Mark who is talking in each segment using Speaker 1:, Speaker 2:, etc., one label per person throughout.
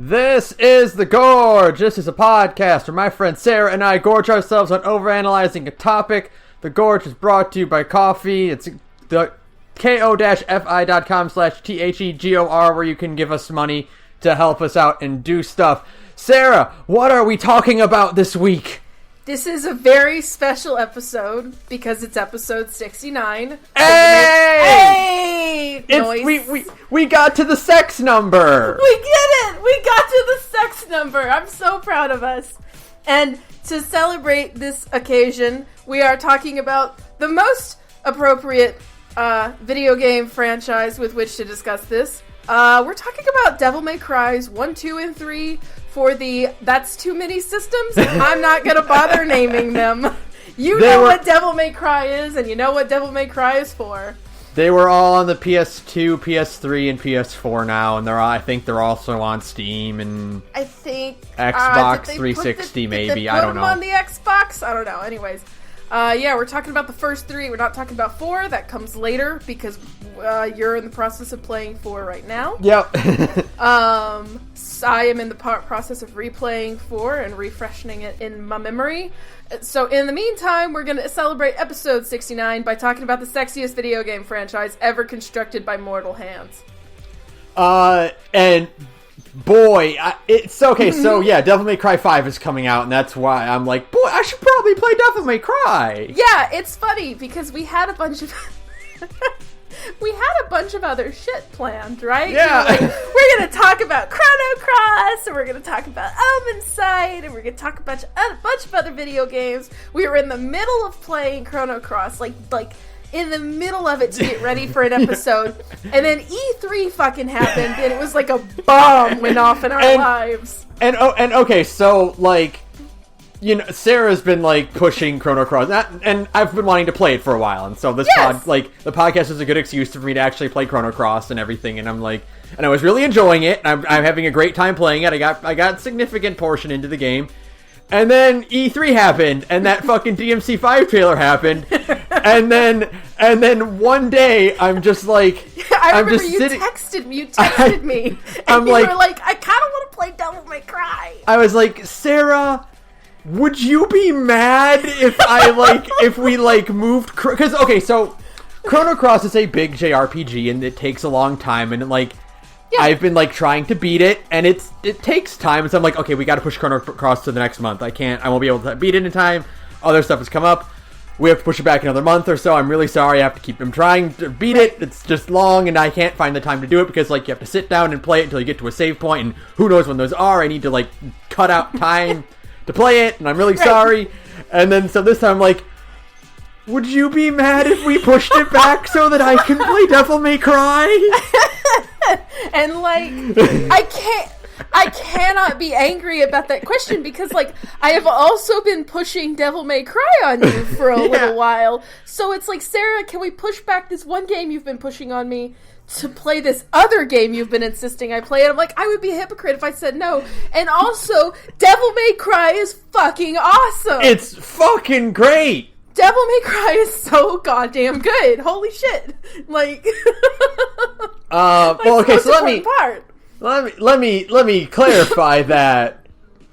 Speaker 1: This is The Gorge. This is a podcast where my friend Sara and I gorge ourselves on overanalyzing a topic. The Gorge is brought to you by coffee. It's the ko-fi.com/thegor where you can give us money to help us out and do stuff. Sara, what are we talking about this week?
Speaker 2: This is a very special episode because it's episode 69.
Speaker 1: Hey! We got to the sex number.
Speaker 2: We did it! We got to the sex number. I'm so proud of us. And to celebrate this occasion, we are talking about the most appropriate video game franchise with which to discuss this. We're talking about Devil May Cry's 1, 2, and 3 for the That's Too Many systems. I'm not going to bother naming them. You know what Devil May Cry is, and you know what Devil May Cry is for.
Speaker 1: They were all on the PS2, PS3, and PS4 now, and I think they're also on Steam and
Speaker 2: I think
Speaker 1: Xbox 360 maybe. I don't know.
Speaker 2: On the Xbox? I don't know. Anyways. Yeah, we're talking about the first 3. We're not talking about 4. That comes later because you're in the process of playing 4 right now.
Speaker 1: Yep.
Speaker 2: I am in the process of replaying 4 and refreshing it in my memory. So in the meantime, we're going to celebrate episode 69 by talking about the sexiest video game franchise ever constructed by mortal hands.
Speaker 1: And boy, it's okay. So yeah, Devil May Cry 5 is coming out, and that's why I'm like, boy, I should probably play Devil May Cry.
Speaker 2: Yeah, it's funny because we had a bunch of other shit planned, right?
Speaker 1: Yeah.
Speaker 2: We're gonna talk about Chrono Cross, and we're gonna talk about Omen Sight, and we're gonna talk about a bunch of other video games. We were in the middle of playing Chrono Cross, like in the middle of it to get ready for an episode, and then E3 fucking happened, and it was like a bomb went off in our lives.
Speaker 1: And okay, so like, you know, Sarah's been like pushing Chrono Cross, and I've been wanting to play it for a while, and so this the podcast is a good excuse for me to actually play Chrono Cross and everything, and I'm like, and I was really enjoying it, and I'm having a great time playing it. I got a significant portion into the game. And then E3 happened, and that fucking DMC5 trailer happened, and then one day I'm just like,
Speaker 2: I remember you texted me, and you were like, I kind of want to play Devil May Cry.
Speaker 1: I was like, Sara, would you be mad if if we moved, because okay, so Chrono Cross is a big JRPG, and it takes a long time, and I've been trying to beat it, and it takes time, and so I'm like, okay, we got to push Chrono Cross to the next month. I won't be able to beat it in time. Other stuff has come up. We have to push it back another month or so. I'm really sorry. I have to I'm trying to beat it. It's just long, and I can't find the time to do it because you have to sit down and play it until you get to a save point, and who knows when those are. I need to cut out time to play it, and I'm really sorry. And then so this time I'm like, would you be mad if we pushed it back so that I can play Devil May Cry?
Speaker 2: And I cannot be angry about that question because I have also been pushing Devil May Cry on you for a little while. So it's like, Sara, can we push back this one game you've been pushing on me to play this other game you've been insisting I play? And I'm like, I would be a hypocrite if I said no. And also, Devil May Cry is fucking awesome.
Speaker 1: It's fucking great.
Speaker 2: Devil May Cry is so goddamn good. Holy shit.
Speaker 1: Well, okay, so let me clarify that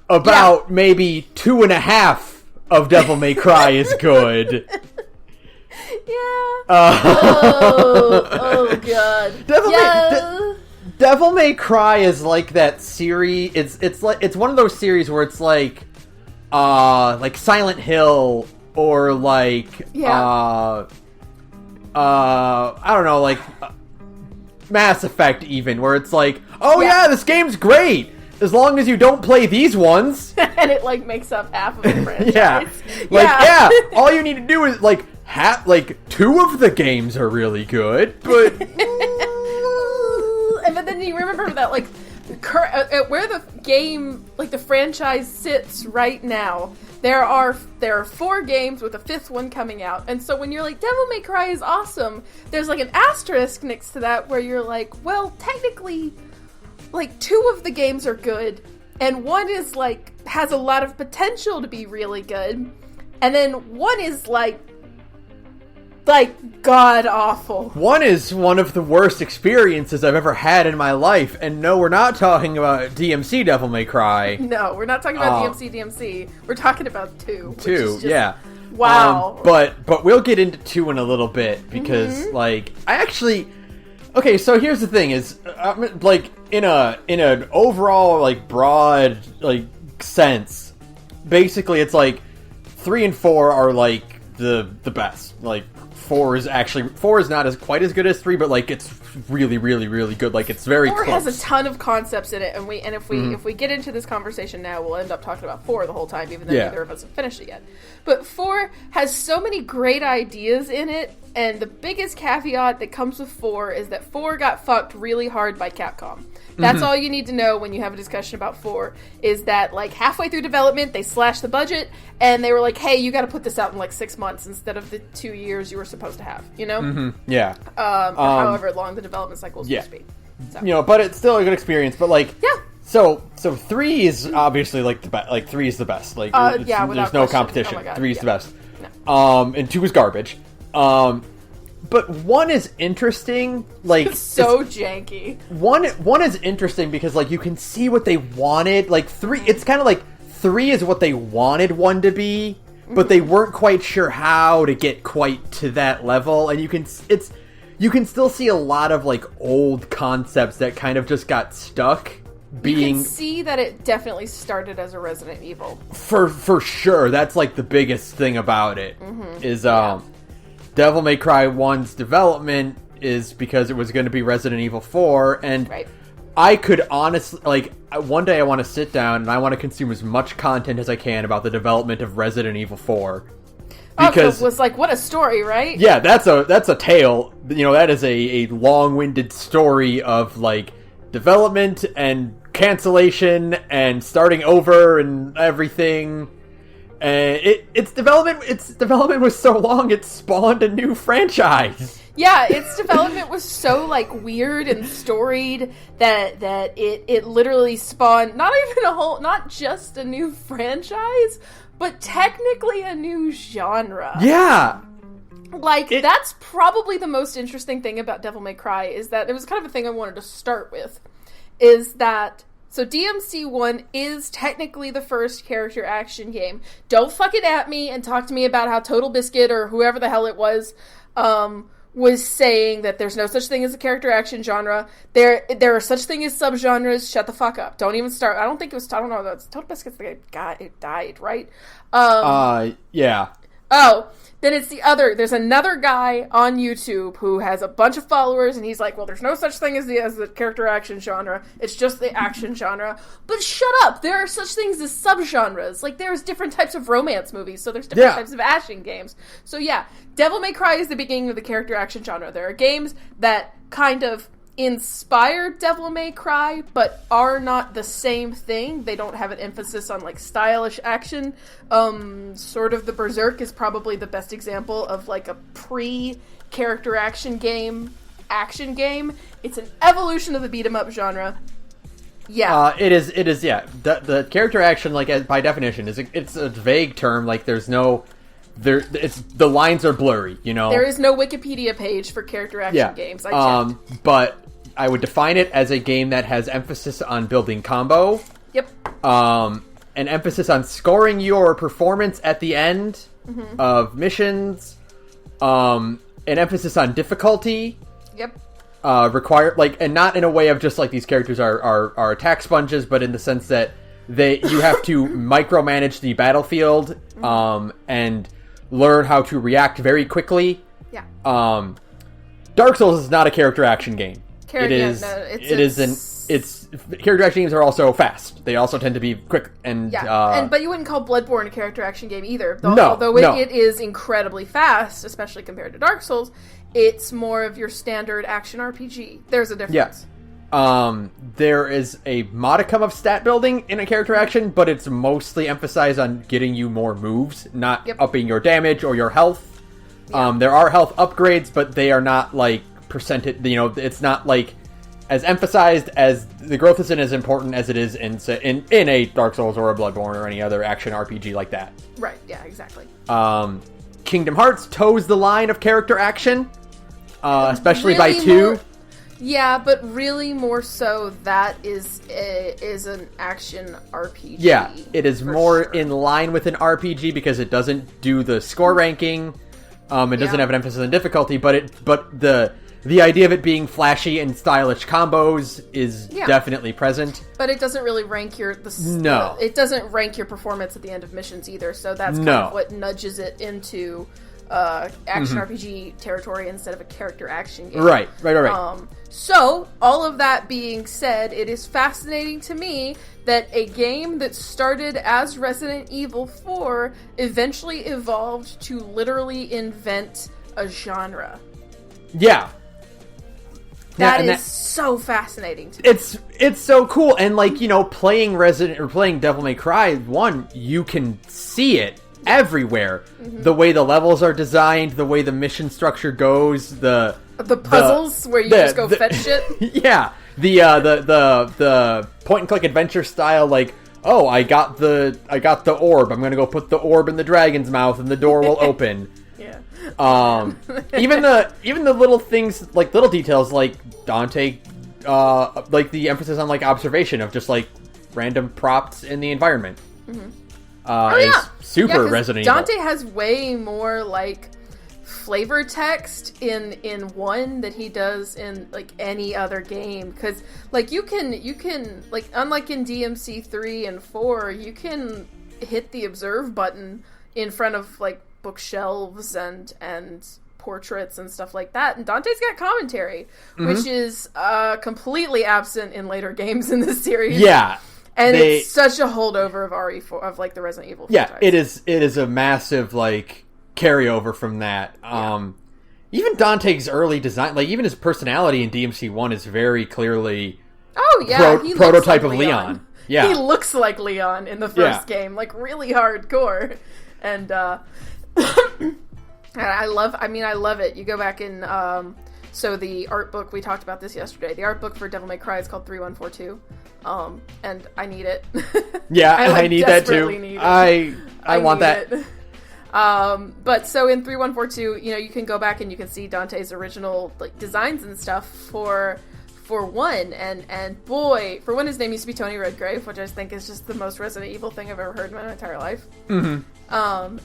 Speaker 1: about maybe 2.5 of Devil May Cry is good.
Speaker 2: Yeah. Oh god.
Speaker 1: Devil May Cry is like that series. It's one of those series where it's like Silent Hill or I don't know, Mass Effect even, where it's this game's great as long as you don't play these ones.
Speaker 2: And it makes up half of the franchise.
Speaker 1: All you need to do is 2 of the games are really good, but
Speaker 2: but then you remember that where the game, the franchise sits right now, there are 4 games with a 5th one coming out. And so when you're like, Devil May Cry is awesome, there's an asterisk next to that where you're like, well, technically, 2 of the games are good, and 1 is has a lot of potential to be really good, and then 1 is like, god-awful.
Speaker 1: 1 is one of the worst experiences I've ever had in my life, and no, we're not talking about DMC Devil May Cry.
Speaker 2: No, we're not talking about DMC. We're talking about 2.
Speaker 1: 2, yeah.
Speaker 2: Wow.
Speaker 1: But we'll get into 2 in a little bit, because, like, I actually... Okay, so here's the thing, is, like, in an overall, like, broad, like, sense, basically it's like, 3 and 4 are, like, the best. Like, 4 is not quite as good as 3, but like it's really, really, really good. Like it's very
Speaker 2: 4
Speaker 1: close.
Speaker 2: has a ton of concepts in it, and if we get into this conversation now, we'll end up talking about 4 the whole time, even though neither of us have finished it yet. But 4 has so many great ideas in it, and the biggest caveat that comes with 4 is that 4 got fucked really hard by Capcom. That's all you need to know when you have a discussion about 4, is that, like, halfway through development, they slashed the budget, and they were like, hey, you gotta put this out in, like, 6 months instead of the 2 years you were supposed to have, you know?
Speaker 1: Yeah.
Speaker 2: Or however long the development cycle is supposed to be. So.
Speaker 1: You know, but it's still a good experience, but, like...
Speaker 2: Yeah.
Speaker 1: So 3 is obviously, like, the best. Like, 3 is the best. Like, there's no competition.
Speaker 2: Oh my God.
Speaker 1: 3 is the best.
Speaker 2: No.
Speaker 1: And 2 is garbage. But 1 is interesting, like...
Speaker 2: It's so janky.
Speaker 1: 1 is interesting because, like, you can see what they wanted. Like, 3... It's kind of like 3 is what they wanted 1 to be, but they weren't quite sure how to get quite to that level. And you can still see a lot of, like, old concepts that kind of just got stuck being...
Speaker 2: You can see that it definitely started as a Resident Evil.
Speaker 1: For sure. That's, like, the biggest thing about it. Is, Devil May Cry 1's development is because it was going to be Resident Evil 4, and I could honestly, like, one day I want to sit down and I want to consume as much content as I can about the development of Resident Evil 4. Because
Speaker 2: it was like, what a story, right?
Speaker 1: Yeah, that's a tale. You know, that is a long-winded story of, like, development and cancellation and starting over and everything. Its development was so long it spawned a new franchise.
Speaker 2: Yeah, its development was so, like, weird and storied that it literally spawned not just a new franchise, but technically a new genre.
Speaker 1: Yeah.
Speaker 2: Like, that's probably the most interesting thing about Devil May Cry, is that it was kind of a thing I wanted to start with, is that... So DMC1 is technically the first character action game. Don't fucking at me and talk to me about how Total Biscuit or whoever the hell it was saying that there's no such thing as a character action genre. There are such thing as subgenres. Shut the fuck up. Don't even start. I don't know. That's Total Biscuit's the guy who died, right?
Speaker 1: Yeah.
Speaker 2: Oh, then it's there's another guy on YouTube who has a bunch of followers, and he's like, well, there's no such thing as the character action genre. It's just the action genre. But shut up! There are such things as subgenres. Like, there's different types of romance movies, so there's different types of action games. So yeah, Devil May Cry is the beginning of the character action genre. There are games that kind of inspired Devil May Cry, but are not the same thing. They don't have an emphasis on, like, stylish action. Sort of the Berserk is probably the best example of, like, a pre-character action game. It's an evolution of the beat-em-up genre. Yeah.
Speaker 1: It is, yeah. The character action, like, by definition, it's a vague term. Like, there's no... the lines are blurry, you know?
Speaker 2: There is no Wikipedia page for character action games. I checked.
Speaker 1: But I would define it as a game that has emphasis on building combo.
Speaker 2: Yep.
Speaker 1: An emphasis on scoring your performance at the end of missions. An emphasis on difficulty.
Speaker 2: Yep.
Speaker 1: Required, like, and not in a way of just, like, these characters are attack sponges, but in the sense that you have to micromanage the battlefield, and learn how to react very quickly.
Speaker 2: Yeah.
Speaker 1: Dark Souls is not a character action game. Character action games are also fast. They also tend to be quick and
Speaker 2: but you wouldn't call Bloodborne a character action game either.
Speaker 1: Although
Speaker 2: it is incredibly fast, especially compared to Dark Souls. It's more of your standard action RPG. There's a difference.
Speaker 1: Yeah. There is a modicum of stat building in a character action, but it's mostly emphasized on getting you more moves, not upping your damage or your health. Yeah. There are health upgrades, but they are not, like, percentage, you know, it's not, like, as emphasized as the growth isn't as important as it is in a Dark Souls or a Bloodborne or any other action RPG like that.
Speaker 2: Right, yeah, exactly.
Speaker 1: Kingdom Hearts toes the line of character action, especially
Speaker 2: really
Speaker 1: by 2.
Speaker 2: Yeah, but really more so that is an action RPG.
Speaker 1: Yeah, it is more
Speaker 2: sure.
Speaker 1: in line with an RPG because it doesn't do the score ranking. It doesn't have an emphasis on difficulty, but the idea of it being flashy and stylish combos is definitely present.
Speaker 2: But it doesn't really rank it doesn't rank your performance at the end of missions either. So that's kind of what nudges it into action RPG territory instead of a character action game.
Speaker 1: Right.
Speaker 2: So, all of that being said, it is fascinating to me that a game that started as Resident Evil 4 eventually evolved to literally invent a genre.
Speaker 1: Yeah.
Speaker 2: That is so fascinating to me.
Speaker 1: It's so cool, and playing Devil May Cry 1, you can see it everywhere. The way the levels are designed, the way the mission structure goes, the
Speaker 2: puzzles where you just go fetch shit.
Speaker 1: Yeah, the point and click adventure style, like, oh, I got the orb. I'm gonna go put the orb in the dragon's mouth, and the door will open. Even the little things, like little details, like Dante, like the emphasis on like observation of just like random props in the environment. Is super Resident Evil.
Speaker 2: Dante has way more like flavor text in 1 that he does in like any other game, because like you can like, unlike in DMC 3 and 4, you can hit the observe button in front of like bookshelves and portraits and stuff like that, and Dante's got commentary, which is completely absent in later games in this series. And it's such a holdover of RE4, of like the Resident Evil franchise.
Speaker 1: It is a massive like carryover from that. Even Dante's early design, like even his personality in DMC 1 is very clearly prototype of Leon. Yeah,
Speaker 2: he looks like Leon in the first game, like really hardcore, and I love it. You go back in, so the art book, we talked about this yesterday, the art book for Devil May Cry is called 3142, and I need it.
Speaker 1: Yeah, I need that too. I want that.
Speaker 2: But so in 3142, you can go back and you can see Dante's original like designs and stuff for 1, and boy, for 1 his name used to be Tony Redgrave, which I think is just the most Resident Evil thing I've ever heard in my entire life.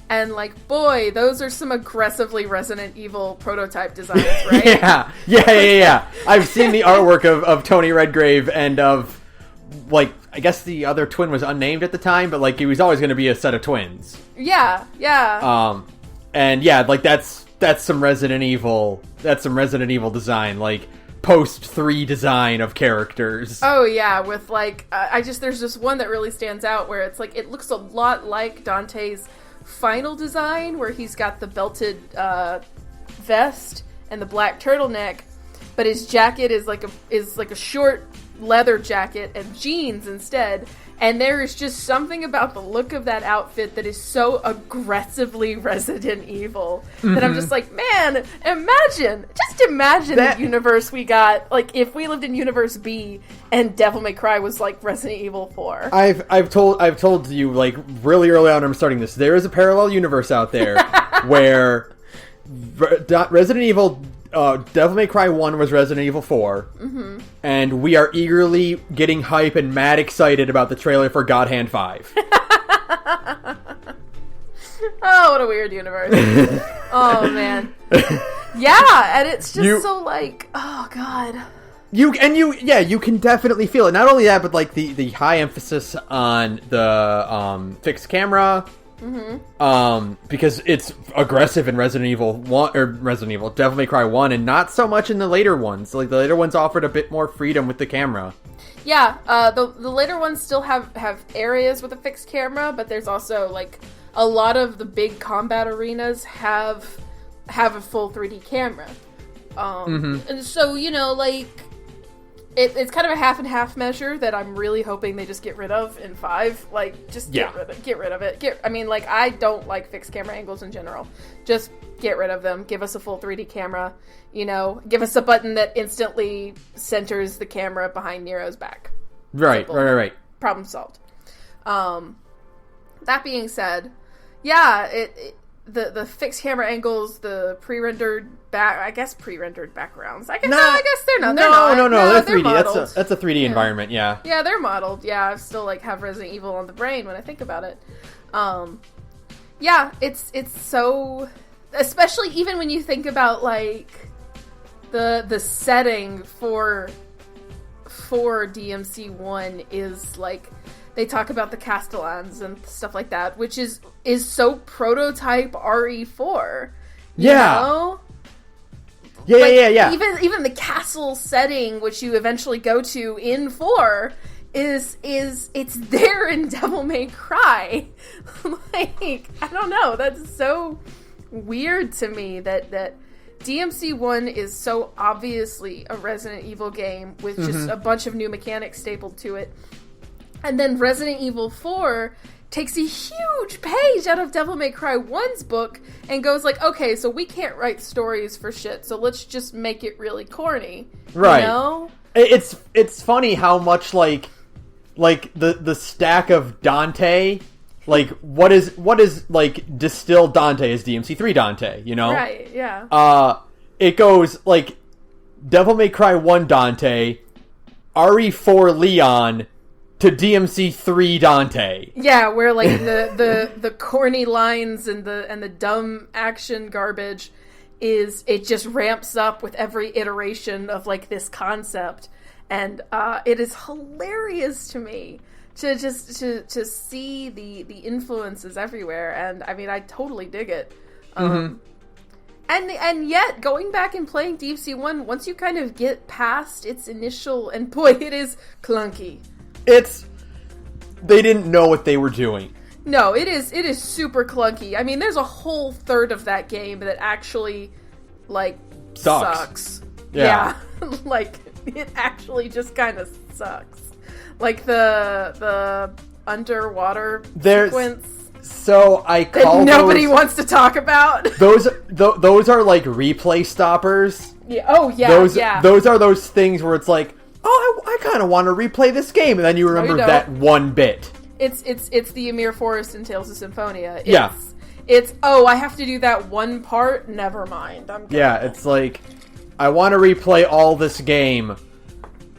Speaker 2: And like, boy, those are some aggressively Resident Evil prototype designs, right?
Speaker 1: Yeah. I've seen the artwork of Tony Redgrave and of, like, I guess the other twin was unnamed at the time, but like he was always going to be a set of twins.
Speaker 2: Yeah.
Speaker 1: And yeah, like that's some Resident Evil design, like post 3 design of characters.
Speaker 2: Oh yeah, with like there's just one that really stands out where it's like it looks a lot like Dante's final design, where he's got the belted vest and the black turtleneck, but his jacket is like a short leather jacket and jeans instead. And there is just something about the look of that outfit that is so aggressively Resident Evil that I'm just like, man, imagine the universe we got, like if we lived in Universe B and Devil May Cry was like Resident Evil 4.
Speaker 1: I've told you like really early on when I'm starting this, there is a parallel universe out there where Resident Evil Devil May Cry 1 was Resident Evil 4, and we are eagerly getting hype and mad excited about the trailer for God Hand 5.
Speaker 2: Oh, what a weird universe. Oh, man. Yeah, and it's just so like, oh, God.
Speaker 1: You can definitely feel it. Not only that, but like the high emphasis on the fixed camera. Because it's aggressive in Resident Evil 1 or Devil May Cry 1, and not so much in the later ones. Like the later ones offered a bit more freedom with the camera.
Speaker 2: Yeah, the later ones still have areas with a fixed camera, but there's also like a lot of the big combat arenas have a full 3D camera. And so like it's kind of a half and half measure that I'm really hoping they just get rid of in 5. Like, just get rid of it. I mean, like, I don't like fixed camera angles in general. Just get rid of them. Give us a full 3D camera. Give us a button that instantly centers the camera behind Nero's back.
Speaker 1: Right.
Speaker 2: Problem solved. That being said, yeah, the fixed camera angles, the pre-rendered backgrounds. I guess they're not.
Speaker 1: No, they're 3D.
Speaker 2: Modeled.
Speaker 1: That's a 3D environment. Yeah.
Speaker 2: Yeah, they're modeled. Yeah, I still like have Resident Evil on the brain when I think about it. Yeah, it's so, especially even when you think about like the setting for DMC1 is like, they talk about the Castellans and stuff like that, which is so prototype RE4. You know?
Speaker 1: Yeah.
Speaker 2: Even the castle setting, which you eventually go to in 4, is it's there in Devil May Cry. Like, I don't know. That's so weird to me that DMC1 is so obviously a Resident Evil game with just a bunch of new mechanics stapled to it. And then Resident Evil 4 takes a huge page out of Devil May Cry 1's book and goes like, okay, so we can't write stories for shit, so let's just make it really corny.
Speaker 1: Right.
Speaker 2: You know?
Speaker 1: It's funny how much like the stack of Dante, like what is like distilled Dante is DMC3 Dante, you know?
Speaker 2: Right, yeah.
Speaker 1: It goes like Devil May Cry 1 Dante, RE4 Leon, to DMC3 Dante.
Speaker 2: Yeah, where like the corny lines and the dumb action garbage it just ramps up with every iteration of like this concept, and it is hilarious to me to see the influences everywhere, and I mean I totally dig it. And yet, going back and playing DMC1, once you kind of get past its initial, and boy, it is clunky.
Speaker 1: They didn't know what they were doing.
Speaker 2: No, it is super clunky. I mean, there's a whole third of that game that actually, like, sucks. Yeah. Like, it actually just kind of sucks. Like, the underwater sequence.
Speaker 1: So I call
Speaker 2: that nobody wants to talk about.
Speaker 1: Those are like replay stoppers.
Speaker 2: Yeah. Oh, yeah,
Speaker 1: Those are those things where it's like, oh, I kind of want to replay this game, and then you remember that one bit.
Speaker 2: It's the Ymir Forest in Tales of Symphonia.
Speaker 1: It's
Speaker 2: I have to do that one part. Never mind.
Speaker 1: It's like, I want to replay all this game.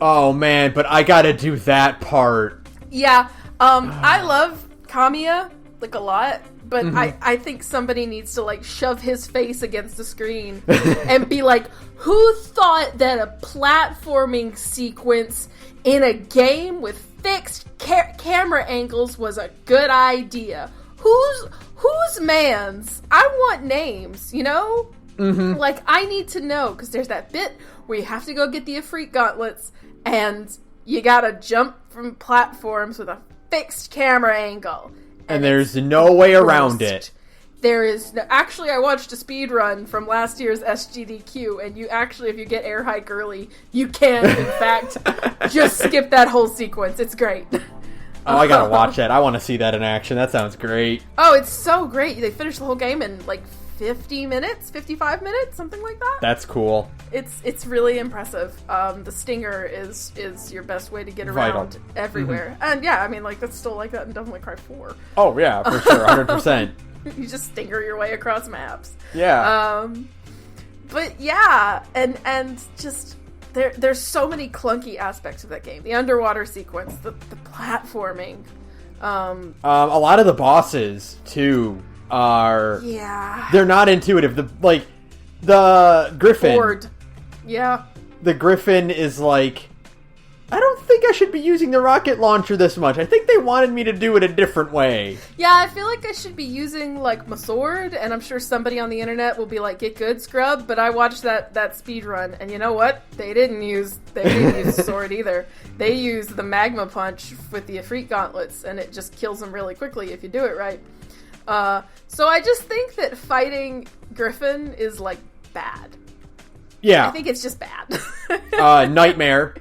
Speaker 1: Oh man, but I got to do that part.
Speaker 2: Yeah. I love Kamiya like a lot, but I think somebody needs to like shove his face against the screen and be like, who thought that a platforming sequence in a game with fixed camera angles was a good idea? Whose man's? I want names, you know? Like, I need to know, because there's that bit where you have to go get the Ifrit gauntlets, and you gotta jump from platforms with a fixed camera angle.
Speaker 1: And there's no way around it.
Speaker 2: There is no... Actually, I watched a speed run from last year's SGDQ, and you actually, if you get air hike early, you can, in fact, just skip that whole sequence. It's great.
Speaker 1: Oh, I gotta watch that. I want to see that in action. That sounds great.
Speaker 2: Oh, it's so great. They finished the whole game in, like, 50 minutes? 55 minutes? Something like that?
Speaker 1: That's cool.
Speaker 2: It's really impressive. The stinger is your best way to get around everywhere. And yeah, I mean, like, that's still like that in Devil May Cry 4.
Speaker 1: Oh, yeah, for sure. 100%.
Speaker 2: You just stinger your way across maps.
Speaker 1: Yeah.
Speaker 2: But yeah, and just... There's so many clunky aspects of that game. The underwater sequence, the platforming.
Speaker 1: A lot of the bosses, too, are...
Speaker 2: Yeah.
Speaker 1: They're not intuitive. The Griffin...
Speaker 2: Bored. Yeah.
Speaker 1: The Griffin is like... I don't think I should be using the rocket launcher this much. I think they wanted me to do it a different way.
Speaker 2: Yeah, I feel like I should be using, like, my sword, and I'm sure somebody on the internet will be like, get good, scrub, but I watched that speed run, and you know what? They didn't use the sword either. They used the magma punch with the Ifrit gauntlets, and it just kills them really quickly if you do it right. So I just think that fighting Griffin is, like, bad.
Speaker 1: Yeah.
Speaker 2: I think it's just bad.
Speaker 1: Nightmare.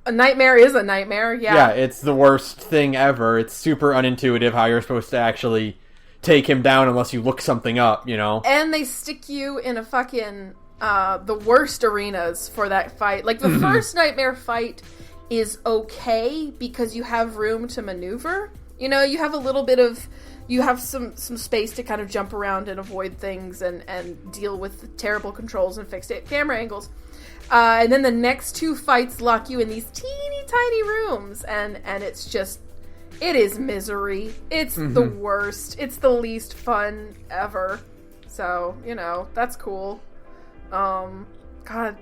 Speaker 2: A nightmare is a nightmare, yeah.
Speaker 1: Yeah, it's the worst thing ever. It's super unintuitive how you're supposed to actually take him down unless you look something up, you know?
Speaker 2: And they stick you in a fucking, the worst arenas for that fight. Like, the first nightmare fight is okay because you have room to maneuver. You know, you have a little bit of... You have some space to kind of jump around and avoid things and deal with the terrible controls and fixed camera angles. And then the next 2 fights lock you in these teeny tiny rooms, and it's just... It is misery. It's the worst. It's the least fun ever. So, you know, that's cool. God...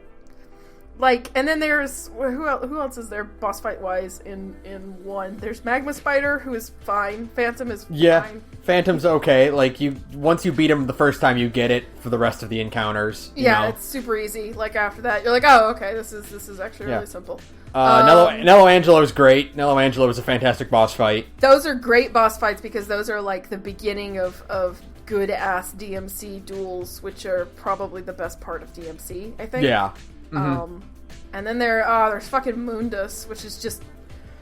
Speaker 2: Like, and then there's, who else is there boss fight wise in 1? There's Magma Spider, who is fine. Phantom is fine.
Speaker 1: Phantom's okay. Like, once you beat him the first time, you get it for the rest of the encounters. You know?
Speaker 2: It's super easy. Like, after that, you're like, oh, okay, this is actually really simple.
Speaker 1: Nello Angelo's great. Nello Angelo is a fantastic boss fight.
Speaker 2: Those are great boss fights because those are, like, the beginning of good-ass DMC duels, which are probably the best part of DMC, I think.
Speaker 1: Yeah.
Speaker 2: And then there's fucking Mundus, which is just...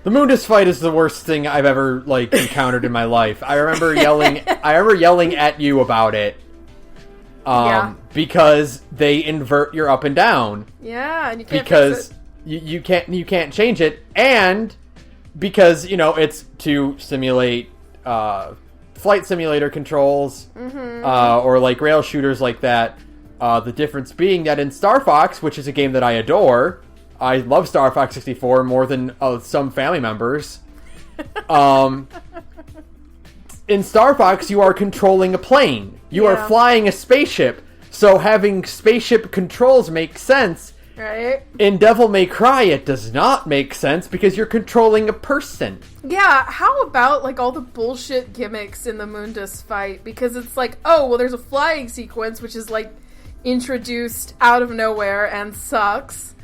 Speaker 1: The Mundus fight is the worst thing I've ever, like, encountered in my life. I remember yelling at you about it. Because they invert your up and down.
Speaker 2: Yeah, and you can't
Speaker 1: because
Speaker 2: fix
Speaker 1: it. You can't change it, and because, you know, it's to simulate flight simulator controls, or like rail shooters like that. The difference being that in Star Fox, which is a game that I adore, I love Star Fox 64 more than some family members. In Star Fox, you are controlling a plane. You are flying a spaceship. So having spaceship controls makes sense.
Speaker 2: Right?
Speaker 1: In Devil May Cry, it does not make sense because you're controlling a person.
Speaker 2: Yeah, how about, like, all the bullshit gimmicks in the Mundus fight? Because it's like, oh, well, there's a flying sequence, which is, like, introduced out of nowhere and sucks.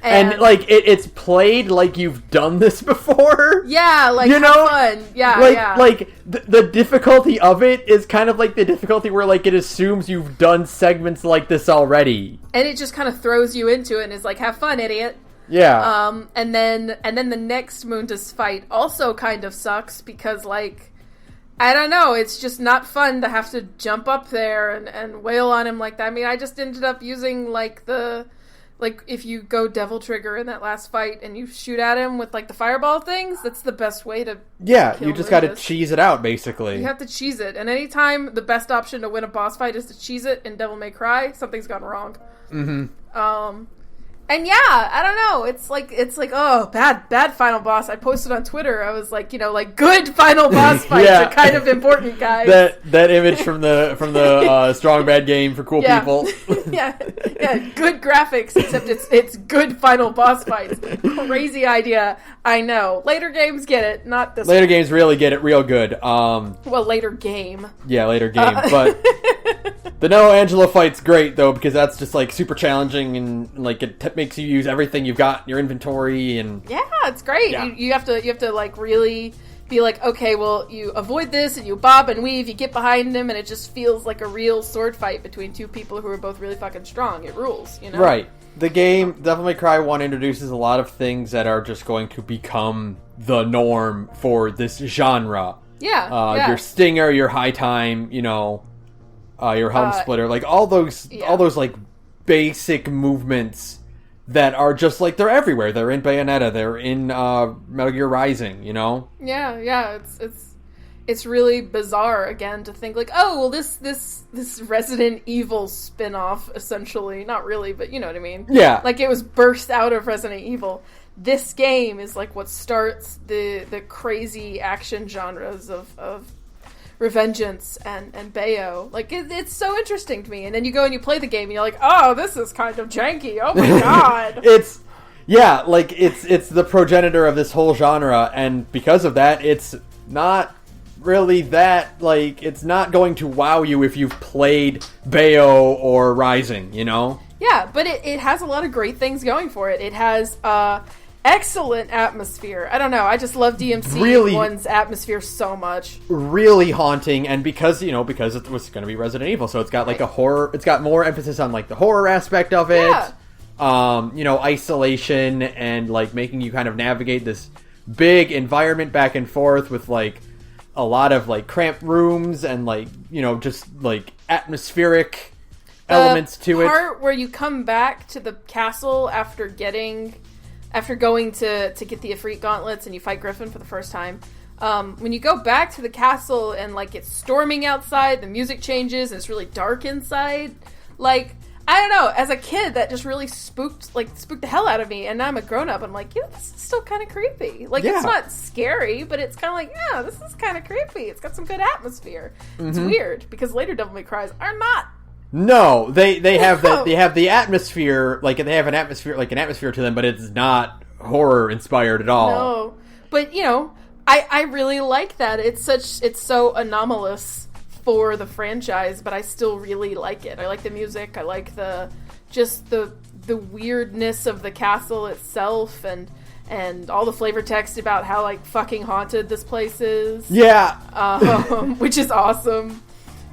Speaker 1: And like, it's played like you've done this before.
Speaker 2: Yeah, like,
Speaker 1: you know?
Speaker 2: Fun. Yeah,
Speaker 1: Like, the difficulty of it is kind of like the difficulty where, like, it assumes you've done segments like this already.
Speaker 2: And it just kind of throws you into it and is like, have fun, idiot.
Speaker 1: Yeah.
Speaker 2: And then the next Mundus fight also kind of sucks because, like, I don't know, it's just not fun to have to jump up there and wail on him like that. I mean, I just ended up using, like, if you go Devil Trigger in that last fight and you shoot at him with, like, the fireball things, that's the best way to kill
Speaker 1: you just gotta cheese it out, basically.
Speaker 2: You have to cheese it. And anytime the best option to win a boss fight is to cheese it in Devil May Cry, something's gone wrong. And yeah, I don't know. It's like, oh, bad final boss. I posted on Twitter. I was like, you know, like, good final boss fights are kind of important, guys.
Speaker 1: That image from the Strong Bad game for cool people.
Speaker 2: yeah, good graphics, except it's good final boss fights. Crazy idea, I know. Later games get it, not this.
Speaker 1: Later games really get it real good.
Speaker 2: Well, later game.
Speaker 1: Yeah, later game, but. The Nello Angelo fight's great, though, because that's just, like, super challenging, and, like, it makes you use everything you've got in your inventory, and...
Speaker 2: Yeah, it's great. Yeah. You have to, like, really be like, okay, well, you avoid this, and you bob and weave, you get behind him, and it just feels like a real sword fight between two people who are both really fucking strong. It rules, you know?
Speaker 1: Right. The game, Devil May Cry 1, introduces a lot of things that are just going to become the norm for this genre.
Speaker 2: Yeah,
Speaker 1: Your Stinger, your High Time, you know... your Helm Splitter, like all those like basic movements that are just like they're everywhere. They're in Bayonetta. They're in Metal Gear Rising. You know?
Speaker 2: Yeah. It's really bizarre again to think like, oh well, this Resident Evil spin-off essentially, not really, but you know what I mean?
Speaker 1: Yeah.
Speaker 2: Like it was birthed out of Resident Evil. This game is like what starts the crazy action genres of Revengeance and Bayo. Like, it's so interesting to me. And then you go and you play the game and you're like, oh, this is kind of janky. Oh my god.
Speaker 1: It's the progenitor of this whole genre, and because of that, it's not really that, like, it's not going to wow you if you've played Bayo or Rising, you know?
Speaker 2: Yeah, but it has a lot of great things going for it. It has, excellent atmosphere. I don't know. I just love DMC
Speaker 1: really,
Speaker 2: 1's atmosphere so much.
Speaker 1: Really haunting, and because it was going to be Resident Evil, so it's got like a horror. It's got more emphasis on like the horror aspect of it. Yeah. Isolation and like making you kind of navigate this big environment back and forth with like a lot of like cramped rooms and like just like atmospheric elements to it.
Speaker 2: The part where you come back to the castle after going to get the Ifrit gauntlets and you fight Griffin for the first time, when you go back to the castle and, like, it's storming outside, the music changes, and it's really dark inside, like, I don't know, as a kid, that just really spooked the hell out of me, and now I'm a grown-up, I'm like, this is still kind of creepy. Like, It's not scary, but it's kind of like, yeah, this is kind of creepy. It's got some good atmosphere. Mm-hmm. It's weird, because later Devil May Cry's are not.
Speaker 1: No, they have that, they have the atmosphere, like, they have an atmosphere to them, but it's not horror-inspired at all.
Speaker 2: No, but, you know, I really like that. It's so anomalous for the franchise, but I still really like it. I like the music. I like the weirdness of the castle itself, and all the flavor text about how, like, fucking haunted this place is.
Speaker 1: Yeah,
Speaker 2: which is awesome.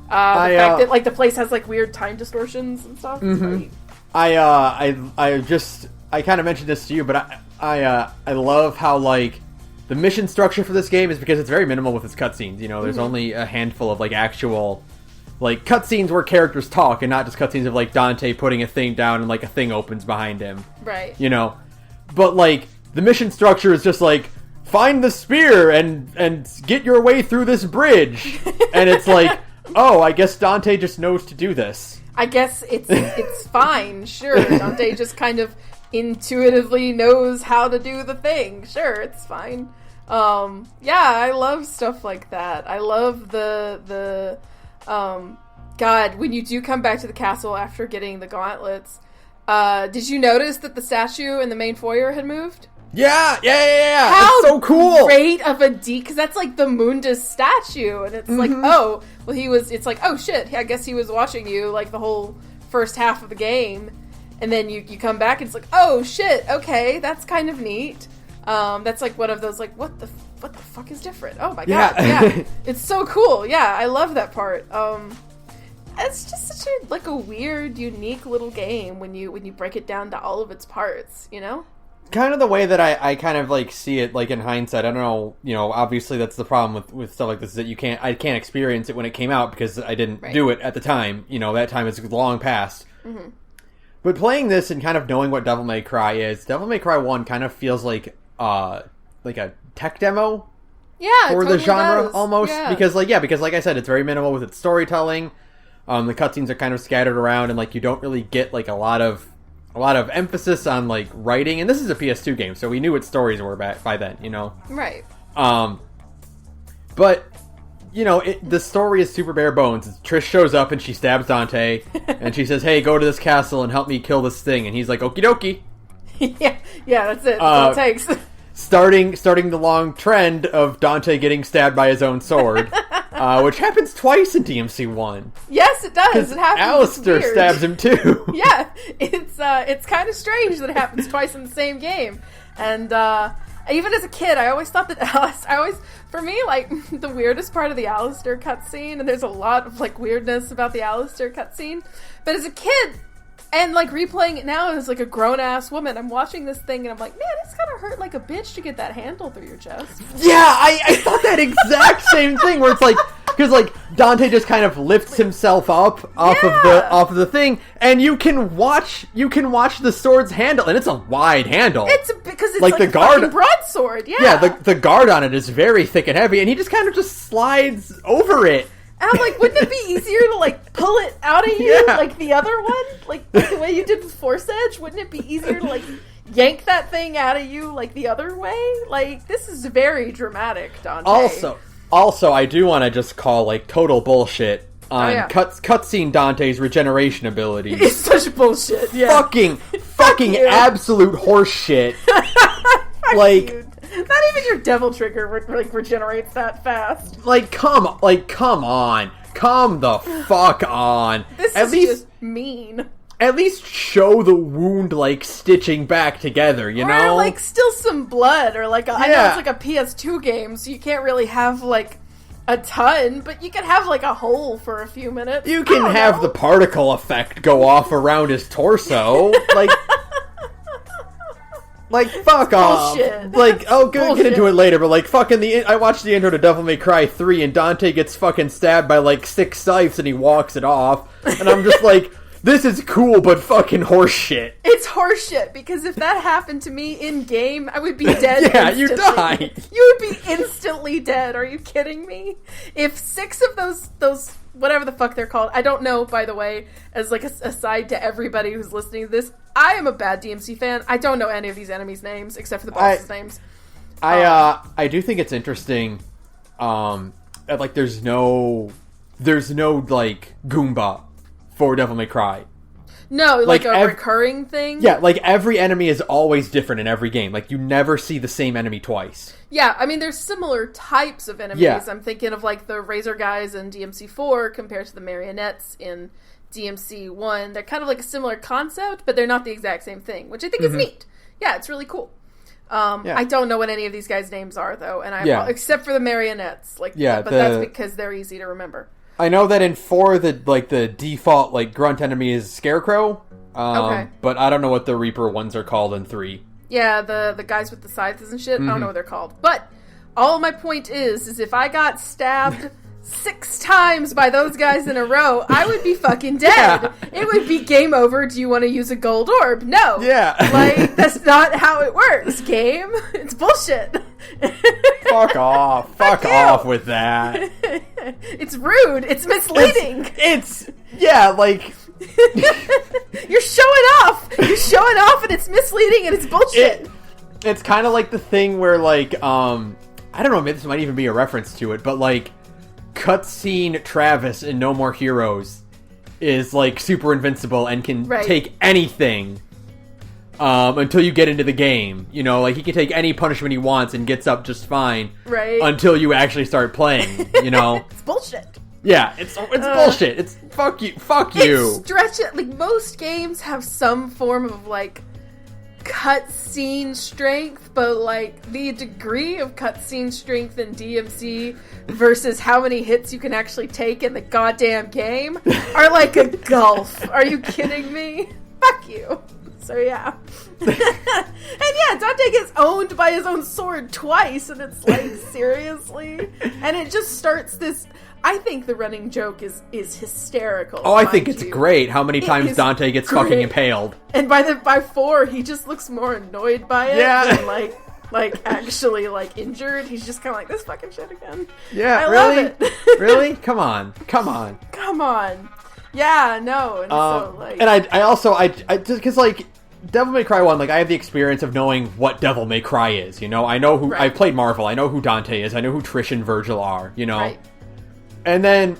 Speaker 2: The fact that, like, the place has, like, weird time distortions and stuff.
Speaker 1: Mm-hmm. I kind of mentioned this to you, but I love how, like, the mission structure for this game is because it's very minimal with its cutscenes. You know, there's only a handful of, like, actual, like, cutscenes where characters talk, and not just cutscenes of, like, Dante putting a thing down and, like, a thing opens behind him.
Speaker 2: Right.
Speaker 1: You know? But, like, the mission structure is just, like, find the spear and get your way through this bridge. And it's like, oh, I guess Dante just knows to do this.
Speaker 2: I guess it's fine, sure. Dante just kind of intuitively knows how to do the thing. Sure, it's fine. Yeah, I love stuff like that. I love the God, when you do come back to the castle after getting the gauntlets, did you notice that the statue in the main foyer had moved?
Speaker 1: Yeah.
Speaker 2: How
Speaker 1: it's so cool.
Speaker 2: Great of a because that's like the Mundus statue, and it's like, oh, well, it's like, oh shit, I guess he was watching you like the whole first half of the game, and then you come back and it's like, oh shit, okay, that's kind of neat. That's like one of those like, what the fuck is different? Oh my god, yeah, it's so cool. Yeah, I love that part. It's just such a weird, unique little game when you break it down to all of its parts, you know?
Speaker 1: Kind of the way that I kind of like see it, like in hindsight. I don't know, you know, obviously that's the problem with stuff like this, is that I can't experience it when it came out because I didn't do it at the time. You know, that time is long past. Mm-hmm. But playing this and kind of knowing what Devil May Cry is, Devil May Cry 1 kind of feels like a tech demo.
Speaker 2: Yeah,
Speaker 1: for
Speaker 2: totally
Speaker 1: the genre
Speaker 2: does.
Speaker 1: almost.
Speaker 2: Yeah.
Speaker 1: Because like I said, it's very minimal with its storytelling. The cutscenes are kind of scattered around, and like you don't really get like a lot of emphasis on like writing, and this is a PS2 game, so we knew what stories were by then, you know.
Speaker 2: Right.
Speaker 1: But you know, the story is super bare bones. Trish shows up and she stabs Dante, and she says, "Hey, go to this castle and help me kill this thing." And he's like, "Okie dokie."
Speaker 2: yeah, that's it. That's all it takes.
Speaker 1: starting the long trend of Dante getting stabbed by his own sword, which happens twice in DMC1.
Speaker 2: Yes, it does. It happens.
Speaker 1: Alistair stabs him too.
Speaker 2: Yeah, it's kind of strange that it happens twice in the same game. And even as a kid, I always thought that for me, like, the weirdest part of the Alistair cutscene, and there's a lot of like weirdness about the Alistair cutscene, but as a kid, and like replaying it now as like a grown-ass woman, I'm watching this thing and I'm like, man, it's gotta hurt like a bitch to get that handle through your chest.
Speaker 1: Yeah, I thought that exact same thing, where it's like, because like Dante just kind of lifts himself up off of the thing, and you can watch the sword's handle, and it's a wide handle.
Speaker 2: It's because it's like the guard broadsword. Yeah,
Speaker 1: the guard on it is very thick and heavy, and he just kind of just slides over it.
Speaker 2: And I'm like, wouldn't it be easier to, like, pull it out of you, like the other one? Like the way you did with Force Edge? Wouldn't it be easier to, like, yank that thing out of you, like, the other way? Like, this is very dramatic, Dante.
Speaker 1: Also, I do want to just call, like, total bullshit on cutscene Dante's regeneration abilities.
Speaker 2: It's such bullshit, yeah.
Speaker 1: Fucking absolute horse shit. Like...
Speaker 2: You. Not even your devil trigger regenerates that fast.
Speaker 1: Like, come on. Come the fuck on.
Speaker 2: This is just mean.
Speaker 1: At least show the wound, like, stitching back together, you know?
Speaker 2: Or, like, still some blood, or, like, I know it's, like, a PS2 game, so you can't really have, like, a ton, but you can have, like, a hole for a few minutes.
Speaker 1: You can have the particle effect go off around his torso. Like, fuck off.
Speaker 2: Bullshit.
Speaker 1: Like, I'll get into it later, but, like, fucking I watched the intro to Devil May Cry 3, and Dante gets fucking stabbed by, like, 6 scythes, and he walks it off. And I'm just like, this is cool, but fucking horseshit.
Speaker 2: It's horseshit, because if that happened to me in game, I would be dead.
Speaker 1: Yeah,
Speaker 2: instantly.
Speaker 1: you die.
Speaker 2: You would be instantly dead. Are you kidding me? If 6 of those whatever the fuck they're called, I don't know, by the way, as like a aside to everybody who's listening to this, I am a bad DMC fan. I don't know any of these enemies' names except for the bosses' names.
Speaker 1: I do think it's interesting. Like there's no like Goomba for Devil May Cry.
Speaker 2: No, like a recurring thing?
Speaker 1: Yeah, like every enemy is always different in every game. Like you never see the same enemy twice.
Speaker 2: Yeah, I mean there's similar types of enemies. Yeah. I'm thinking of like the Razor guys in DMC4 compared to the marionettes in DMC1. They're kind of like a similar concept, but they're not the exact same thing, which I think is neat. Yeah, it's really cool. I don't know what any of these guys' names are though, and except for the marionettes. But that's because they're easy to remember.
Speaker 1: I know that in 4, the default like grunt enemy is Scarecrow. Okay. But I don't know what the Reaper ones are called in 3.
Speaker 2: Yeah, the guys with the scythes and shit. I don't know what they're called. But all my point is if I got stabbed 6 times by those guys in a row, I would be fucking dead. Yeah. It would be game over. Do you want to use a gold orb? No.
Speaker 1: Yeah.
Speaker 2: Like, that's not how it works, game. It's bullshit.
Speaker 1: Fuck off. Fuck off with that.
Speaker 2: It's rude. It's misleading.
Speaker 1: It's like...
Speaker 2: You're showing off. You're showing off and it's misleading and it's bullshit.
Speaker 1: It's kind of like the thing where, like, I don't know, maybe this might even be a reference to it, but, like, cutscene Travis in No More Heroes is like super invincible and can take anything until you get into the game. You know, like he can take any punishment he wants and gets up just fine until you actually start playing, you know.
Speaker 2: It's bullshit.
Speaker 1: Yeah, it's bullshit. It's fuck you.
Speaker 2: Stretch it. Like most games have some form of like cutscene strength, but like the degree of cutscene strength in DMC versus how many hits you can actually take in the goddamn game are like a gulf. Are you kidding me? Fuck you. So yeah. And yeah, Dante gets owned by his own sword twice, and it's like, seriously? And it just starts this... I think the running joke is hysterical.
Speaker 1: Oh, I think it's great how many times Dante gets fucking impaled.
Speaker 2: And by 4, he just looks more annoyed by it than like actually like injured. He's just kind of like, this fucking shit again.
Speaker 1: Yeah,
Speaker 2: I
Speaker 1: really?
Speaker 2: love it.
Speaker 1: Really? Come on.
Speaker 2: Yeah, no. And so like,
Speaker 1: and I also just because like Devil May Cry 1, like I have the experience of knowing what Devil May Cry is. You know, I know who I've played Marvel. I know who Dante is. I know who Trish and Virgil are. You know. Right. And then,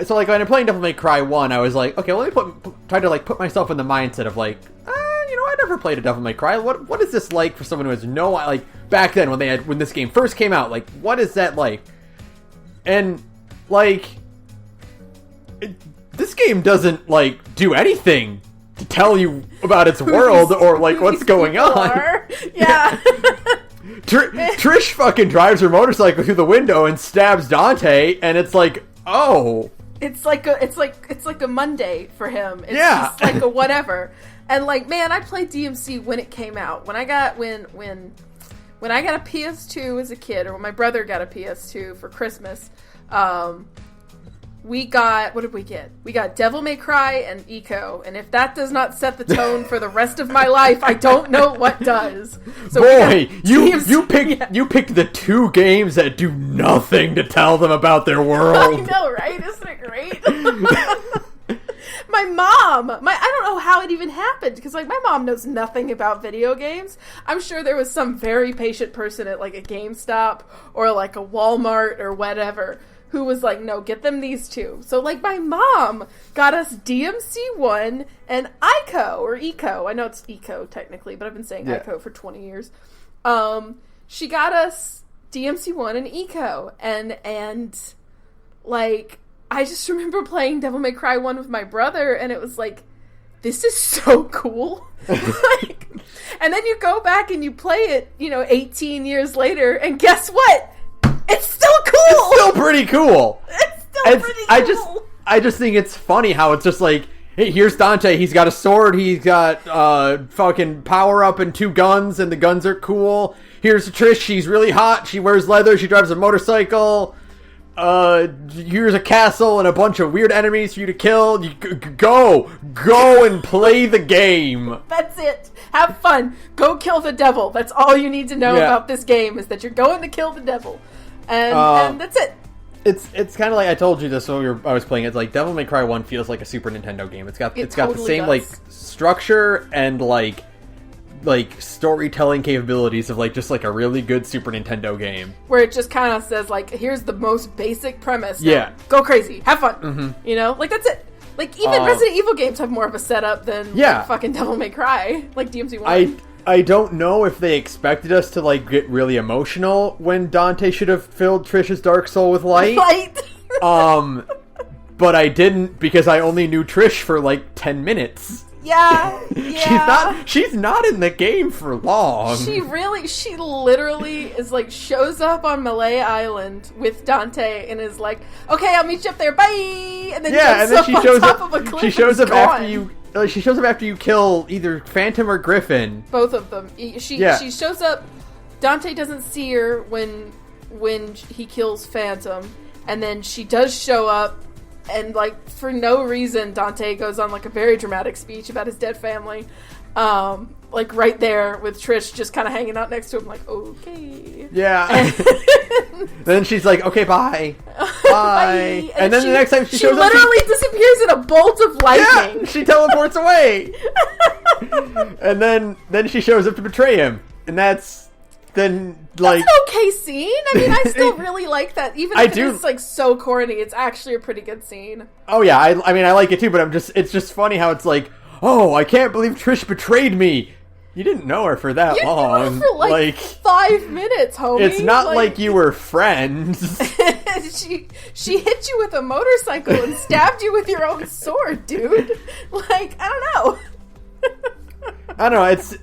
Speaker 1: so like when I'm playing Devil May Cry 1, I was like, okay, well, let me try to like put myself in the mindset of like, you know, I never played a Devil May Cry. What is this like for someone who has no, like back then when this game first came out, like what is that like? And like, this game doesn't like do anything to tell you about its world or like what's going on.
Speaker 2: Yeah.
Speaker 1: Trish fucking drives her motorcycle through the window and stabs Dante, and it's like, oh,
Speaker 2: it's like a Monday for him. It's just like a whatever. And like, man, I played DMC when it came out. When I got when I got a PS2 as a kid, or when my brother got a PS2 for Christmas, we got, what did we get? We got Devil May Cry and Eco, and if that does not set the tone for the rest of my life, I don't know what does. So
Speaker 1: boy, you picked the 2 games that do nothing to tell them about their world.
Speaker 2: I know, right? Isn't it great? My mom, I don't know how it even happened, because like my mom knows nothing about video games. I'm sure there was some very patient person at like a GameStop or like a Walmart or whatever who was like, no, get them these 2. So, like, my mom got us DMC1 and Eco. I know it's Eco, technically, but I've been saying Eco for 20 years. She got us DMC1 and Eco. And, like, I just remember playing Devil May Cry 1 with my brother, and it was like, this is so cool. Like, and then you go back and you play it, 18 years later, and guess what? It's still cool!
Speaker 1: It's still pretty cool!
Speaker 2: It's still pretty cool!
Speaker 1: I just think it's funny how it's just like, hey, here's Dante, he's got a sword, he's got fucking power-up and 2 guns, and the guns are cool. Here's Trish, she's really hot, she wears leather, she drives a motorcycle. here's a castle and a bunch of weird enemies for you to kill. You go and play the game.
Speaker 2: That's it. Have fun. Go kill the devil. That's all you need to know about this game, is that you're going to kill the devil. And that's it.
Speaker 1: It's kind of like, I told you this when I was playing it. It's like Devil May Cry 1 feels like a Super Nintendo game. It's got the same
Speaker 2: does.
Speaker 1: like structure and like storytelling capabilities of like just like a really good Super Nintendo game,
Speaker 2: where it just kind of says like, here's the most basic premise.
Speaker 1: Yeah,
Speaker 2: go crazy, have fun. You know, like that's it. Like even Resident Evil games have more of a setup than like, fucking Devil May Cry, like DMC1.
Speaker 1: I don't know if they expected us to like get really emotional when Dante should have filled Trish's dark soul with light. But I didn't, because I only knew Trish for like 10 minutes.
Speaker 2: Yeah.
Speaker 1: She's not in the game for long.
Speaker 2: She literally is like, shows up on Malay Island with Dante and is like, okay, I'll meet you up there, bye. And then she shows up
Speaker 1: of a cliff. She shows up after you. She shows up after you kill either Phantom or Griffin.
Speaker 2: Both of them. She shows up. Dante doesn't see her when he kills Phantom, and then she does show up, and like for no reason, Dante goes on like a very dramatic speech about his dead family, like right there with Trish just kind of hanging out next to him, like, okay.
Speaker 1: Yeah. Then she's like, okay, bye. Bye. And then the next time she shows up,
Speaker 2: she literally disappears in a bolt of lightning.
Speaker 1: Yeah, she teleports away. And then she shows up to betray him. And that's an
Speaker 2: okay scene. I mean, I still really like that. Even if it's like so corny, it's actually a pretty good scene.
Speaker 1: Oh yeah, I mean I like it too, but it's just funny how it's like, oh, I can't believe Trish betrayed me. You didn't know her for that long.
Speaker 2: You knew her for like 5 minutes, homie.
Speaker 1: It's not like you were friends.
Speaker 2: She hit you with a motorcycle and stabbed you with your own sword, dude. Like, I don't know.
Speaker 1: I don't know. It's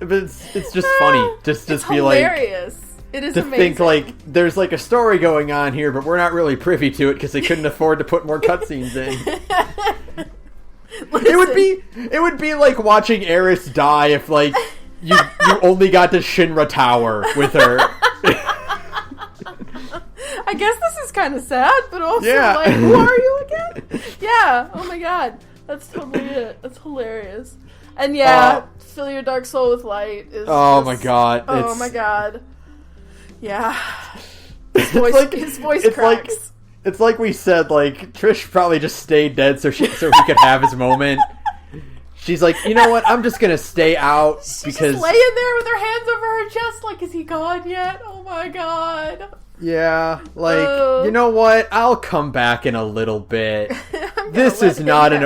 Speaker 1: just funny. Just be
Speaker 2: hilarious. It is amazing.
Speaker 1: Think like there's like a story going on here, but we're not really privy to it because they couldn't afford to put more cutscenes in. It would be like watching Eris die if like you only got to Shinra Tower with her.
Speaker 2: I guess this is kind of sad, but also like, who are you again? Yeah. Oh my god, that's totally it. That's hilarious. And fill your dark soul with light.
Speaker 1: My god.
Speaker 2: Oh my god. Yeah. His voice cracks.
Speaker 1: It's like we said, like, Trish probably just stayed dead so he could have his moment. She's like, you know what, I'm just gonna stay out because...
Speaker 2: She's just laying there with her hands over her chest like, is he gone yet? Oh my god.
Speaker 1: Yeah, like, you know what, I'll come back in a little bit. This is not an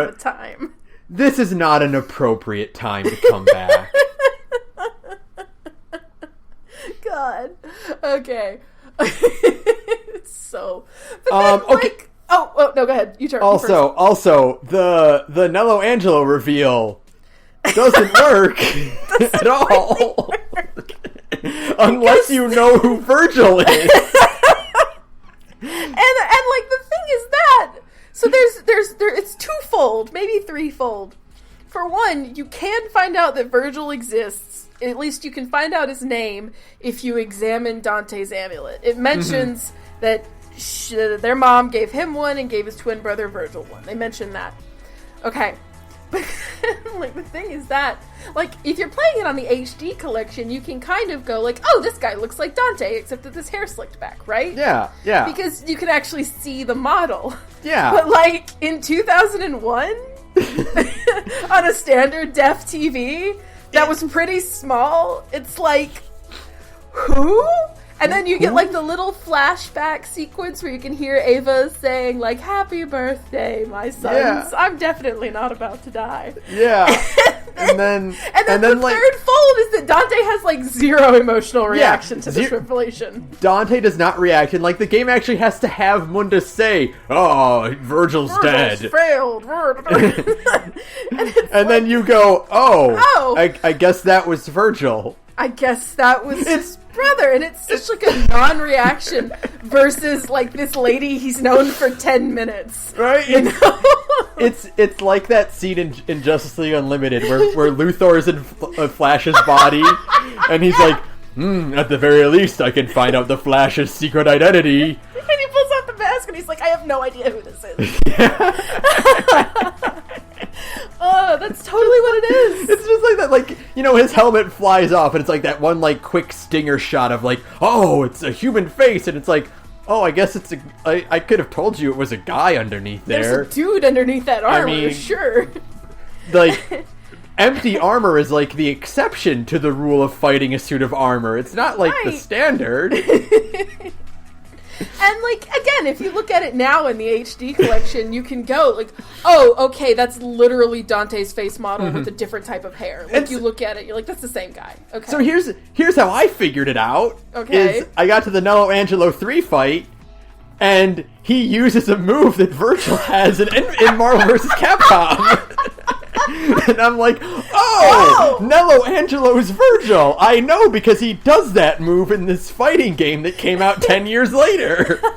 Speaker 1: appropriate time to come back.
Speaker 2: God. Okay. It's so... But then,
Speaker 1: okay.
Speaker 2: Oh, no, go ahead. You turn.
Speaker 1: Also, the Nello Angelo reveal doesn't work at all. Unless you know who Virgil is.
Speaker 2: And like the thing is that, so there's it's twofold, maybe threefold. For one, you can find out that Virgil exists. At least you can find out his name if you examine Dante's amulet. It mentions that their mom gave him one and gave his twin brother Virgil one. They mention that. Okay. But like the thing is that, like, if you're playing it on the HD collection, you can kind of go like, oh, this guy looks like Dante, except that this hair slicked back, right?
Speaker 1: Yeah.
Speaker 2: Because you can actually see the model.
Speaker 1: Yeah.
Speaker 2: But like in 2001, on a standard def TV that was pretty small, it's like, who? And then you get like the little flashback sequence where you can hear Ava saying like, happy birthday, my sons.
Speaker 1: Yeah.
Speaker 2: I'm definitely not about to die.
Speaker 1: Yeah. and then
Speaker 2: the
Speaker 1: like,
Speaker 2: third fold is that Dante has like zero emotional reaction to this revelation.
Speaker 1: Dante does not react, and like the game actually has to have Mundus say, oh, Virgil's dead.
Speaker 2: Failed.
Speaker 1: and then you go, oh. I guess that was Virgil.
Speaker 2: I guess that was his brother, and it's such like a non-reaction versus like this lady he's known for 10 minutes,
Speaker 1: right? You know? it's like that scene in Justice League Unlimited where Luthor is in Flash's body, and he's like, at the very least, I can find out the Flash's secret identity.
Speaker 2: And he pulls out the mask and he's like, I have no idea who this is. Oh, that's totally what it is.
Speaker 1: It's just like that, like, you know, his helmet flies off, and it's like that one, like, quick stinger shot of, like, oh, it's a human face, and it's like, oh, I guess it's I could have told you it was a guy underneath there.
Speaker 2: There's a dude underneath that armor, sure.
Speaker 1: Like, empty armor is, like, the exception to the rule of fighting a suit of armor. It's not, like, the standard.
Speaker 2: And, like, again, if you look at it now in the HD collection, you can go, like, oh, okay, that's literally Dante's face model with a different type of hair. Like, you look at it, you're like, that's the same guy. Okay.
Speaker 1: So here's how I figured it out.
Speaker 2: Okay.
Speaker 1: Is I got to the Nello Angelo 3 fight, and he uses a move that Virgil has in Marvel vs. Capcom. And I'm like, oh, Nello Angelo's Virgil. I know because he does that move in this fighting game that came out 10 years later.
Speaker 2: So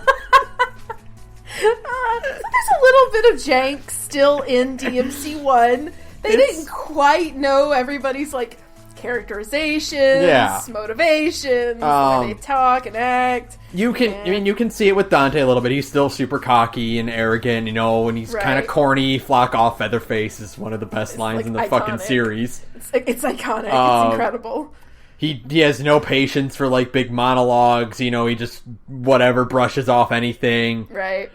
Speaker 2: there's a little bit of jank still in DMC1. They didn't quite know everybody's, like, characterizations, motivations, the way they talk and act.
Speaker 1: You can see it with Dante a little bit. He's still super cocky and arrogant, you know, and he's kind of corny. Flock off, Featherface is one of the best lines, like, in the iconic fucking series.
Speaker 2: It's iconic. It's incredible.
Speaker 1: He has no patience for, like, big monologues. You know, he just whatever brushes off anything.
Speaker 2: Right.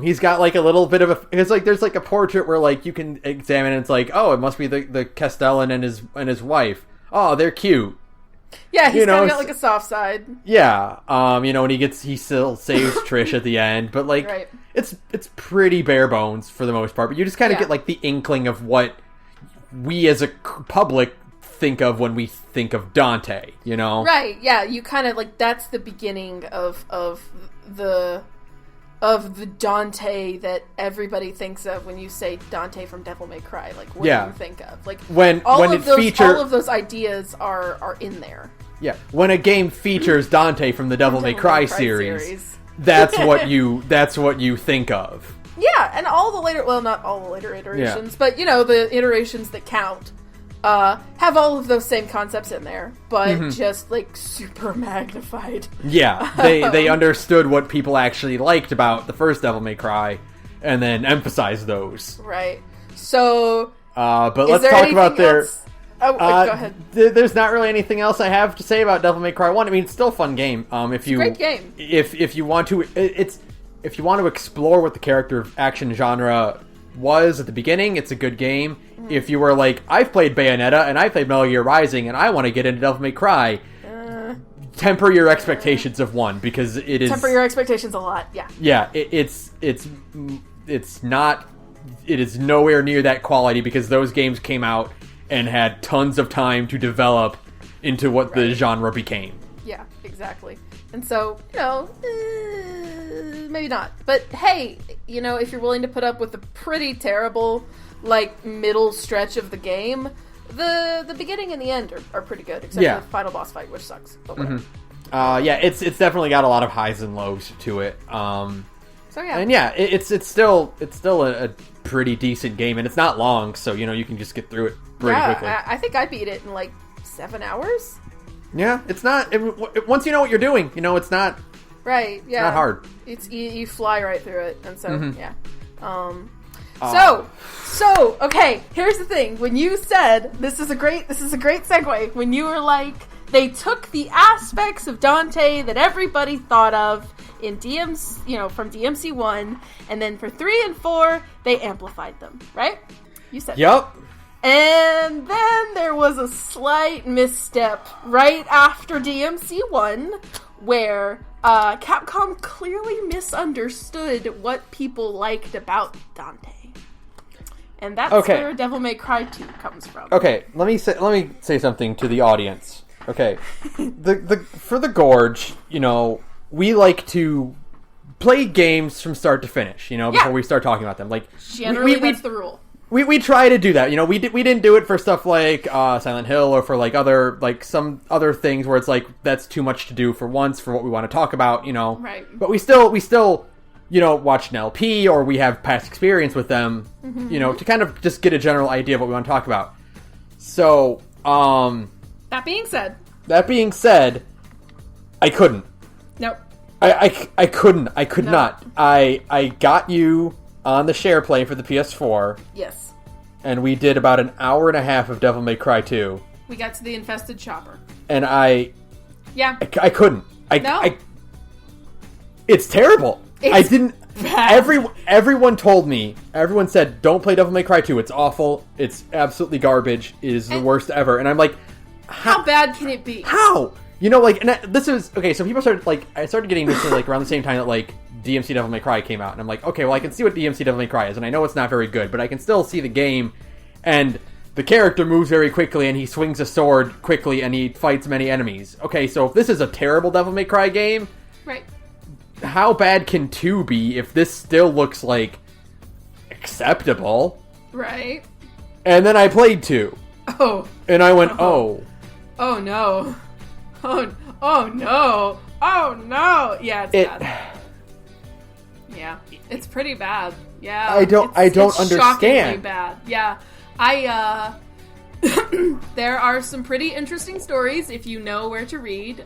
Speaker 1: He's got, like, a little bit of it's like there's, like, a portrait where, like, you can examine and it's like, oh, it must be the Castellan and his wife. Oh, they're cute.
Speaker 2: Yeah, he's kind of got, like, a soft side.
Speaker 1: Yeah. You know, and he still saves Trish at the end, but, like, it's pretty bare bones for the most part. But you just kind of get, like, the inkling of what we as a public think of when we think of Dante, you know?
Speaker 2: Right, yeah, you kind of, like, that's the beginning of the Dante that everybody thinks of when you say Dante from Devil May Cry. Like, what do you think of? Like, all of those ideas are in there.
Speaker 1: Yeah, when a game features Dante from the Devil May Cry series, that's what you think of.
Speaker 2: Yeah, and all the later, well, not all the later iterations, but, you know, the iterations that count have all of those same concepts in there, but just, like, super magnified.
Speaker 1: Yeah, they understood what people actually liked about the first Devil May Cry, and then emphasized those.
Speaker 2: Right. So,
Speaker 1: but let's talk about their...
Speaker 2: go ahead.
Speaker 1: There's not really anything else I have to say about Devil May Cry 1. I mean, it's still a fun game.
Speaker 2: It's a great game.
Speaker 1: If you want to... If you want to explore what the character action genre was at the beginning, it's a good game. If you were like, I've played Bayonetta and I played Metal Gear Rising and I want to get into Devil May Cry, temper your expectations of 1, because it is...
Speaker 2: Temper your expectations a lot, yeah.
Speaker 1: Yeah, it's not... It is nowhere near that quality, because those games came out and had tons of time to develop into what the genre became.
Speaker 2: Yeah, exactly. And so, you know, maybe not. But hey, you know, if you're willing to put up with a pretty terrible, like, middle stretch of the game, the beginning and the end are pretty good, except for the final boss fight, which sucks. But whatever.
Speaker 1: Yeah, it's definitely got a lot of highs and lows to it.
Speaker 2: So yeah,
Speaker 1: and yeah, it's still a pretty decent game, and it's not long, so, you know, you can just get through it pretty quickly.
Speaker 2: I think I beat it in like 7 hours.
Speaker 1: Yeah, it's not. Once you know what you're doing, you know, it's not.
Speaker 2: Right. Yeah.
Speaker 1: Not hard.
Speaker 2: It's you fly right through it, and so yeah. So okay. Here's the thing. When you said this is a great segue. When you were like, they took the aspects of Dante that everybody thought of in DMC, you know, from DMC1, and then for 3 and 4 they amplified them. Right? You said.
Speaker 1: Yep.
Speaker 2: And then there was a slight misstep right after DMC1 where Capcom clearly misunderstood what people liked about Dante. And that's where Devil May Cry 2 comes from.
Speaker 1: Okay, let me say something to the audience. Okay. For the Gorge, you know, we like to play games from start to finish, you know, before we start talking about them. Like,
Speaker 2: generally that's the rule.
Speaker 1: We try to do that, you know. We didn't do it for stuff like Silent Hill, or for like some other things where it's like that's too much to do for once for what we want to talk about, you know.
Speaker 2: Right.
Speaker 1: But we still you know, watch an LP, or we have past experience with them, you know, to kind of just get a general idea of what we want to talk about. So,
Speaker 2: that being said,
Speaker 1: I couldn't.
Speaker 2: Nope.
Speaker 1: I couldn't. I could
Speaker 2: No.
Speaker 1: not. I got you on the share play for the PS4,
Speaker 2: Yes.
Speaker 1: and we did about an hour and a half of Devil May Cry 2.
Speaker 2: We got to the infested chopper.
Speaker 1: And
Speaker 2: Yeah.
Speaker 1: I couldn't.
Speaker 2: No.
Speaker 1: It's terrible.
Speaker 2: It's
Speaker 1: I didn't.
Speaker 2: bad.
Speaker 1: Everyone told me. Everyone said, "Don't play Devil May Cry 2. It's awful. It's absolutely garbage. It is the worst ever." And I'm like,
Speaker 2: How bad can it be?
Speaker 1: how? You know, like, and this is okay. So people started I started getting this like around the same time that like DMC Devil May Cry came out, and I'm like, okay, well, I can see what DMC Devil May Cry is, and I know it's not very good, but I can still see the game, and the character moves very quickly, and he swings a sword quickly, and he fights many enemies. Okay, so if this is a terrible Devil May Cry game,
Speaker 2: Right.
Speaker 1: how bad can 2 be if this still looks like acceptable?
Speaker 2: Right.
Speaker 1: And then I played 2,
Speaker 2: Oh.
Speaker 1: and I went, oh.
Speaker 2: Oh no. Oh no. Oh no. Yeah, it's bad. Yeah, it's pretty bad. Yeah.
Speaker 1: I don't
Speaker 2: it's
Speaker 1: understand.
Speaker 2: Shockingly bad. Yeah. There are some pretty interesting stories if you know where to read.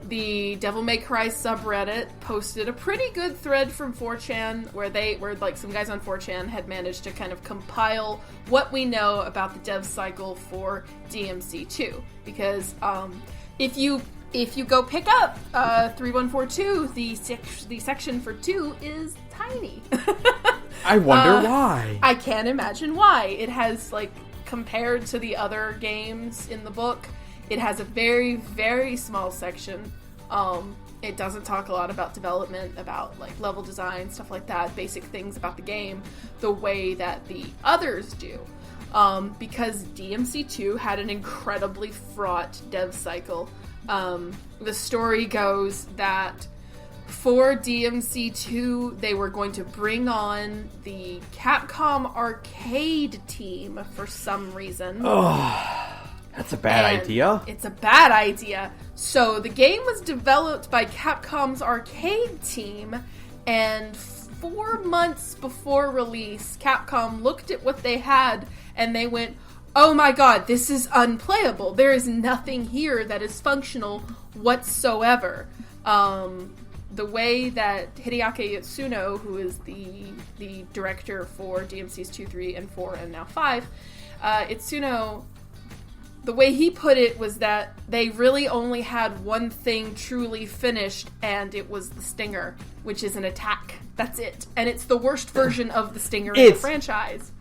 Speaker 2: The Devil May Cry subreddit posted a pretty good thread from 4chan where like some guys on 4chan had managed to kind of compile what we know about the dev cycle for DMC2. Because if you go pick up 3142, the section for 2 is tiny.
Speaker 1: I wonder why.
Speaker 2: I can't imagine why. It has, like, compared to the other games in the book, it has a very, very small section. It doesn't talk a lot about development, about, like, level design, stuff like that, basic things about the game, the way that the others do. Because DMC2 had an incredibly fraught dev cycle. The story goes that for DMC2, they were going to bring on the Capcom arcade team for some reason.
Speaker 1: Oh, that's a bad idea.
Speaker 2: It's a bad idea. So the game was developed by Capcom's arcade team, and 4 months before release, Capcom looked at what they had and they went, "Oh my god, this is unplayable. There is nothing here that is functional whatsoever." The way that Hideaki Itsuno, who is the director for DMC's 2, 3, and 4, and now 5, Itsuno, the way he put it was that they really only had one thing truly finished, and it was the Stinger, which is an attack. That's it. And it's the worst version of the Stinger in the franchise.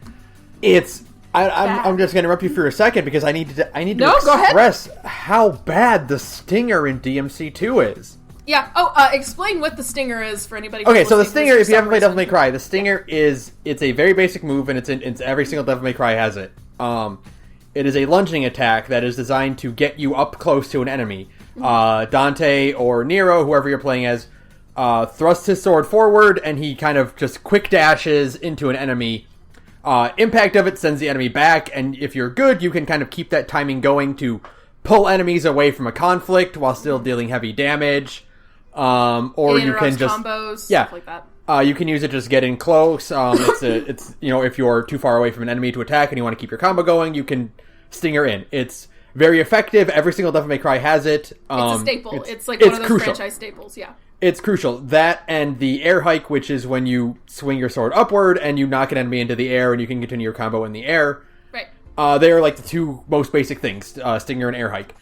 Speaker 1: I'm just going to interrupt you for a second because I need to
Speaker 2: No, go ahead.
Speaker 1: express how bad the Stinger in DMC2 is.
Speaker 2: Yeah. Explain what the Stinger is for anybody.
Speaker 1: Okay, so the Stinger, if you haven't played Devil May
Speaker 2: reason.
Speaker 1: Cry, the Stinger it's a very basic move, and it's every single Devil May Cry has it. It is a lunging attack that is designed to get you up close to an enemy. Dante or Nero, whoever you're playing as, thrusts his sword forward, and he kind of just quick dashes into an enemy. Impact of it sends the enemy back, and if you're good, you can kind of keep that timing going to pull enemies away from a conflict while still dealing heavy damage. Or you can just
Speaker 2: combos,
Speaker 1: stuff
Speaker 2: like that.
Speaker 1: You can use it to just get in close. It's if you're too far away from an enemy to attack and you want to keep your combo going, you can Stinger in. It's very effective. Every single Devil May Cry has it.
Speaker 2: It's a staple. It's like
Speaker 1: one
Speaker 2: of those
Speaker 1: crucial.
Speaker 2: franchise staples. Yeah.
Speaker 1: It's crucial. That and the air hike, which is when you swing your sword upward and you knock an enemy into the air and you can continue your combo in the air.
Speaker 2: Right.
Speaker 1: They are like the two most basic things, Stinger and air hike.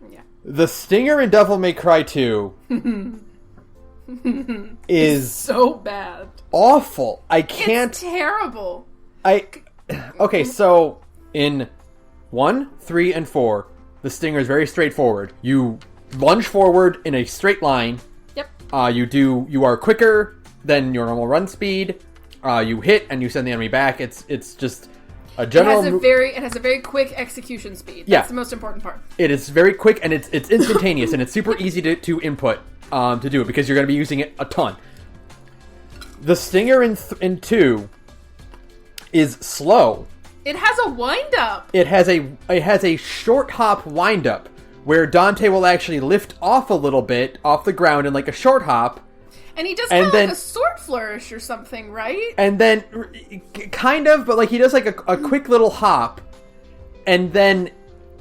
Speaker 2: Yeah.
Speaker 1: The Stinger in Devil May Cry 2 is
Speaker 2: so bad.
Speaker 1: awful. I can't...
Speaker 2: It's terrible.
Speaker 1: Okay, so in 1, 3, and 4, the Stinger is very straightforward. You lunge forward in a straight line.
Speaker 2: Yep.
Speaker 1: You are quicker than your normal run speed. You hit and you send the enemy back. It's just a general.
Speaker 2: It has a very quick execution speed. That's the most important part.
Speaker 1: It is very quick and it's instantaneous and it's super easy to input to do it because you're going to be using it a ton. The Stinger in 2 is slow.
Speaker 2: It has a wind up.
Speaker 1: It has a short hop wind up where Dante will actually lift off a little bit off the ground in like a short hop.
Speaker 2: And he does kind of like a sword flourish or something, right?
Speaker 1: And then, kind of, but like he does like a quick little hop, and then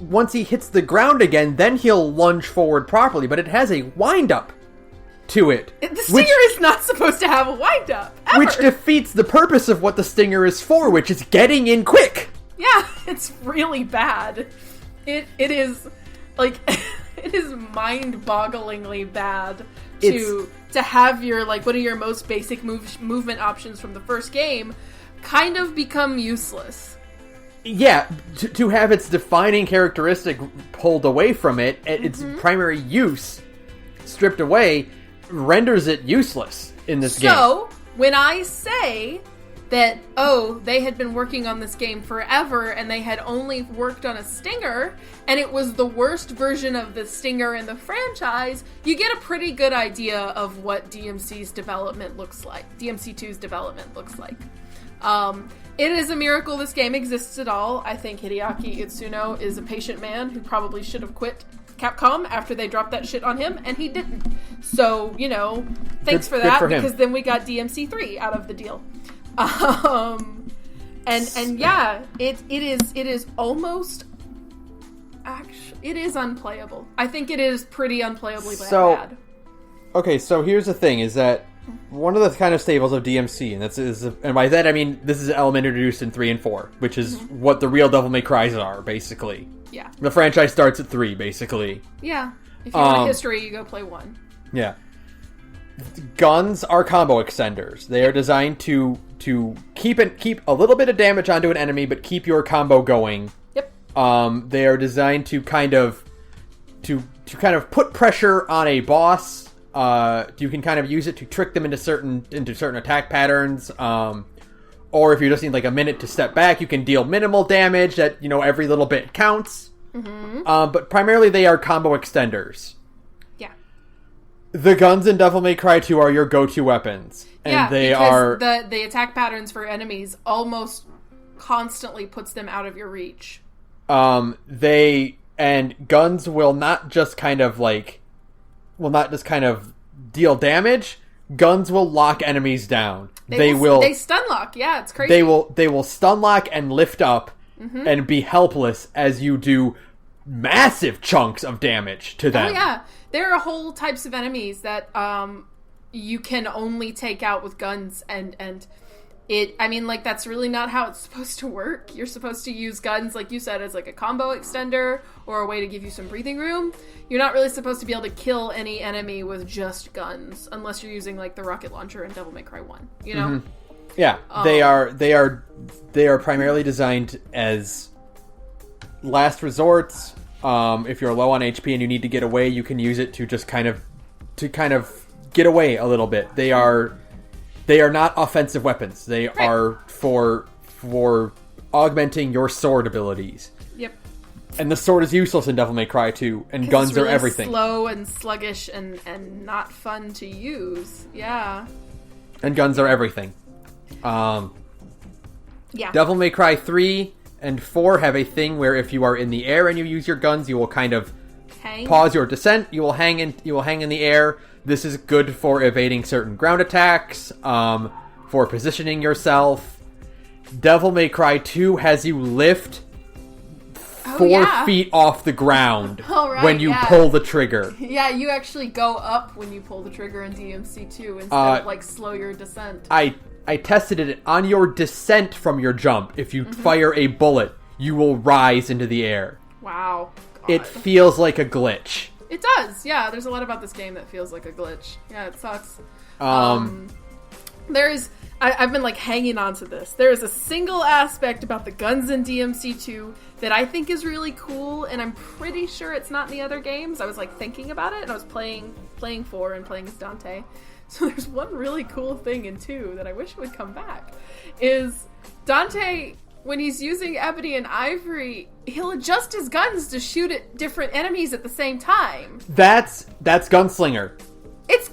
Speaker 1: once he hits the ground again, then he'll lunge forward properly, but it has a wind-up to it.
Speaker 2: The stinger is not supposed to have a wind-up, ever.
Speaker 1: Which defeats the purpose of what the stinger is for, which is getting in quick.
Speaker 2: Yeah, it's really bad. It is, like, it is mind-bogglingly bad to have your, like, one of your most basic movement options from the first game kind of become useless.
Speaker 1: Yeah, to have its defining characteristic pulled away from it, its primary use stripped away, renders it useless in this game.
Speaker 2: So, when I say that, they had been working on this game forever, and they had only worked on a stinger, and it was the worst version of the stinger in the franchise, you get a pretty good idea of what DMC2's development looks like. It is a miracle this game exists at all. I think Hideaki Itsuno is a patient man who probably should have quit Capcom after they dropped that shit on him, and he didn't. So, thanks for that, because then we got DMC3 out of the deal. And yeah, it is almost, actually, it is unplayable. I think it is pretty unplayably bad.
Speaker 1: Okay, so here's the thing, is that one of the kind of staples of DMC, and by that I mean this is an element introduced in 3 and 4, which is what the real Devil May Cries are, basically.
Speaker 2: Yeah.
Speaker 1: The franchise starts at 3, basically.
Speaker 2: Yeah. If you want a history, you go play 1.
Speaker 1: Yeah. Guns are combo extenders. They are designed to keep a little bit of damage onto an enemy, but keep your combo going. Yep. They are designed to kind of put pressure on a boss. You can kind of use it to trick them into certain attack patterns. Or if you just need like a minute to step back, you can deal minimal damage that, every little bit counts. Mm-hmm. But primarily they are combo extenders. Yeah. The guns in Devil May Cry 2 are your go-to weapons. And they are...
Speaker 2: the attack patterns for enemies almost constantly puts them out of your reach.
Speaker 1: And guns will not just kind of deal damage. Guns will lock enemies down. They
Speaker 2: stun lock. Yeah, it's crazy.
Speaker 1: They will stun lock and lift up and be helpless as you do massive chunks of damage to them.
Speaker 2: Oh yeah, there are whole types of enemies that you can only take out with guns, and that's really not how it's supposed to work. You're supposed to use guns, like you said, as like a combo extender or a way to give you some breathing room. You're not really supposed to be able to kill any enemy with just guns, unless you're using like the rocket launcher in Devil May Cry 1.
Speaker 1: Yeah, they are primarily designed as last resorts. If you're low on HP and you need to get away, you can use it to just kind of get away a little bit. They are not offensive weapons. They are for augmenting your sword abilities. Yep. And the sword is useless in Devil May Cry 2, and guns
Speaker 2: it's really
Speaker 1: are everything.
Speaker 2: Slow and sluggish and not fun to use. Yeah.
Speaker 1: And guns are everything. Yeah. Devil May Cry 3 and 4 have a thing where if you are in the air and you use your guns, you will kind of pause your descent. You will hang in the air. This is good for evading certain ground attacks, for positioning yourself. Devil May Cry 2 has you lift 4 feet off the ground when you pull the trigger.
Speaker 2: Yeah, you actually go up when you pull the trigger in DMC2 instead of slow your descent.
Speaker 1: I tested it on your descent from your jump. If you fire a bullet, you will rise into the air. Wow. God. It feels like a glitch.
Speaker 2: It does, yeah. There's a lot about this game that feels like a glitch. Yeah, it sucks. I've been hanging on to this. There is a single aspect about the guns in DMC2 that I think is really cool, and I'm pretty sure it's not in the other games. I was thinking about it, and I was playing 4 and playing as Dante. So there's one really cool thing in 2 that I wish would come back. Is Dante, when he's using Ebony and Ivory, he'll adjust his guns to shoot at different enemies at the same time.
Speaker 1: That's Gunslinger.
Speaker 2: Is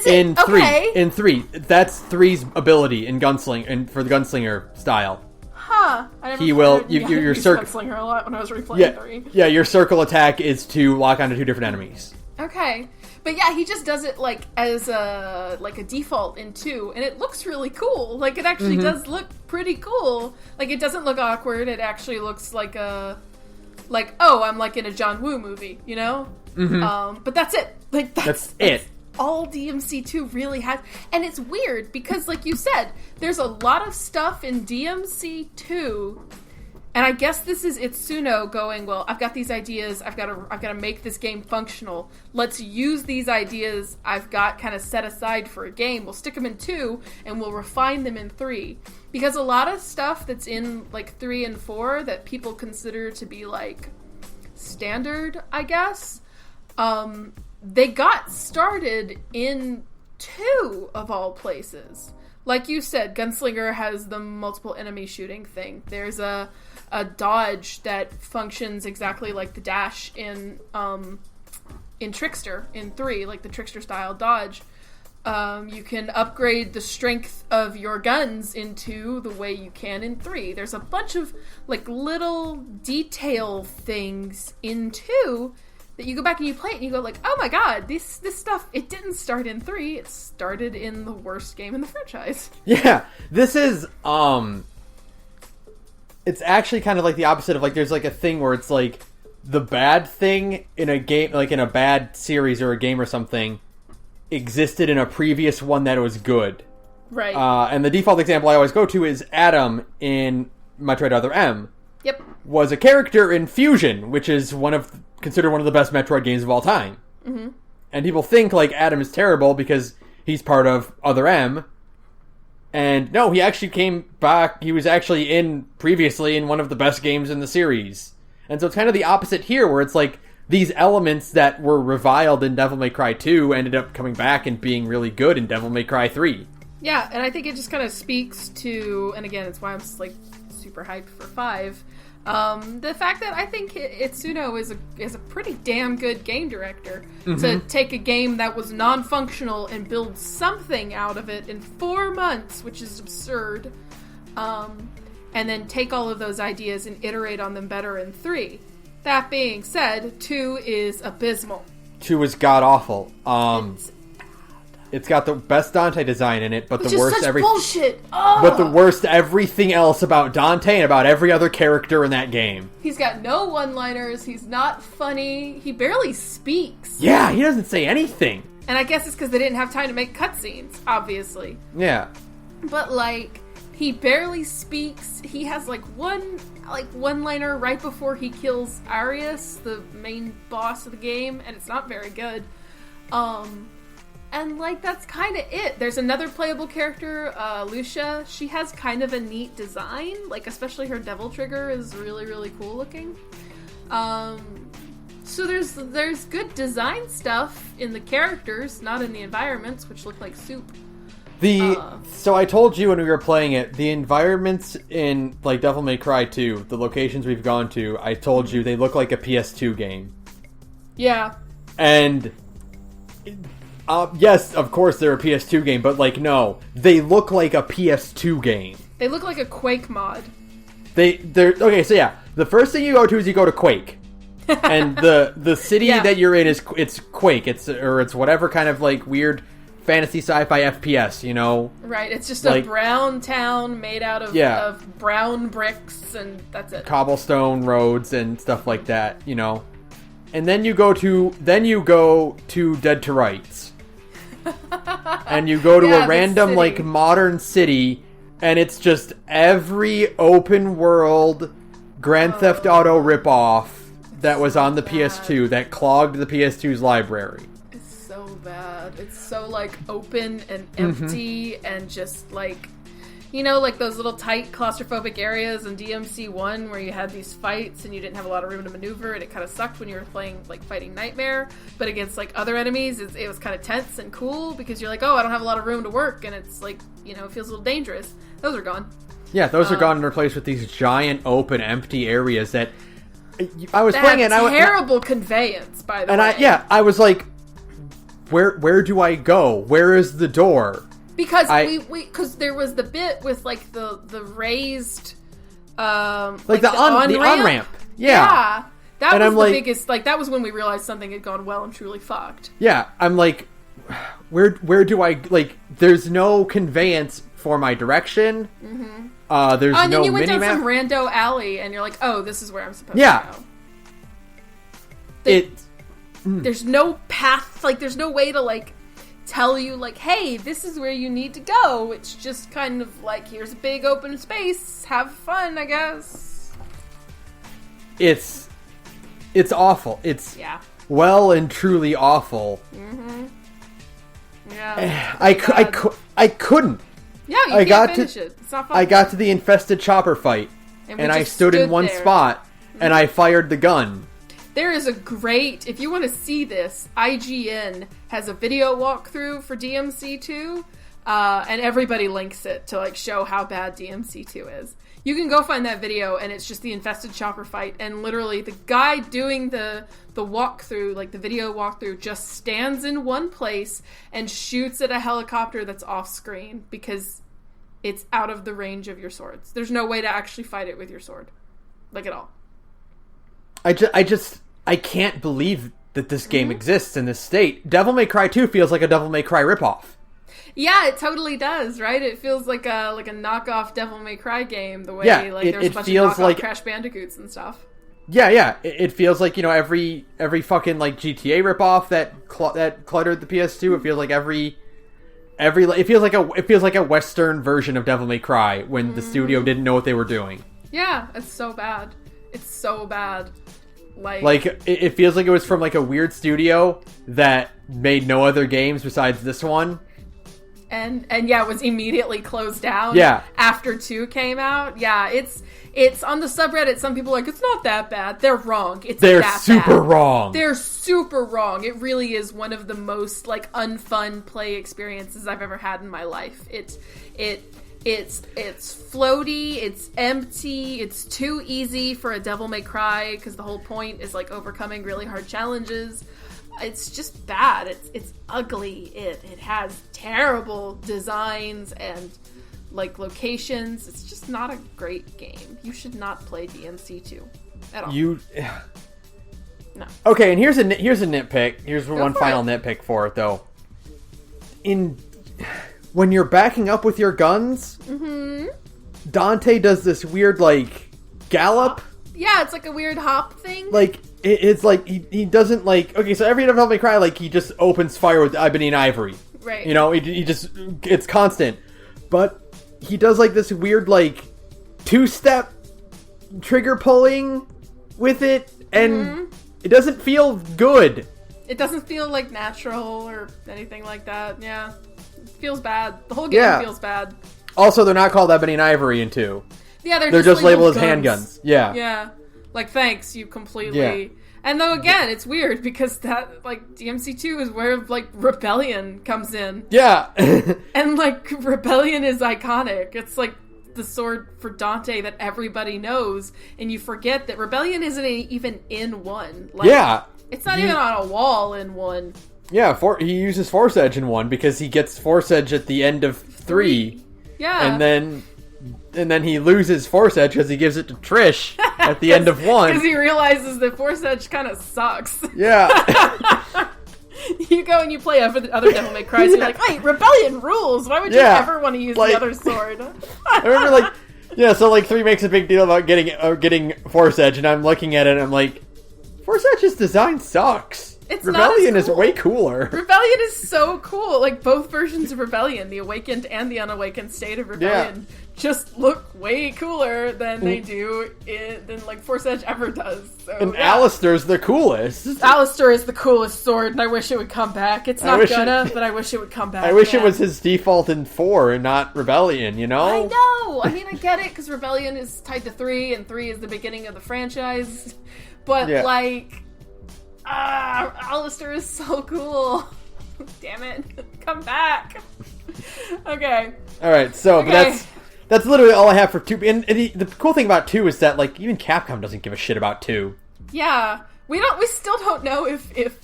Speaker 2: it? Okay.
Speaker 1: In 3. That's 3's ability in Gunslinger, and for the Gunslinger style.
Speaker 2: Huh.
Speaker 1: Your circle
Speaker 2: Gunslinger a lot when I was replaying 3.
Speaker 1: Yeah, your circle attack is to lock onto 2 different enemies.
Speaker 2: Okay. But yeah, he just does it as a default in 2, and it looks really cool. It actually does look pretty cool. It doesn't look awkward. It actually looks like a like, oh, I'm like in a John Woo movie, you know?
Speaker 1: Mm-hmm.
Speaker 2: But that's it. Like,
Speaker 1: that's it.
Speaker 2: All DMC2 really has. And it's weird because, like you said, there's a lot of stuff in DMC2. And I guess this is Itsuno going, well, I've got these ideas. I've got to make this game functional. Let's use these ideas I've got kind of set aside for a game. We'll stick them in 2 and we'll refine them in 3. Because a lot of stuff that's in like 3 and 4 that people consider to be like standard, I guess, they got started in 2 of all places. Like you said, Gunslinger has the multiple enemy shooting thing. There's a dodge that functions exactly like the dash in Trickster in 3, like the Trickster style dodge. You can upgrade the strength of your guns in 2 the way you can in 3. There's a bunch of like little detail things in 2 that you go back and you play it and you go like, oh my god, this stuff, it didn't start in 3, it started in the worst game in the franchise.
Speaker 1: Yeah, this is, it's actually kind of like the opposite of, like, there's like a thing where it's like, the bad thing in a game, like in a bad series or a game or something, existed in a previous one that was good.
Speaker 2: Right.
Speaker 1: And the default example I always go to is Adam in Metroid Other M.
Speaker 2: Yep.
Speaker 1: Was a character in Fusion, which is considered one of the best Metroid games of all time.
Speaker 2: Mm-hmm.
Speaker 1: And people think, like, Adam is terrible because he's part of Other M. And no, he actually came back. He was actually previously in one of the best games in the series. And so it's kind of the opposite here, where it's like, these elements that were reviled in Devil May Cry 2 ended up coming back and being really good in Devil May Cry 3.
Speaker 2: Yeah, and I think it just kind of speaks to, and again, it's why I'm like super hyped for 5, the fact that I think Itsuno is a pretty damn good game director to take a game that was non-functional and build something out of it in 4 months, which is absurd, and then take all of those ideas and iterate on them better in 3. That being said, 2 is abysmal.
Speaker 1: 2 is god-awful. It's got the best Dante design in it, but the worst
Speaker 2: bullshit. Oh!
Speaker 1: But the worst everything else about Dante and about every other character in that game.
Speaker 2: He's got no one-liners. He's not funny. He barely speaks.
Speaker 1: Yeah, he doesn't say anything.
Speaker 2: And I guess it's because they didn't have time to make cutscenes, obviously.
Speaker 1: Yeah.
Speaker 2: But like, he barely speaks. He has like one-liner right before he kills Arius, the main boss of the game, and it's not very good. And, like, that's kind of it. There's another playable character, Lucia. She has kind of a neat design. Like, especially her devil trigger is really, really cool looking. So there's good design stuff in the characters, not in the environments, which look like soup.
Speaker 1: So I told you when we were playing it, the environments in, like, Devil May Cry 2, the locations we've gone to, I told you they look like a PS2 game.
Speaker 2: Yeah.
Speaker 1: And... yes, of course they're a PS2 game, but, like, no. They look like a PS2 game.
Speaker 2: They look like a Quake mod.
Speaker 1: They're okay, so yeah. The first thing you go to is you go to Quake. And the city that you're in it's Quake. It's whatever kind of, like, weird fantasy sci-fi FPS, you know?
Speaker 2: Right, it's just
Speaker 1: like,
Speaker 2: a brown town made out of brown bricks, and that's it.
Speaker 1: Cobblestone roads and stuff like that, you know? And then you go to Dead to Rights. And you go to a random, like, modern city, and it's just every open world Grand Theft Auto ripoff that was on the PS2 that clogged the PS2's library.
Speaker 2: It's so bad. It's so, like, open and empty and just, like, you know, like those little tight claustrophobic areas in DMC1 where you had these fights and you didn't have a lot of room to maneuver, and it kind of sucked when you were playing, like, fighting Nightmare, but against, like, other enemies, it was kind of tense and cool because you're like, oh, I don't have a lot of room to work, and it's, like, you know, it feels a little dangerous. Those are gone.
Speaker 1: Yeah, those are gone and replaced with these giant, open, empty areas that... I was playing it, and
Speaker 2: terrible conveyance, by the way.
Speaker 1: I was like, where do I go? Where is the door?
Speaker 2: Because because there was the bit with, like, the raised,
Speaker 1: like the on-ramp. Yeah.
Speaker 2: That was the biggest, like, that was when we realized something had gone well and truly fucked.
Speaker 1: Yeah, I'm like, where do I, like, there's no conveyance for my direction. Mm-hmm. There's no minimap.
Speaker 2: And then you went down some rando alley and you're like, oh, this is where I'm supposed to go. there's no path, like, there's no way to, like, tell you, like, hey, this is where you need to go. It's just kind of like, here's a big open space, have fun, I guess.
Speaker 1: It's awful. It's well and truly awful.
Speaker 2: Mm-hmm. Yeah.
Speaker 1: I couldn't.
Speaker 2: Yeah, you can't finish it. It's not fun.
Speaker 1: I got to the infested chopper fight, and I stood in one spot, and I fired the gun.
Speaker 2: There is a great, if you want to see this, IGN has a video walkthrough for DMC2, and everybody links it to, like, show how bad DMC2 is. You can go find that video, and it's just the infested chopper fight, and literally the guy doing the walkthrough, like the video walkthrough, just stands in one place and shoots at a helicopter that's off screen because it's out of the range of your swords. There's no way to actually fight it with your sword, like, at all.
Speaker 1: I can't believe that this game exists in this state. Devil May Cry 2 feels like a Devil May Cry ripoff.
Speaker 2: Yeah, it totally does, right? It feels like a knockoff Devil May Cry game, the way there's a bunch of knockoff Crash Bandicoots and stuff.
Speaker 1: Yeah. It feels like, every fucking, like, GTA ripoff that cluttered the PS2. It feels like it feels like a Western version of Devil May Cry when the studio didn't know what they were doing.
Speaker 2: Yeah, it's so bad. It's so bad.
Speaker 1: Like it feels like it was from, like, a weird studio that made no other games besides this one.
Speaker 2: And it was immediately closed down.
Speaker 1: Yeah.
Speaker 2: After 2 came out. Yeah, it's on the subreddit. Some people are like, it's not that bad. They're wrong.
Speaker 1: They're super wrong.
Speaker 2: They're super wrong. It really is one of the most, like, unfun play experiences I've ever had in my life. It's floaty, it's empty, it's too easy for a Devil May Cry because the whole point is, like, overcoming really hard challenges. It's just bad. It's ugly. It has terrible designs and, like, locations. It's just not a great game. You should not play DMC2 at all. No.
Speaker 1: Okay, and here's a nitpick. Here's one final nitpick for it, though. When you're backing up with your guns, Dante does this weird, like, gallop.
Speaker 2: Yeah, it's like a weird hop thing.
Speaker 1: Like, it's like, he doesn't, like... Okay, so every Devil May Cry, like, he just opens fire with Ebony and Ivory.
Speaker 2: Right.
Speaker 1: He just... It's constant. But he does, like, this weird, like, two-step trigger pulling with it, and it doesn't feel good.
Speaker 2: It doesn't feel, like, natural or anything like that, yeah. It feels bad. The whole game feels bad.
Speaker 1: Also, they're not called Ebony and Ivory in 2.
Speaker 2: Yeah, they're
Speaker 1: just labeled as
Speaker 2: guns.
Speaker 1: handguns. Yeah.
Speaker 2: Yeah. Like, thanks, you completely... Yeah. And though, again, it's weird because that, like, DMC2 is where, like, Rebellion comes in.
Speaker 1: Yeah.
Speaker 2: And, like, Rebellion is iconic. It's, like, the sword for Dante that everybody knows, and you forget that Rebellion isn't even in 1. Like,
Speaker 1: yeah.
Speaker 2: It's not even on a wall in 1.
Speaker 1: Yeah, he uses Force Edge in 1 because he gets Force Edge at the end of 3.
Speaker 2: Yeah.
Speaker 1: And then he loses Force Edge because he gives it to Trish at the end of 1.
Speaker 2: Because he realizes that Force Edge kind of sucks.
Speaker 1: Yeah.
Speaker 2: You go and you play other Devil May Cry, you're like, wait, Rebellion rules! Why would you ever want to use the other sword?
Speaker 1: I remember, like, so, like, 3 makes a big deal about getting Force Edge, and I'm looking at it and I'm like, Force Edge's design sucks. Rebellion is way cooler.
Speaker 2: Rebellion is so cool. Like, both versions of Rebellion, the awakened and the unawakened state of Rebellion, just look way cooler than they do than, like, Force Edge ever does. So,
Speaker 1: and Alistair's the coolest.
Speaker 2: Alistair is the coolest sword, and I wish it would come back. It's not but I wish it would come back.
Speaker 1: I wish it was his default in 4 and not Rebellion, you know?
Speaker 2: I know! I mean, I get it, because Rebellion is tied to 3, and 3 is the beginning of the franchise. But, like... Alistair is so cool. Damn it. Come back. Okay.
Speaker 1: Alright, so but that's literally all I have for 2. And the cool thing about 2 is that, like, even Capcom doesn't give a shit about 2.
Speaker 2: Yeah. We still don't know if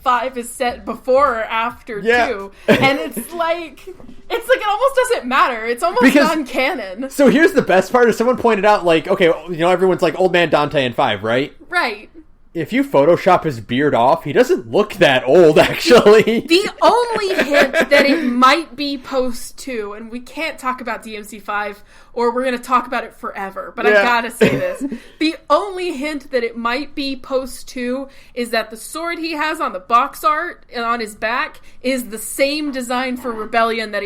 Speaker 2: 5 is set before or after 2. And it's like it almost doesn't matter. It's almost non-canon.
Speaker 1: So here's the best part is someone pointed out, like, okay, everyone's like Old Man Dante in 5, right?
Speaker 2: Right.
Speaker 1: if you Photoshop his beard off, he doesn't look that old, actually.
Speaker 2: The only hint that it might be post 2, and we can't talk about DMC5, or we're going to talk about it forever, but I gotta say this. The only hint that it might be post 2 is that the sword he has on the box art and on his back is the same design for Rebellion that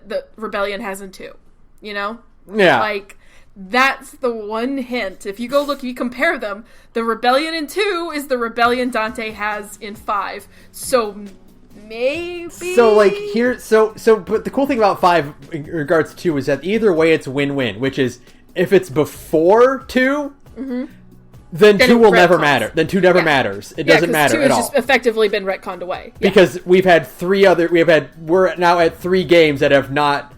Speaker 2: the Rebellion has in 2. You know?
Speaker 1: Yeah.
Speaker 2: Like, that's the one hint. If you go look, you compare them, the Rebellion in 2 is the Rebellion Dante has in 5. So maybe.
Speaker 1: So like but the cool thing about 5 in regards to 2 is that either way it's win-win, which is if it's before 2, then 2 will never matter. Then 2 never matters. It doesn't matter at all. 2 has just
Speaker 2: effectively been retconned away. Yeah.
Speaker 1: Because we're now at 3 games that have not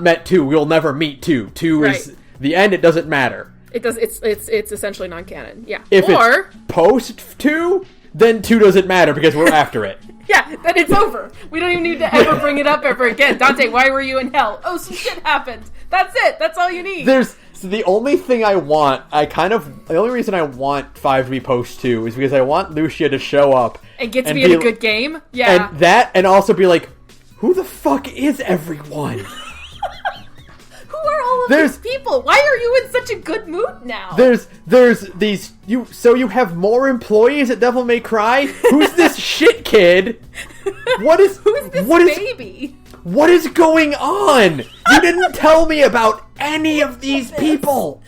Speaker 1: met 2. We'll never meet 2. 2 is the end. It doesn't matter.
Speaker 2: It does. It's essentially non-canon. Yeah.
Speaker 1: If it's post 2, then 2 doesn't matter because we're after it.
Speaker 2: Yeah, then it's over. We don't even need to ever bring it up ever again. Dante, why were you in hell? Oh, some shit happened. That's it. That's all you need.
Speaker 1: So the only thing I want, the only reason I want 5 to be post 2 is because I want Lucia to show up
Speaker 2: and get to be in a good game. Yeah,
Speaker 1: and also be like, who the fuck is everyone?
Speaker 2: Who are all of these people? Why are you in such a good mood now?
Speaker 1: There's these you have more employees at Devil May Cry? Who's this shit kid? Who's this baby? What is going on? You didn't tell me about any of these people.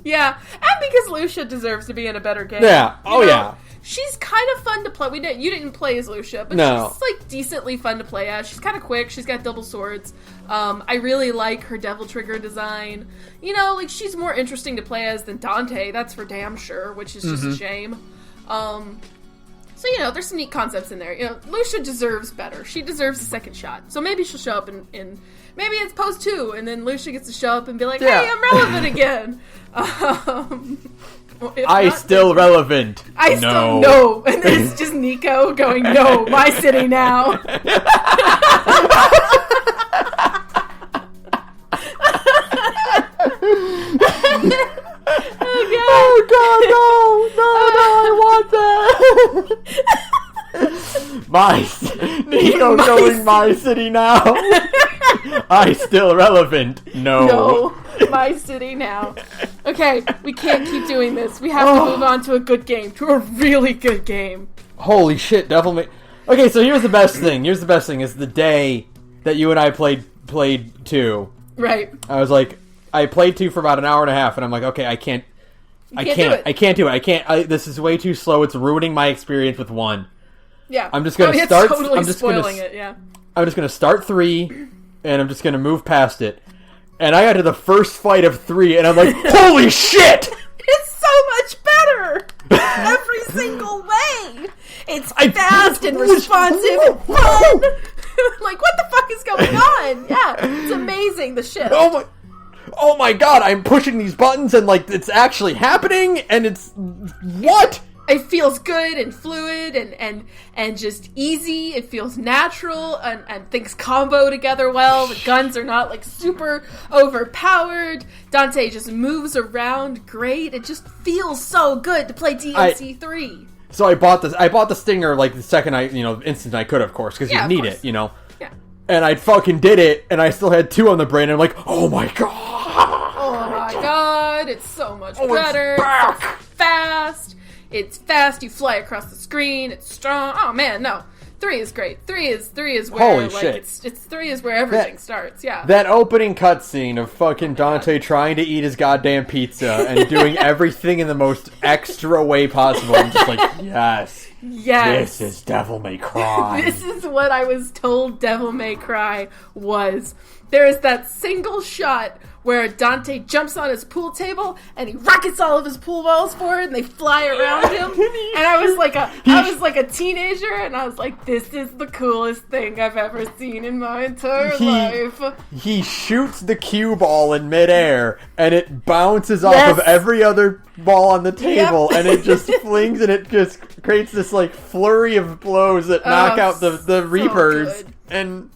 Speaker 2: Yeah, and because Lucia deserves to be in a better game.
Speaker 1: Yeah. Yeah.
Speaker 2: She's kind of fun to play. You didn't play as Lucia, but she's like decently fun to play as. She's kind of quick. She's got double swords. I really like her Devil Trigger design. You know, like she's more interesting to play as than Dante. That's for damn sure, which is just a shame. So there's some neat concepts in there. Lucia deserves better. She deserves a second shot. So maybe she'll show up in maybe it's post 2, and then Lucia gets to show up and be like, "Hey, I'm relevant again."
Speaker 1: Still relevant.
Speaker 2: Still no. And then it's just Nico going, "No, my city now."
Speaker 1: Oh god, no, I want that. Nico going my city now. I still relevant. No,
Speaker 2: my city now. Okay, we can't keep doing this. We have to move on to a good game, to a really good game.
Speaker 1: Holy shit, Devil May. Okay, so here's the best thing. Is the day that you and I played 2.
Speaker 2: Right.
Speaker 1: I played 2 for about an hour and a half, and I'm like, okay, I can't do it. This is way too slow. It's ruining my experience with 1.
Speaker 2: Yeah.
Speaker 1: I'm just gonna start.
Speaker 2: Totally
Speaker 1: I'm just
Speaker 2: spoiling it. Yeah.
Speaker 1: I'm just gonna start 3, and I'm just gonna move past it. And I got to the first fight of 3, and I'm like, holy shit!
Speaker 2: It's so much better! Every single way! It's fast and responsive and fun! Like, what the fuck is going on? Yeah, it's amazing, the shit.
Speaker 1: Oh my god, I'm pushing these buttons, and, it's actually happening, and it's... What?
Speaker 2: It feels good and fluid and just easy. It feels natural and things combo together well. The guns are not super overpowered. Dante just moves around great. It just feels so good to play DMC3.
Speaker 1: So I bought the Stinger the second instant I could, of course, because you need it, Yeah. And I fucking did it, and I still had 2 on the brain, and I'm like, oh my god!
Speaker 2: Oh my god, it's so much better. It's so fast. It's fast, you fly across the screen, it's strong. Oh man, no. 3 is great. 3 is where
Speaker 1: Holy shit.
Speaker 2: It's 3 is where everything starts, yeah.
Speaker 1: That opening cutscene of fucking Dante trying to eat his goddamn pizza and doing everything in the most extra way possible. I'm just like, yes. This is Devil May Cry.
Speaker 2: This is what I was told Devil May Cry was. There is that single shot where Dante jumps on his pool table and he rockets all of his pool balls forward and they fly around him. And I was like a teenager, and I was like, this is the coolest thing I've ever seen in my entire life.
Speaker 1: He shoots the cue ball in midair and it bounces off of every other ball on the table, and it just flings, and it just creates this flurry of blows that knock out the Reapers.
Speaker 2: Good. And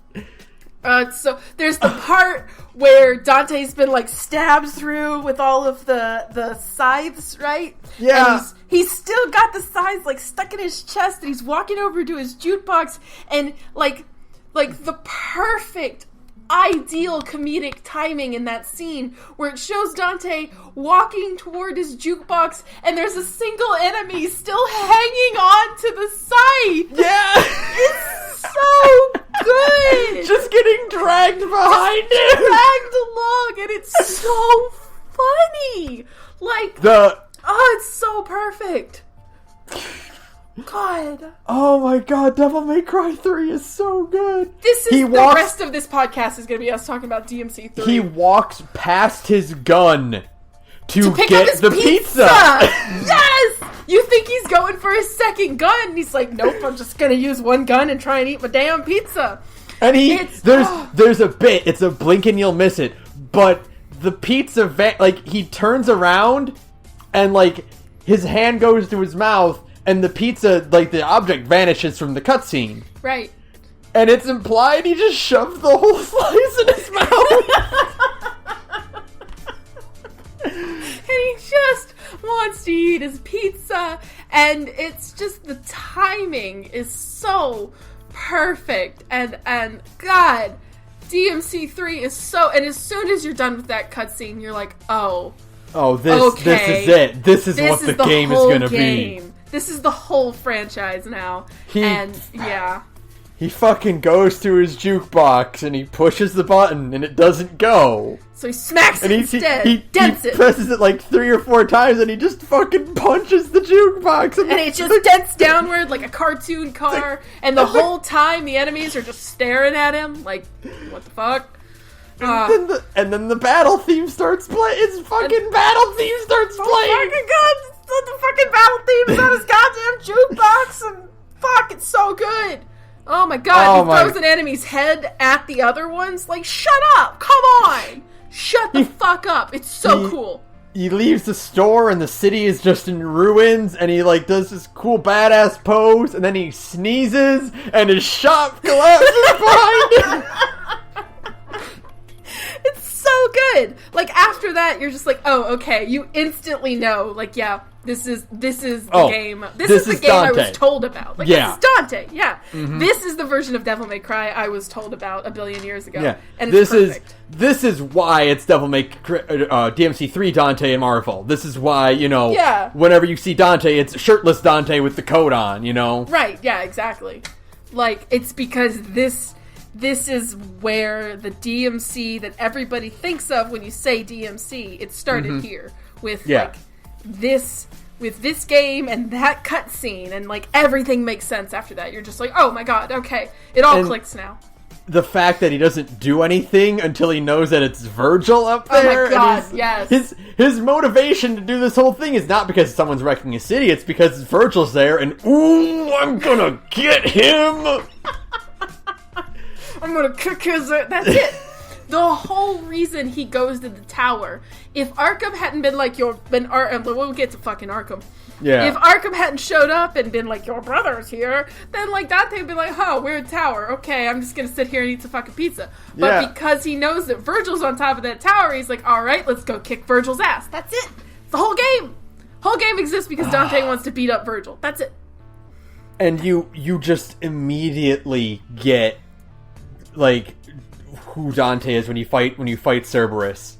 Speaker 2: so there's the part where Dante's been, like, stabbed through with all of the scythes, right?
Speaker 1: Yeah.
Speaker 2: And he's still got the scythes, like, stuck in his chest, and he's walking over to his jukebox, and, like the perfect, ideal comedic timing in that scene where it shows Dante walking toward his jukebox, and there's a single enemy still hanging on to the scythe.
Speaker 1: Yeah.
Speaker 2: It's so good.
Speaker 1: Just getting dragged behind him.
Speaker 2: Dragged along, and it's so funny. Like, it's so perfect. God.
Speaker 1: Oh my god, Devil May Cry 3 is so good.
Speaker 2: The rest of this podcast is going to be us talking about DMC 3.
Speaker 1: He walks past his gun to
Speaker 2: pick
Speaker 1: get
Speaker 2: up his
Speaker 1: the pizza.
Speaker 2: Yes! You think he's going for his second gun, and he's like, nope, I'm just going to use one gun and try and eat my damn pizza.
Speaker 1: And there's a bit, it's a blink and you'll miss it, but the pizza he turns around and like his hand goes to his mouth and the pizza, like the object vanishes from the cutscene.
Speaker 2: Right.
Speaker 1: And it's implied he just shoved the whole slice in his mouth.
Speaker 2: And he just wants to eat his pizza, and it's just the timing is so perfect, and God, DMC3 is so, and as soon as you're done with that cutscene, you're like,
Speaker 1: this is it. This is what the game is going to be.
Speaker 2: This is the whole franchise now, He
Speaker 1: fucking goes to his jukebox and he pushes the button and it doesn't go.
Speaker 2: So he smacks it instead. He dents it.
Speaker 1: Presses it like 3 or 4 times and he just fucking punches the jukebox.
Speaker 2: And it just dents downward like a cartoon car. And the whole time the enemies are just staring at him like, what the fuck?
Speaker 1: And then the battle theme starts playing. His fucking battle theme starts playing.
Speaker 2: Oh my god, the fucking battle theme is on his goddamn jukebox. And fuck, it's so good. Oh my god, he throws an enemy's head at the other ones. Like, shut up! Come on! Shut the fuck up! It's so cool.
Speaker 1: He leaves the store and the city is just in ruins and he like does this cool badass pose and then he sneezes and his shop collapses behind him.
Speaker 2: It's so good. Like, after that, you're just like, oh, okay. You instantly know, like, yeah, this is the game. This is the game Dante. I was told about. Like, this is Dante. Yeah. Mm-hmm. This is the version of Devil May Cry I was told about a billion years ago. Yeah. And it's perfect.
Speaker 1: This is why it's Devil May Cry, DMC3 Dante and Marvel. This is why, whenever you see Dante, it's shirtless Dante with the coat on,
Speaker 2: Right. Yeah, exactly. Like, it's because this is where the DMC that everybody thinks of when you say DMC, it started here with this game and that cutscene, and like everything makes sense after that. You're just like, oh my god, okay, it all clicks now.
Speaker 1: The fact that he doesn't do anything until he knows that it's Virgil up there.
Speaker 2: Oh my god, yes.
Speaker 1: His motivation to do this whole thing is not because someone's wrecking a city, it's because Virgil's there and, ooh, I'm gonna get him!
Speaker 2: I'm gonna kick his... That's it. The whole reason he goes to the tower. If Arkham hadn't been like we'll get to fucking Arkham.
Speaker 1: Yeah.
Speaker 2: If Arkham hadn't showed up and been like, your brother's here, then like Dante would be like, oh, weird tower. Okay, I'm just gonna sit here and eat some fucking pizza. But because he knows that Virgil's on top of that tower, he's like, alright, let's go kick Virgil's ass. That's it. It's the whole game. Whole game exists because Dante wants to beat up Virgil. That's it.
Speaker 1: And you just immediately get like who Dante is when you fight Cerberus.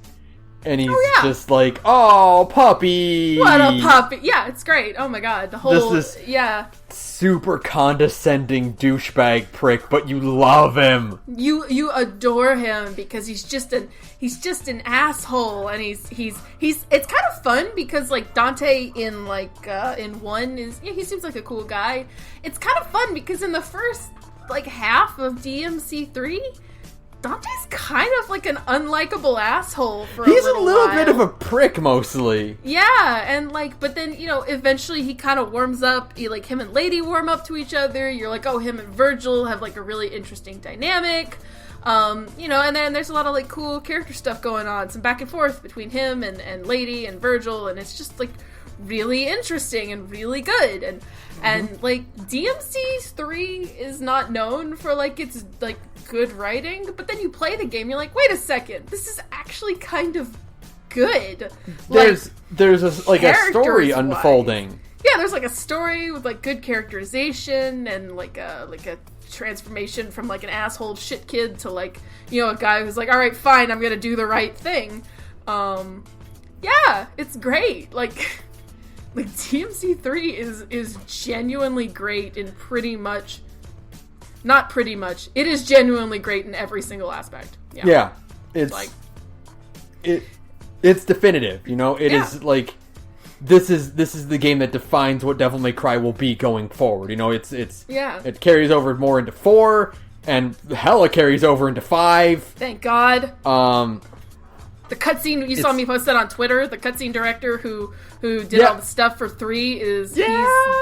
Speaker 1: And he's just like, oh, puppy!
Speaker 2: What a puppy! Yeah, it's great. Oh my god, the whole
Speaker 1: super condescending douchebag prick, but you love him.
Speaker 2: You adore him because he's just an asshole, and he's it's kind of fun because like Dante in in 1 is he seems like a cool guy. It's kind of fun because in the first like half of DMC3. Dante's kind of like an unlikable asshole for
Speaker 1: He's
Speaker 2: a
Speaker 1: little
Speaker 2: while.
Speaker 1: Bit of a prick, mostly.
Speaker 2: Yeah, and but then, eventually he kind of warms up. Him and Lady warm up to each other. You're like, oh, him and Virgil have like a really interesting dynamic. And then there's a lot of like cool character stuff going on. Some back and forth between him and Lady and Virgil, and it's just like really interesting and really good. And like, DMC 3 is not known for, like, its, like, good writing, but then you play the game, you're like, wait a second, this is actually kind of good.
Speaker 1: There's a story unfolding.
Speaker 2: Yeah, there's, like, a story with, like, good characterization and, like a transformation from, like, an asshole shit kid to, like, you know, a guy who's like, alright, fine, I'm gonna do the right thing. Yeah, it's great. Like DMC 3 is genuinely great in not pretty much. It is genuinely great in every single aspect.
Speaker 1: Yeah. It's like it's definitive, you know? It is like this is the game that defines what Devil May Cry will be going forward. You know, it carries over more into 4 and hella carries over into 5.
Speaker 2: Thank God. The cutscene, you saw me post that on Twitter, the cutscene director who did all the stuff for 3 he's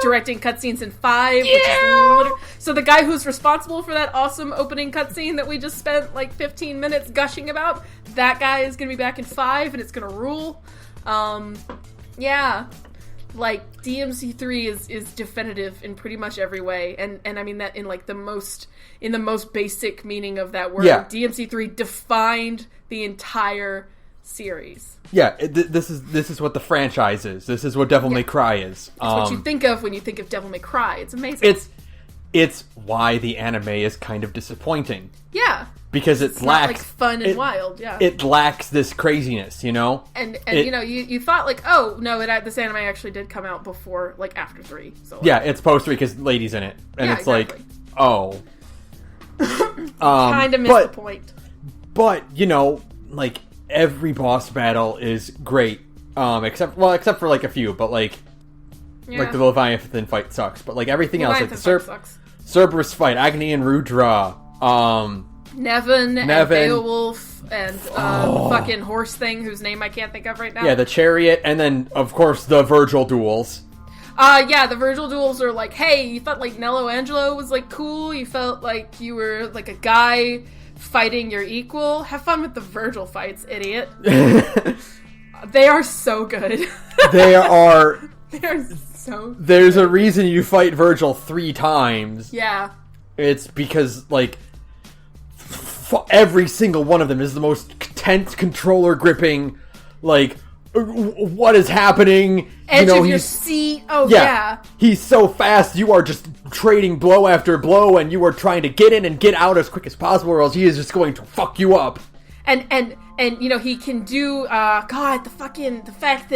Speaker 2: directing cutscenes in 5, which is so the guy who's responsible for that awesome opening cutscene that we just spent like 15 minutes gushing about, that guy is going to be back in 5 and it's going to rule. Like, DMC 3 is definitive in pretty much every way, and I mean that in like the most basic meaning of that word. DMC 3 defined the entire series. Yeah,
Speaker 1: this is what the franchise is. This is what Devil May Cry is.
Speaker 2: It's what you think of when you think of Devil May Cry. It's amazing.
Speaker 1: It's why the anime is kind of disappointing.
Speaker 2: Yeah.
Speaker 1: Because
Speaker 2: it's lacks... not, like, fun and wild,
Speaker 1: It lacks this craziness, you know?
Speaker 2: And you know, you thought, like, oh, no, this anime actually did come out before, like, after 3. So, like,
Speaker 1: yeah, it's post 3 because Lady's in it. And it's exactly. Like, oh.
Speaker 2: Kind of missed the point.
Speaker 1: But, you know, like, every boss battle is great. Except for, like, a few. But, like the Leviathan fight sucks. But, like, everything else, like, the Cerberus fight, Agni and Rudra,
Speaker 2: Nevin and Beowulf and the fucking horse thing whose name I can't think of right now.
Speaker 1: Yeah, the chariot, and then, of course, the Virgil duels.
Speaker 2: The Virgil duels are like, hey, you felt like Nello Angelo was, like, cool, you felt like you were, like, a guy fighting your equal. Have fun with the Virgil fights, idiot. They are so good.
Speaker 1: They are
Speaker 2: so good.
Speaker 1: There's a reason you fight Virgil 3 times.
Speaker 2: Yeah.
Speaker 1: It's because, like, every single one of them is the most tense, controller gripping, like, what is happening?
Speaker 2: Edge of your seat. Oh, yeah.
Speaker 1: He's so fast, you are just trading blow after blow, and you are trying to get in and get out as quick as possible, or else he is just going to fuck you up.
Speaker 2: And you know, he can do, the fact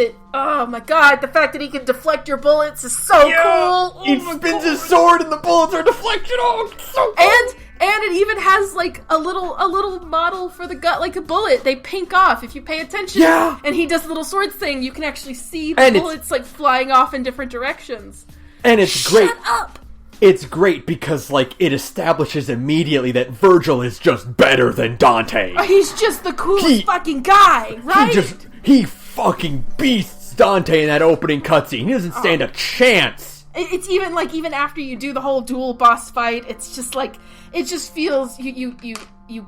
Speaker 2: that he can deflect your bullets is so cool. Oh,
Speaker 1: he spins his sword and the bullets are deflected. Oh, it's so cool.
Speaker 2: And it even has, like, a little model for the gut, like a bullet. They pink off if you pay attention.
Speaker 1: Yeah.
Speaker 2: And he does the little sword thing. You can actually see the bullets, like, flying off in different directions.
Speaker 1: And it's great.
Speaker 2: Shut up!
Speaker 1: It's great because, like, it establishes immediately that Virgil is just better than Dante.
Speaker 2: He's just the coolest fucking guy, right?
Speaker 1: He fucking beasts Dante in that opening cutscene. He doesn't stand a chance.
Speaker 2: It's even, like, even after you do the whole dual boss fight, it's just, like, it just feels, you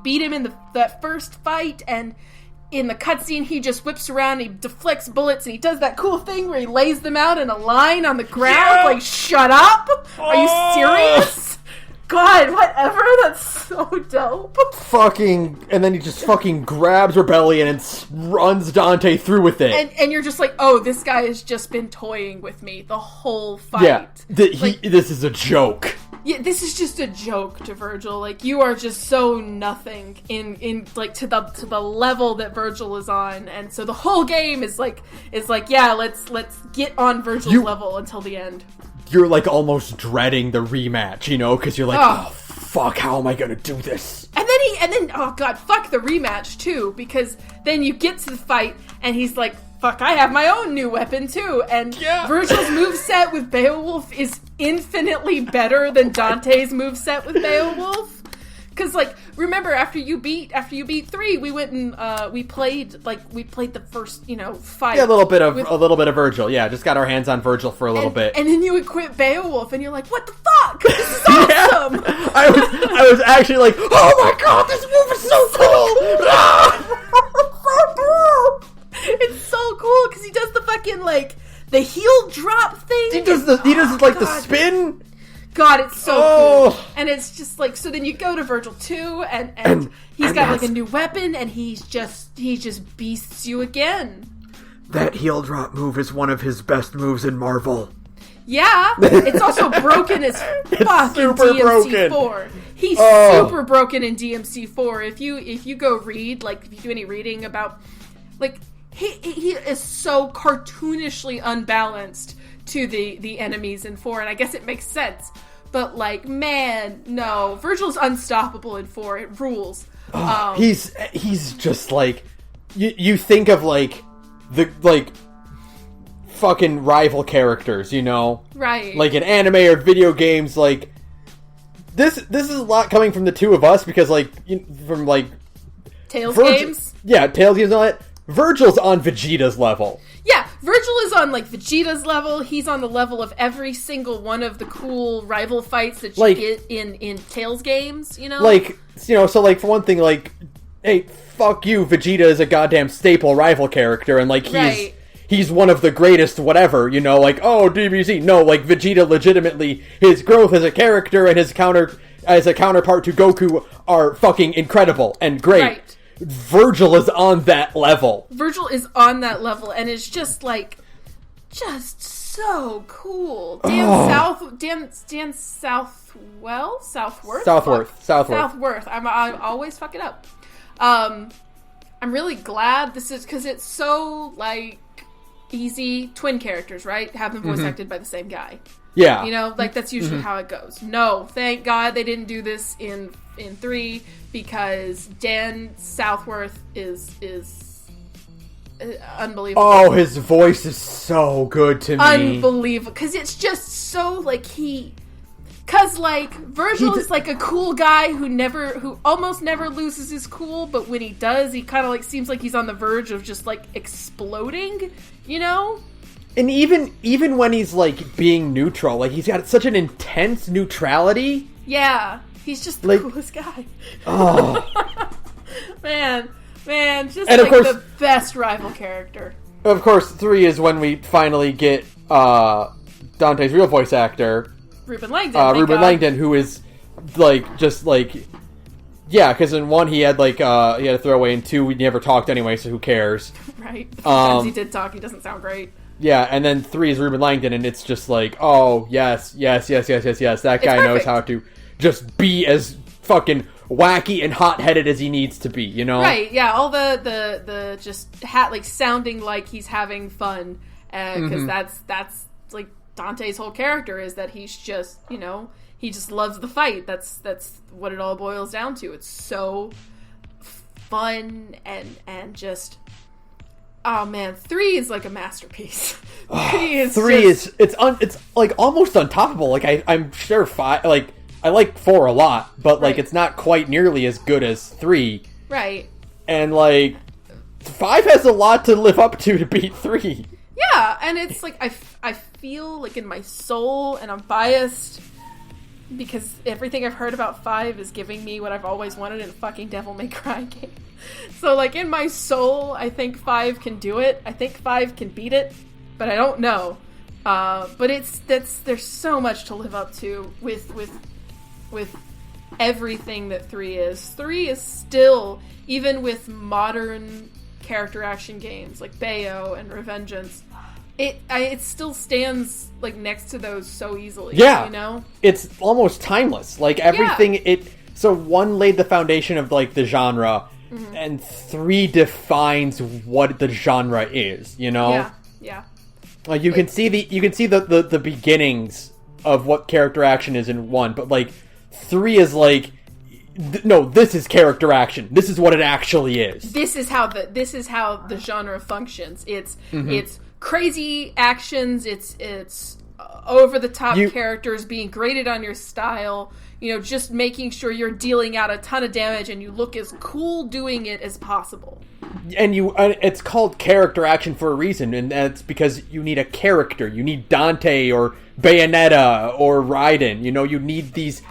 Speaker 2: beat him in that first fight, and in the cutscene, he just whips around, he deflects bullets, and he does that cool thing where he lays them out in a line on the ground, like, shut up? Are you serious? God, whatever, that's so dope.
Speaker 1: And then he just fucking grabs Rebellion and runs Dante through with it.
Speaker 2: And you're just like, oh, this guy has just been toying with me the whole fight.
Speaker 1: Yeah, this is a joke.
Speaker 2: Yeah, this is just a joke to Virgil. Like, you are just so nothing in like to the level that Virgil is on, and so the whole game is like, yeah, let's get on Virgil's level until the end.
Speaker 1: You're, like, almost dreading the rematch, you know, because you're like, oh, fuck, how am I gonna do this?
Speaker 2: And then, oh god, fuck the rematch, too, because then you get to the fight, and he's like, fuck, I have my own new weapon, too, and Virgil's moveset with Beowulf is infinitely better than Dante's moveset with Beowulf. Because, like, remember, after you beat 3, we went and we played the first, you know, fight.
Speaker 1: Yeah, a little bit of Virgil. Yeah, just got our hands on Virgil for a little bit.
Speaker 2: And then you equip Beowulf, and you're like, what the fuck? This is awesome!
Speaker 1: I was actually like, oh my god, this move is so cool!
Speaker 2: It's so cool, because he does the fucking, like, the heel drop thing.
Speaker 1: He does the spin.
Speaker 2: God, it's so cool. And it's just like, so then you go to Virgil 2, and he's got like a new weapon, and he just beasts you again.
Speaker 1: That heel drop move is one of his best moves in Marvel.
Speaker 2: Yeah, it's also broken as fuck in DMC4. He's super broken in DMC4. If you go read, like, if you do any reading about, like, he is so cartoonishly unbalanced to the enemies in 4, and I guess it makes sense. But, like, man, no, Virgil's unstoppable in 4. It rules.
Speaker 1: He's just like, you think of like the fucking rival characters, you know?
Speaker 2: Right.
Speaker 1: Like in anime or video games, like this is a lot coming from the two of us because like from like
Speaker 2: Tales games?
Speaker 1: Yeah, Tales games and all that. Virgil's on Vegeta's level.
Speaker 2: Yeah, Virgil is on like Vegeta's level. He's on the level of every single one of the cool rival fights that you get in Tales games, you know?
Speaker 1: Like, you know, so like for one thing, like, hey, fuck you, Vegeta is a goddamn staple rival character, and like he's one of the greatest whatever, you know, like, oh, DBZ. No, like Vegeta legitimately, his growth as a character and his counterpart to Goku are fucking incredible and great. Right. Virgil is on that level.
Speaker 2: Virgil is on that level, and it's just like, just so cool. Dan Southworth. I always fuck it up. I'm really glad this is, because it's so like easy. Twin characters, right? Have them voice acted by the same guy.
Speaker 1: Yeah.
Speaker 2: You know, like that's usually how it goes. No, thank God they didn't do this in 3, because Dan Southworth is unbelievable.
Speaker 1: Oh, his voice is so good to me.
Speaker 2: Unbelievable. Because it's just so, like, because, like, Virgil is, like, a cool guy who almost never loses his cool, but when he does, he kind of, like, seems like he's on the verge of just, like, exploding, you know?
Speaker 1: And even when he's, like, being neutral, like, he's got such an intense neutrality.
Speaker 2: Yeah. He's just the coolest guy. Oh. man, just and like the best rival character.
Speaker 1: Of course, 3 is when we finally get Dante's real voice actor,
Speaker 2: Ruben Langdon.
Speaker 1: Who is like just like, yeah, because in 1 he had like he had a throwaway, in 2 we never talked anyway, so who cares?
Speaker 2: Right. Because he did talk, he doesn't sound great.
Speaker 1: Yeah, and then 3 is Ruben Langdon, and it's just like, oh yes, that guy knows how to just be as fucking wacky and hot-headed as he needs to be, you know?
Speaker 2: Right, yeah, all the just like sounding like he's having fun, because that's like Dante's whole character, is that he's just, you know, he just loves the fight. That's what it all boils down to. It's so fun and just, oh man, 3 is like a masterpiece. 3 is it's
Speaker 1: like almost untoppable. Like I'm sure 5, like, I like 4 a lot, but like it's not quite nearly as good as 3.
Speaker 2: Right.
Speaker 1: And like 5 has a lot to live up to beat 3.
Speaker 2: Yeah, and it's like I feel like in my soul, and I'm biased because everything I've heard about 5 is giving me what I've always wanted in a fucking Devil May Cry game. So like in my soul, I think 5 can do it. I think 5 can beat it, but I don't know. But there's so much to live up to with everything that 3 is. 3 is still, even with modern character action games like Bayo and Revengeance, it still stands like next to those so easily. Yeah, you know,
Speaker 1: it's almost timeless. Like everything, so 1 laid the foundation of like the genre, and 3 defines what the genre is. You know,
Speaker 2: yeah.
Speaker 1: Like you can see the beginnings of what character action is in 1, but like 3 is like, no, this is character action. This is what it actually is.
Speaker 2: This is how the genre functions. It's crazy actions. It's over the top characters being graded on your style. You know, just making sure you're dealing out a ton of damage and you look as cool doing it as possible.
Speaker 1: And it's called character action for a reason, and that's because you need a character. You need Dante or Bayonetta or Raiden. You know, you need these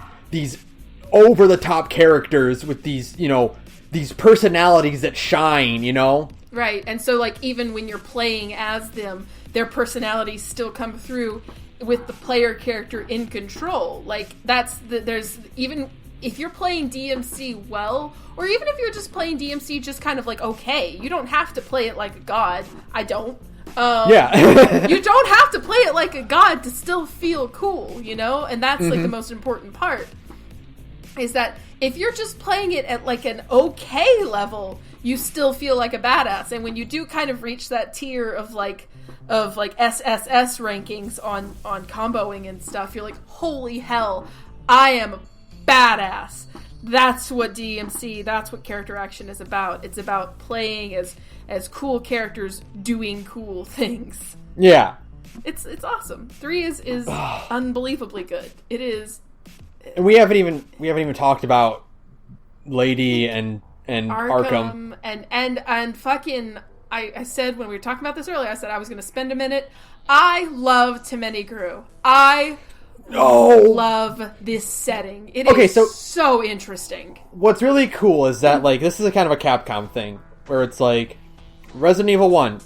Speaker 1: over the top characters with these, you know, these personalities that shine, you know?
Speaker 2: Right, and so, like, even when you're playing as them, their personalities still come through with the player character in control. Like, there's, even if you're playing DMC well, or even if you're just playing DMC just kind of like, okay, you don't have to play it like a god. I don't. You don't have to play it like a god to still feel cool, you know? And that's, like, the most important part. Is that if you're just playing it at, like, an okay level, you still feel like a badass. And when you do kind of reach that tier of SSS rankings on comboing and stuff, you're like, holy hell, I am a badass. That's what DMC, that's what character action is about. It's about playing as cool characters doing cool things.
Speaker 1: Yeah.
Speaker 2: It's awesome. 3 is unbelievably good. It is.
Speaker 1: We haven't even talked about Lady and Arkham.
Speaker 2: and fucking, I said when we were talking about this earlier, I said I was going to spend a minute. I love Temenigru. I love this setting. It is so interesting.
Speaker 1: What's really cool is that, like, this is a kind of a Capcom thing, where it's like, Resident Evil 1,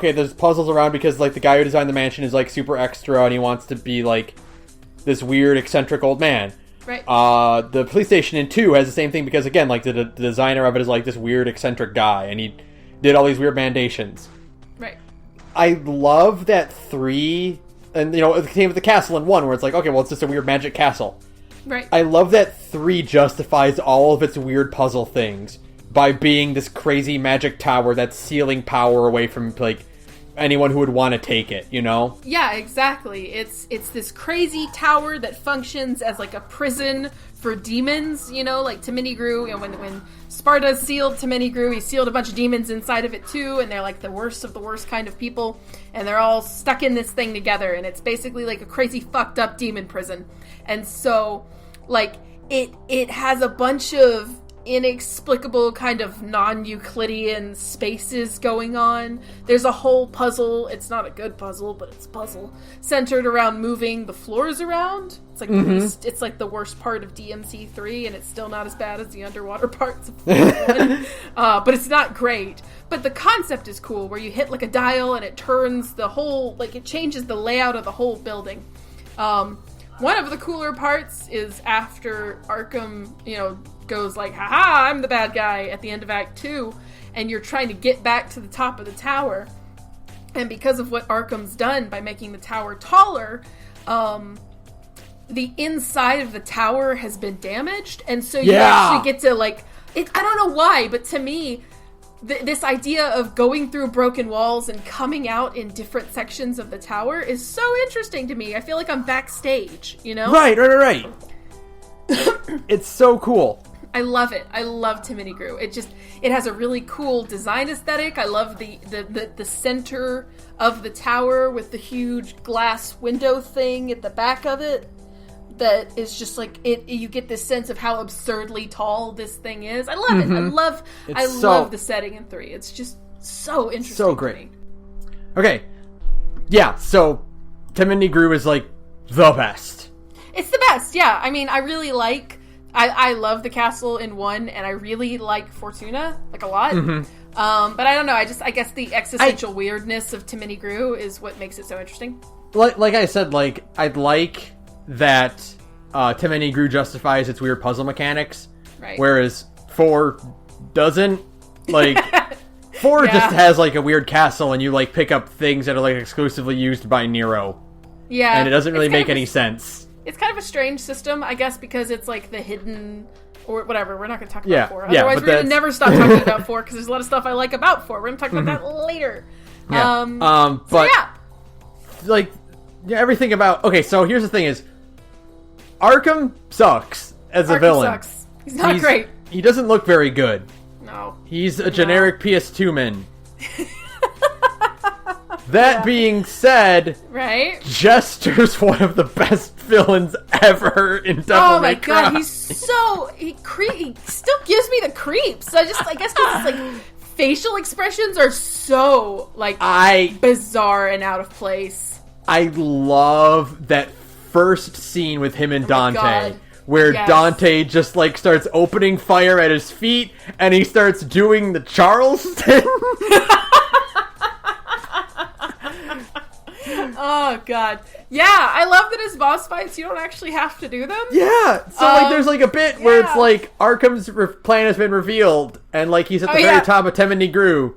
Speaker 1: there's puzzles around because, like, the guy who designed the mansion is, like, super extra and he wants to be, like, this weird, eccentric old man.
Speaker 2: Right.
Speaker 1: The police station in 2 has the same thing because, again, like, the designer of it is, like, this weird, eccentric guy, and he did all these weird mandations.
Speaker 2: Right.
Speaker 1: I love that 3, and, you know, it came with the castle in 1, where it's like, okay, well, it's just a weird magic castle.
Speaker 2: Right.
Speaker 1: I love that 3 justifies all of its weird puzzle things by being this crazy magic tower that's sealing power away from, like, anyone who would want to take it, you know?
Speaker 2: Yeah, exactly. It's this crazy tower that functions as, like, a prison for demons, you know, like Temenigru, and when Sparta sealed Temenigru, he sealed a bunch of demons inside of it too, and they're like the worst of the worst kind of people, and they're all stuck in this thing together, and it's basically like a crazy fucked up demon prison. And so, like, it has a bunch of inexplicable kind of non-Euclidean spaces going on. There's a whole puzzle, it's not a good puzzle, but it's a puzzle, centered around moving the floors around. It's like it's like the worst part of DMC 3, and it's still not as bad as the underwater parts of 1. But it's not great. But the concept is cool, where you hit like a dial and it turns the whole, like, it changes the layout of the whole building. One of the cooler parts is after Arkham, you know, goes like, haha, I'm the bad guy at the end of Act 2, and you're trying to get back to the top of the tower. And because of what Arkham's done by making the tower taller, the inside of the tower has been damaged, and so you actually get to, like, I don't know why, but to me, this idea of going through broken walls and coming out in different sections of the tower is so interesting to me. I feel like I'm backstage, you know?
Speaker 1: Right. It's so cool.
Speaker 2: I love it. I love Temenigru. It has a really cool design aesthetic. I love the center of the tower with the huge glass window thing at the back of it. That is just like you get this sense of how absurdly tall this thing is. I love it. I love the setting in 3. It's just so interesting.
Speaker 1: So great. Okay. Yeah, so Temenigru is like the best.
Speaker 2: It's the best, yeah. I mean, I really like I love the castle in 1, and I really like Fortuna, like, a lot. But I don't know, I guess the existential weirdness of Temenigru is what makes it so interesting.
Speaker 1: Like I said, like, I'd like that Temenigru justifies its weird puzzle mechanics,
Speaker 2: right?
Speaker 1: Whereas 4 doesn't. Like, 4 just has, like, a weird castle, and you, like, pick up things that are, like, exclusively used by Nero.
Speaker 2: Yeah.
Speaker 1: And it doesn't really make any sense.
Speaker 2: It's kind of a strange system, I guess, because it's, like, the hidden, or whatever. We're not going to talk about 4. Otherwise, we're going to never stop talking about 4, because there's a lot of stuff I like about 4. We're going to talk about that later.
Speaker 1: Yeah. But, like, everything about... Okay, so here's the thing is, Arkham sucks as a villain.
Speaker 2: Sucks. He's not great.
Speaker 1: He doesn't look very good.
Speaker 2: No.
Speaker 1: He's a generic PS2 man. That being said,
Speaker 2: right?
Speaker 1: Jester's one of the best villains ever in Devil May Cry.
Speaker 2: Oh my god, he still gives me the creeps. I guess because it's like facial expressions are so, like, bizarre and out of place.
Speaker 1: I love that first scene with him and Dante, where
Speaker 2: Yes.
Speaker 1: Dante just, like, starts opening fire at his feet, and he starts doing the Charleston.
Speaker 2: Oh, God. Yeah, I love that his boss fights, you don't actually have to do them.
Speaker 1: Yeah, so, like, there's, like, a bit where it's,
Speaker 2: yeah.
Speaker 1: like, Arkham's plan has been revealed, and, like, he's at the very top of Temenigru,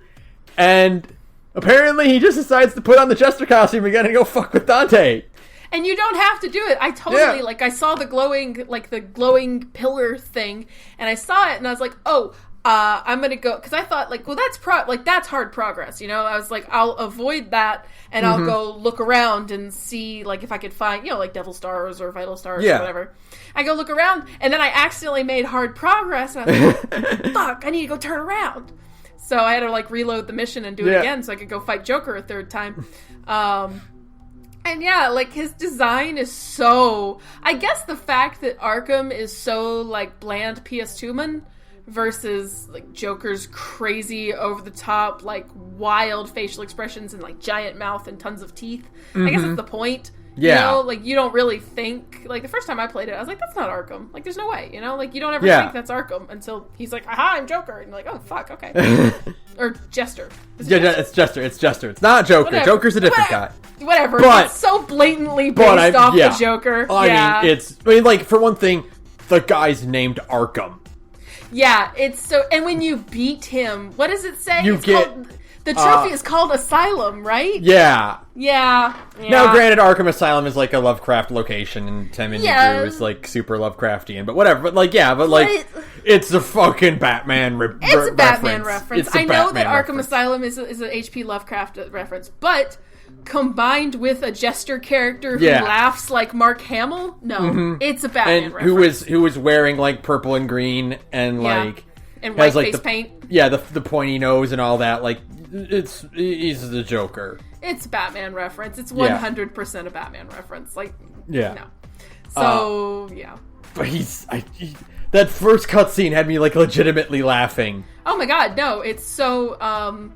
Speaker 1: and apparently he just decides to put on the Jester costume again and go fuck with Dante.
Speaker 2: And you don't have to do it. I totally, like, I saw the glowing pillar thing, and I saw it, and I was like, oh, I'm gonna go, because I thought, like, well, that's hard progress, you know? I was like, I'll avoid that, and I'll go look around and see, like, if I could find, you know, like, Devil Stars or Vital Stars or whatever. I go look around, and then I accidentally made hard progress, and I was like, fuck, I need to go turn around. So I had to, like, reload the mission and do it again so I could go fight Joker a third time. And yeah, like, his design is so... I guess the fact that Arkham is so, like, bland PS2-man versus, like, Joker's crazy, over-the-top, like, wild facial expressions and, like, giant mouth and tons of teeth. I guess that's the point.
Speaker 1: Yeah.
Speaker 2: You know, like, you don't really think... Like, the first time I played it, I was like, that's not Arkham. Like, there's no way, you know? Like, you don't ever think that's Arkham until he's like, aha, I'm Joker. And you're like, oh, fuck, okay. Or Jester.
Speaker 1: It's Jester. It's not Joker.
Speaker 2: Whatever.
Speaker 1: Joker's a different guy.
Speaker 2: Whatever.
Speaker 1: But-
Speaker 2: it's so blatantly based off the Joker.
Speaker 1: I mean, like, for one thing, the guy's named Arkham.
Speaker 2: Yeah, it's so... And when you beat him, what does it say? The trophy is called Asylum, right?
Speaker 1: Yeah.
Speaker 2: Yeah.
Speaker 1: Now, granted, Arkham Asylum is, like, a Lovecraft location, and Temenigru is, like, super Lovecraftian, but whatever. But, like, it's a fucking Batman
Speaker 2: It's a Batman reference. I know that Arkham
Speaker 1: reference.
Speaker 2: Asylum is an H.P. Lovecraft reference, but... combined with a Jester character who laughs like Mark Hamill, it's a Batman reference.
Speaker 1: who is wearing, like, purple and green and like
Speaker 2: and white
Speaker 1: has, like,
Speaker 2: face paint.
Speaker 1: Yeah, the pointy nose and all that. Like, he's the Joker.
Speaker 2: It's a Batman reference. It's 100% a Batman reference. Like,
Speaker 1: yeah.
Speaker 2: No. So
Speaker 1: But that first cutscene had me, like, legitimately laughing.
Speaker 2: Oh my god, no! It's so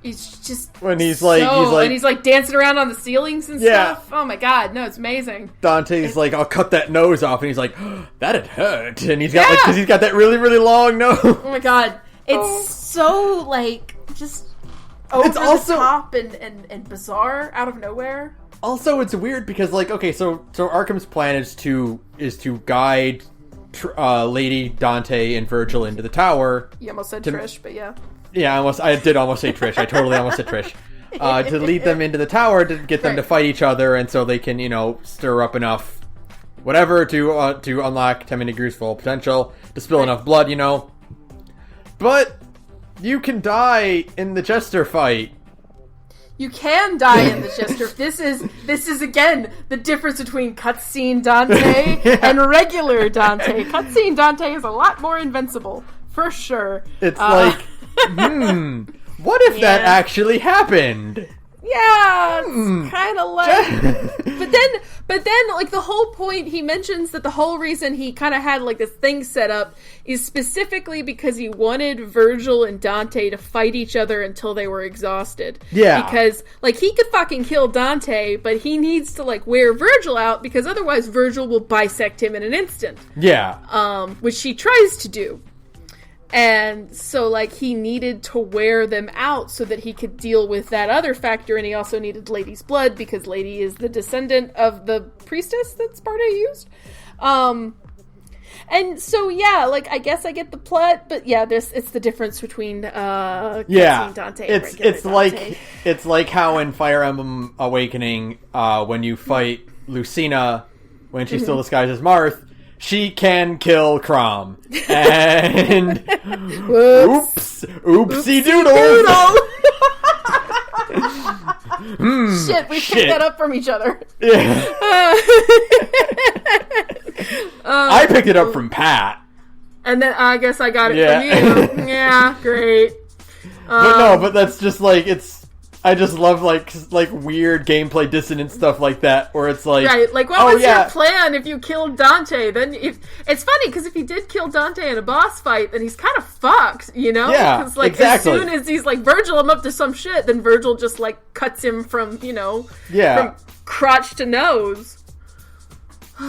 Speaker 2: it's just
Speaker 1: when he's
Speaker 2: like dancing around on the ceilings and stuff. Oh my god, no, it's amazing.
Speaker 1: Dante's like, I'll cut that nose off, and he's like, oh, that'd hurt, and he's got because he's got that really, really long nose.
Speaker 2: Oh my god, it's so like just over the top and bizarre out of nowhere.
Speaker 1: Also, it's weird because, like, okay, so Arkham's plan is to guide Lady Dante and Virgil into the tower.
Speaker 2: You almost said Trish, but yeah.
Speaker 1: Yeah, I did almost say Trish. I totally almost said Trish. To lead them into the tower to get them to fight each other, and so they can, you know, stir up enough, whatever, to unlock Temenigru's full potential, to spill enough blood, you know. But you can die in the Jester fight.
Speaker 2: You can die in the Jester. This is again the difference between cutscene Dante and regular Dante. Cutscene Dante is a lot more invincible, for sure.
Speaker 1: It's like, what if that actually happened?
Speaker 2: Yeah, it's kind of like... But then, like, the whole point, he mentions that the whole reason he kind of had, like, this thing set up is specifically because he wanted Virgil and Dante to fight each other until they were exhausted.
Speaker 1: Yeah.
Speaker 2: Because, like, he could fucking kill Dante, but he needs to, like, wear Virgil out, because otherwise Virgil will bisect him in an instant.
Speaker 1: Yeah.
Speaker 2: Which he tries to do. And so, like, he needed to wear them out so that he could deal with that other factor, and he also needed Lady's blood, because Lady is the descendant of the priestess that Sparta used. And so, yeah, like, I guess I get the plot, but yeah, it's the difference between Dante and
Speaker 1: it's
Speaker 2: Dante.
Speaker 1: It's like how in Fire Emblem Awakening, when you fight Lucina, when she's still disguised as Marth, she can kill Crom. And oopsie doodle.
Speaker 2: Shit, we picked that up from each other.
Speaker 1: Yeah. I picked it up from Pat.
Speaker 2: And then I guess I got it from you. Yeah, great.
Speaker 1: But that's just like, I just love like weird gameplay dissonance stuff like that, where it's like,
Speaker 2: right, like what was your plan if you killed Dante? Then it's funny because if he did kill Dante in a boss fight, then he's kind of fucked, you know?
Speaker 1: Yeah,
Speaker 2: because like
Speaker 1: exactly.
Speaker 2: As soon as he's like, Virgil, I'm up to some shit, then Virgil just like cuts him from, you know, from crotch to nose.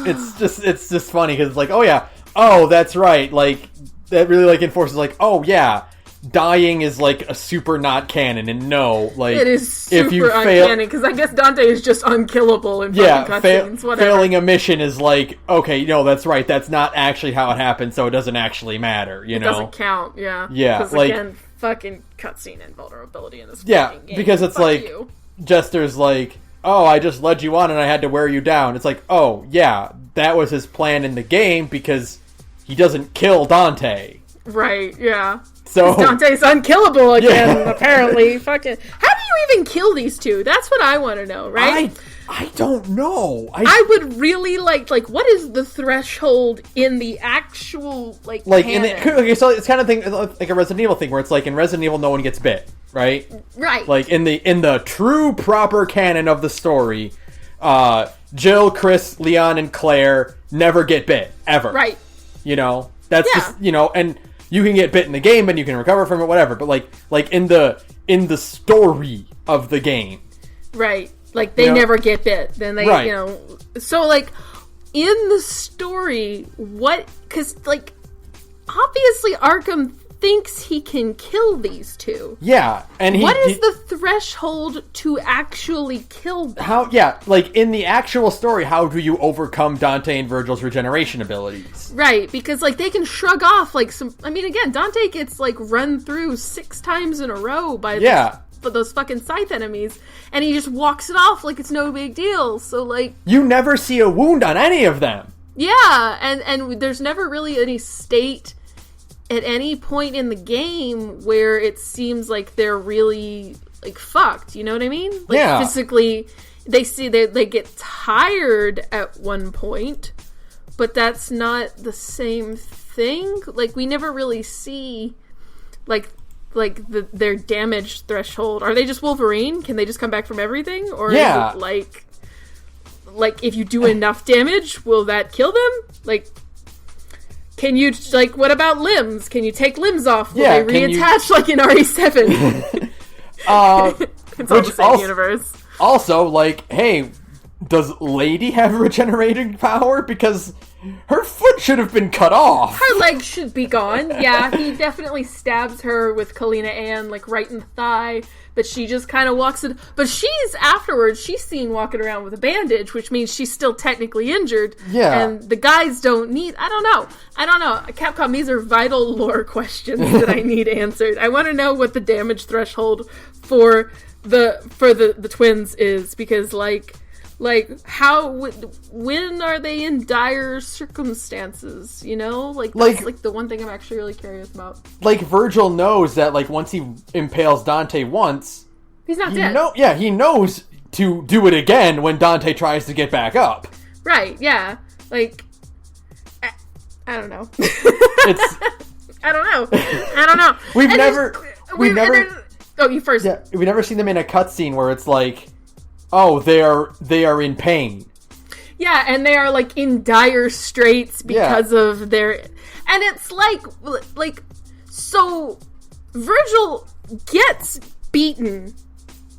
Speaker 1: it's just funny because it's like, oh yeah, oh that's right, like that really like enforces like, oh yeah, dying is like a super not canon, and no, like
Speaker 2: it is super uncanon because I guess Dante is just unkillable in fucking cutscenes. Whatever.
Speaker 1: Failing a mission is like, okay, no, that's right, that's not actually how it happened, so it doesn't actually matter. It
Speaker 2: doesn't count. Yeah,
Speaker 1: because
Speaker 2: like again, fucking cutscene invulnerability in this.
Speaker 1: Yeah,
Speaker 2: game.
Speaker 1: because it's like Jester's like, oh, I just led you on and I had to wear you down. It's like, oh yeah, that was his plan in the game because he doesn't kill Dante.
Speaker 2: Right. Yeah.
Speaker 1: So
Speaker 2: Dante's unkillable again, apparently. Fucking, how do you even kill these two? That's what I want to know, right?
Speaker 1: I don't know.
Speaker 2: I would really like what is the threshold in the actual
Speaker 1: okay, so it's kind of thing like a Resident Evil thing where it's like in Resident Evil no one gets bit, right?
Speaker 2: Right.
Speaker 1: Like in the true proper canon of the story, Jill, Chris, Leon, and Claire never get bit ever.
Speaker 2: Right.
Speaker 1: That's just and you can get bit in the game and you can recover from it, whatever. But like in the story of the game,
Speaker 2: right? Like they never get bit. Then they,
Speaker 1: right.
Speaker 2: So like in the story, what? Because like obviously Arkham thinks he can kill these two.
Speaker 1: Yeah, and
Speaker 2: what is the threshold to actually kill them?
Speaker 1: How? Yeah, like in the actual story, how do you overcome Dante and Virgil's regeneration abilities?
Speaker 2: Right, because like they can shrug off like some. I mean, again, Dante gets like run through 6 times in a row by those fucking scythe enemies, and he just walks it off like it's no big deal. So like
Speaker 1: you never see a wound on any of them.
Speaker 2: Yeah, and there's never really any state at any point in the game where it seems like they're really like fucked, you know what I mean? Like physically they get tired at one point, but that's not the same thing. Like we never really see like their damage threshold. Are they just Wolverine? Can they just come back from everything? Or is it like if you do enough damage, will that kill them? Like can you, like, what about limbs? Can you take limbs off? Will they reattach like in RE7? It's all the same universe.
Speaker 1: Also, like, hey, does Lady have regenerating power? Because her foot should have been cut off.
Speaker 2: Her leg should be gone. Yeah, he definitely stabs her with Kalina Ann, like, right in the thigh. But she just kind of walks it. But she's seen walking around with a bandage, which means she's still technically injured.
Speaker 1: Yeah.
Speaker 2: And the guys don't need. I don't know. Capcom, these are vital lore questions that I need answered. I want to know what the damage threshold for the twins is, because like when are they in dire circumstances, you know? Like that's like the one thing I'm actually really curious about. Like
Speaker 1: Virgil knows that like once he impales Dante once,
Speaker 2: he's not dead.
Speaker 1: He knows to do it again when Dante tries to get back up.
Speaker 2: Right, yeah. Like I don't know. I don't know.
Speaker 1: We've never
Speaker 2: oh, you first.
Speaker 1: Yeah, we've never seen them in a cutscene where it's like, oh, they are in pain.
Speaker 2: Yeah, and they are like in dire straits because of their, and it's like so Virgil gets beaten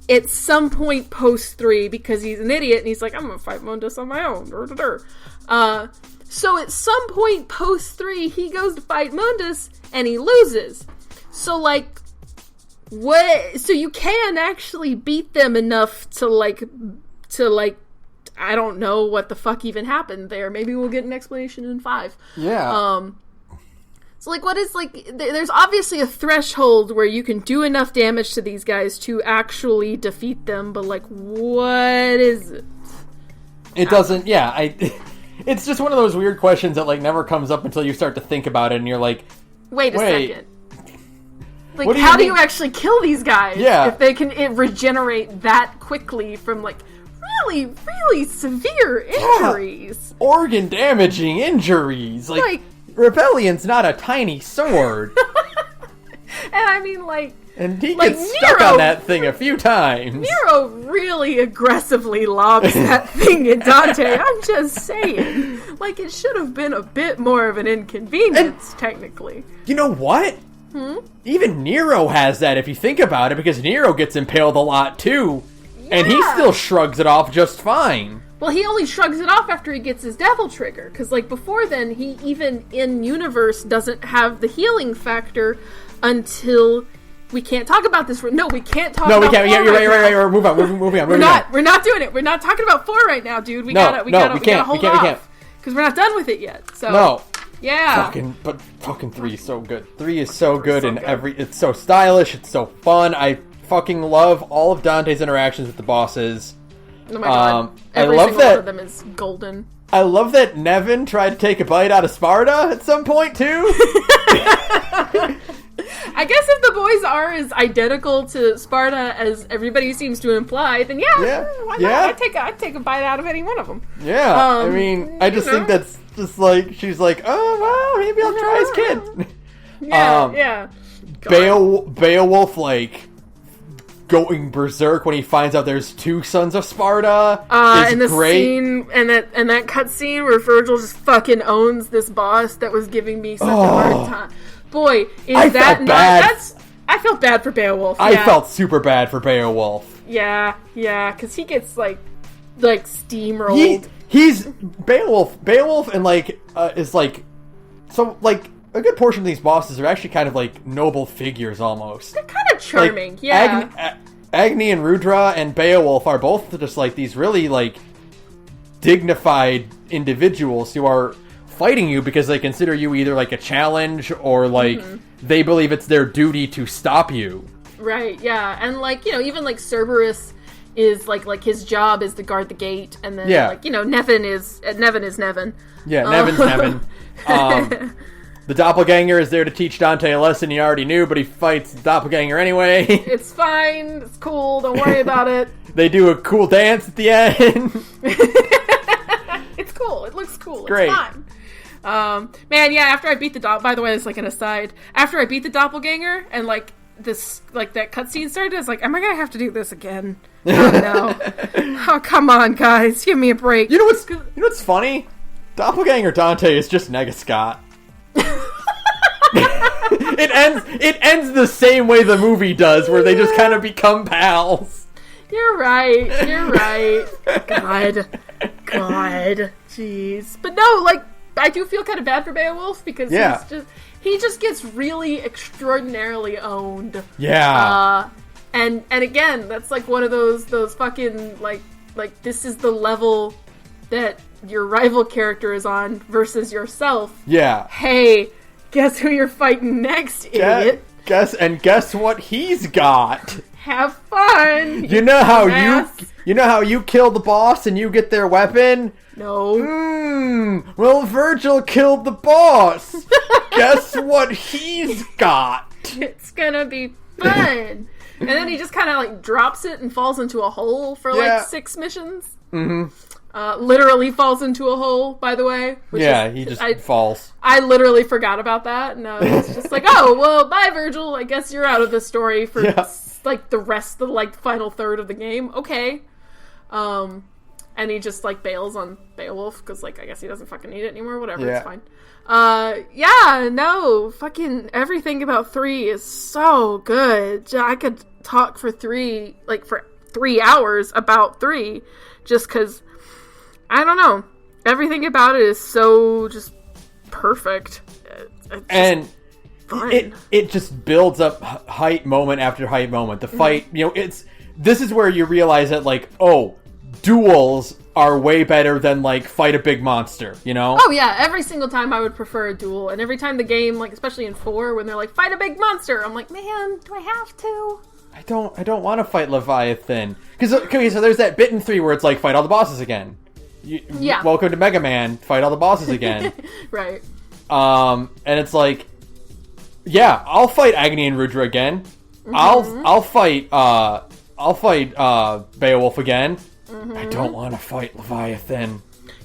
Speaker 2: at some point post 3 because he's an idiot and he's like, I'm gonna fight Mundus on my own. So at some point post 3 he goes to fight Mundus and he loses. So like what? So you can actually beat them enough to like I don't know what the fuck even happened there. Maybe we'll get an explanation in 5.
Speaker 1: Yeah.
Speaker 2: So like what is like there's obviously a threshold where you can do enough damage to these guys to actually defeat them, but like what is it?
Speaker 1: It doesn't. Yeah, it's just one of those weird questions that like never comes up until you start to think about it and you're like,
Speaker 2: wait a second. Like, how do you actually kill these guys?
Speaker 1: Yeah.
Speaker 2: If they can regenerate that quickly from, like, really, really severe injuries.
Speaker 1: Yeah. Organ-damaging injuries. Like, Rebellion's not a tiny sword.
Speaker 2: And I mean, like...
Speaker 1: And he gets stuck on that thing a few times.
Speaker 2: Nero really aggressively lobs that thing at Dante. I'm just saying. Like, it should have been a bit more of an inconvenience, technically.
Speaker 1: You know what? Even Nero has that if you think about it, because Nero gets impaled a lot too. And he still shrugs it off just fine.
Speaker 2: Well, he only shrugs it off after he gets his devil trigger. Because, like, before then, he even in-universe doesn't have the healing factor until... We can't talk about this. No, we can't talk about 4.
Speaker 1: No, we can't. Yeah, you're right. We're moving on.
Speaker 2: We're not doing it. We're not talking about 4 right now, dude. We gotta hold off. Because we're not done with it yet. So,
Speaker 1: no.
Speaker 2: Yeah.
Speaker 1: Fucking 3 is so good. 3 is so good and it's so stylish, it's so fun. I fucking love all of Dante's interactions with the bosses.
Speaker 2: Oh my god. Every single one of them is golden.
Speaker 1: I love that Nevin tried to take a bite out of Sparta at some point too.
Speaker 2: I guess if the boys are as identical to Sparta as everybody seems to imply, then why not? I'd take a bite out of any one of them.
Speaker 1: Yeah, I mean, I just think that's just like, she's like, oh, well, maybe I'll try as kid.
Speaker 2: Yeah.
Speaker 1: Beowulf, like, going berserk when he finds out there's 2 sons of Sparta is
Speaker 2: and the
Speaker 1: great.
Speaker 2: Scene, and that cutscene where Virgil just fucking owns this boss that was giving me such a hard time. Boy, I felt bad for Beowulf.
Speaker 1: I felt super bad for Beowulf.
Speaker 2: Yeah, because he gets like steamrolled.
Speaker 1: He's Beowulf, and like is like, so like a good portion of these bosses are actually kind of like noble figures almost.
Speaker 2: They're kind of charming,
Speaker 1: like,
Speaker 2: yeah.
Speaker 1: Agni and Rudra and Beowulf are both just like these really like dignified individuals who are fighting you because they consider you either like a challenge or like they believe it's their duty to stop you.
Speaker 2: Right, yeah. And like, even like Cerberus is like his job is to guard the gate, and then like, Nevin is Nevin.
Speaker 1: Yeah, Nevin's Nevin. The doppelganger is there to teach Dante a lesson he already knew, but he fights the doppelganger anyway.
Speaker 2: It's fine. It's cool. Don't worry about it.
Speaker 1: They do a cool dance at the end.
Speaker 2: It's cool. It looks cool.
Speaker 1: Great.
Speaker 2: It's fun. After I beat by the way, it's like an aside. After I beat the doppelganger and like that cutscene started, I was like, am I gonna have to do this again? Oh no. Oh, come on, guys. Give me a break.
Speaker 1: You know what's funny? Doppelganger Dante is just Negascott. It ends the same way the movie does, where they just kind of become pals.
Speaker 2: You're right. God. Jeez. But no, like, I do feel kind of bad for Beowulf because he just gets really extraordinarily owned.
Speaker 1: Yeah.
Speaker 2: And again, that's like one of those fucking like this is the level that your rival character is on versus yourself.
Speaker 1: Yeah.
Speaker 2: Hey, guess who you're fighting next, idiot?
Speaker 1: Guess what he's got.
Speaker 2: Have fun.
Speaker 1: You know how you kill the boss and you get their weapon?
Speaker 2: No.
Speaker 1: Well, Virgil killed the boss. Guess what he's got?
Speaker 2: It's gonna be fun. And then he just kind of like drops it and falls into a hole for like 6 missions. Mm-hmm. Literally falls into a hole, by the way.
Speaker 1: He just falls.
Speaker 2: I literally forgot about that. And it's just like, oh, well, bye, Virgil. I guess you're out of the story for like the rest of the like final third of the game. Okay. And he just like bails on Beowulf because like I guess he doesn't fucking need it anymore. Whatever, it's fine. Fucking everything about 3 is so good. I could talk for 3 hours about 3 just because I don't know. Everything about it is so just perfect.
Speaker 1: And it just builds up height moment after height moment. The fight, this is where you realize that like, oh, duels are way better than like fight a big monster,
Speaker 2: Oh yeah, every single time I would prefer a duel, and every time the game, like especially in 4 when they're like fight a big monster, I'm like, man, do I have to?
Speaker 1: I don't want to fight Leviathan because so there's that bit in 3 where it's like fight all the bosses again. Welcome to Mega Man, fight all the bosses again.
Speaker 2: Right.
Speaker 1: And it's like, yeah, I'll fight Agni and Rudra again. Mm-hmm. I'll fight Beowulf again. Mm-hmm. I don't want to fight Leviathan.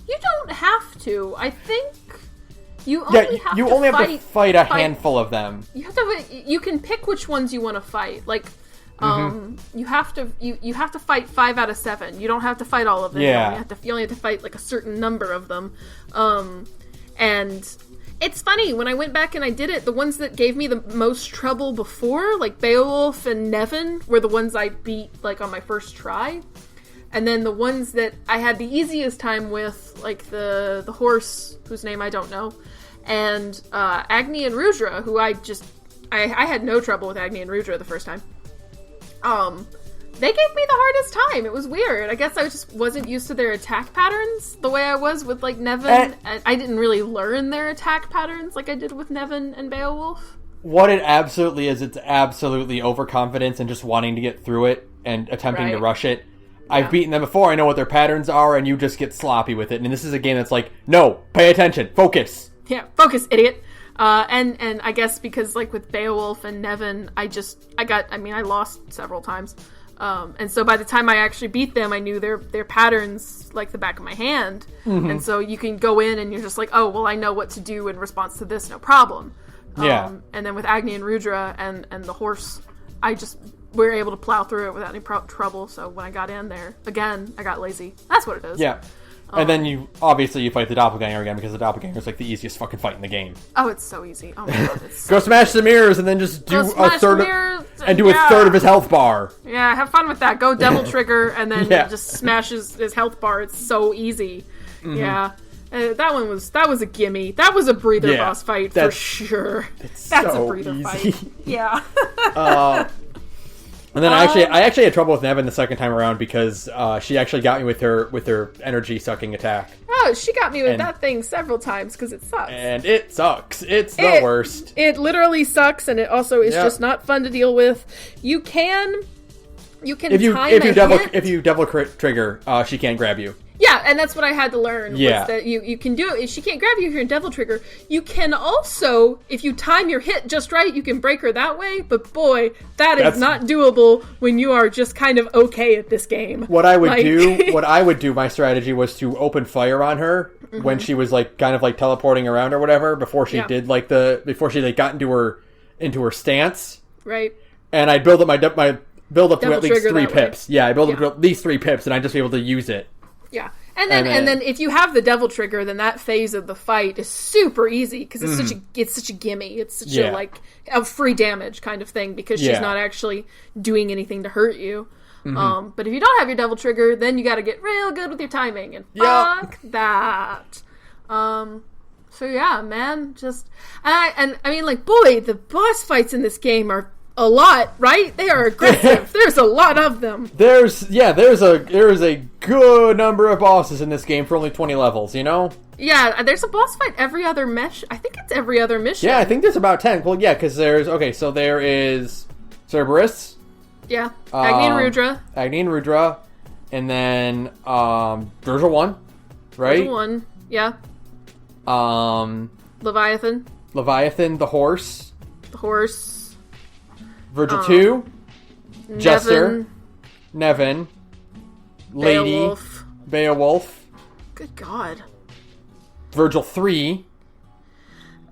Speaker 2: You don't have to. I think you only have to
Speaker 1: fight a handful of them.
Speaker 2: You can pick which ones you want to fight. Like, you have to fight 5 out of 7. You don't have to fight all of them.
Speaker 1: Yeah.
Speaker 2: You only have to fight like a certain number of them. And It's funny, when I went back and I did it, the ones that gave me the most trouble before, like Beowulf and Nevin, were the ones I beat, like, on my first try. And then the ones that I had the easiest time with, like the horse, whose name I don't know, and Agni and Rudra, who I had no trouble with Agni and Rudra the first time. They gave me the hardest time. It was weird. I guess I just wasn't used to their attack patterns the way I was with, like, Nevin. And I didn't really learn their attack patterns like I did with Nevin and Beowulf.
Speaker 1: What it absolutely is, it's absolutely overconfidence and just wanting to get through it and attempting to rush it. Yeah. I've beaten them before. I know what their patterns are, and you just get sloppy with it. And this is a game that's like, no, pay attention, focus.
Speaker 2: Yeah, focus, idiot. And I guess because, like, with Beowulf and Nevin, I lost several times. And so by the time I actually beat them, I knew their patterns like the back of my hand. Mm-hmm. And so you can go in and you're just like, oh, well, I know what to do in response to this, no problem.
Speaker 1: Yeah.
Speaker 2: And then with Agni and Rudra and the horse, we were able to plow through it without any trouble. So when I got in there, again, I got lazy. That's what it is.
Speaker 1: Yeah. And then you fight the doppelganger again, because the doppelganger is like the easiest fucking fight in the game.
Speaker 2: Oh, it's so easy. Oh my god, it's so
Speaker 1: Go smash the mirrors and then just do a third of his health bar.
Speaker 2: Yeah, have fun with that. Go Devil Trigger and then just smash his health bar. It's so easy. Mm-hmm. Yeah. That was a gimme. That was a breather boss fight for sure. That's so a breather
Speaker 1: easy.
Speaker 2: Fight. Yeah.
Speaker 1: And then I actually had trouble with Nevin the second time around because she actually got me with her energy sucking attack.
Speaker 2: Oh, she got me with that thing several times because it sucks.
Speaker 1: And it sucks. It's the worst.
Speaker 2: It literally sucks, and it also is just not fun to deal with. You can
Speaker 1: if you double trigger, she can't grab you.
Speaker 2: Yeah, and that's what I had to learn. Yeah. Was that you can do it. She can't grab you if you're in Devil Trigger. You can also, if you time your hit just right, you can break her that way. But boy, that's not doable when you are just kind of okay at this game.
Speaker 1: What I would do, my strategy was to open fire on her when she was like kind of like teleporting around or whatever before she got into her stance.
Speaker 2: Right.
Speaker 1: And I'd build up my build up to at least 3 pips.
Speaker 2: Way.
Speaker 1: Yeah, I build up to at least 3 pips, and I'd just be able to use it.
Speaker 2: Yeah, and then if you have the Devil Trigger, then that phase of the fight is super easy because it's such a gimme. It's such a like a free damage kind of thing because she's not actually doing anything to hurt you. Mm-hmm. But if you don't have your Devil Trigger, then you got to get real good with your timing and fuck that. So yeah, man, I mean, like, boy, the boss fights in this game are a lot, right? They are aggressive. There's a lot of them.
Speaker 1: There's a good number of bosses in this game for only 20 levels, you know?
Speaker 2: Yeah, there's a boss fight every other I think it's every other mission.
Speaker 1: Yeah, I think there's about 10. Well, yeah, because there is Cerberus.
Speaker 2: Yeah, Agni and
Speaker 1: Rudra. And then, Virgil 1, right?
Speaker 2: Virgil 1, yeah. Leviathan, the horse.
Speaker 1: Virgil 2, Jester, Nevin, Lady, Beowulf.
Speaker 2: Good God.
Speaker 1: Virgil 3.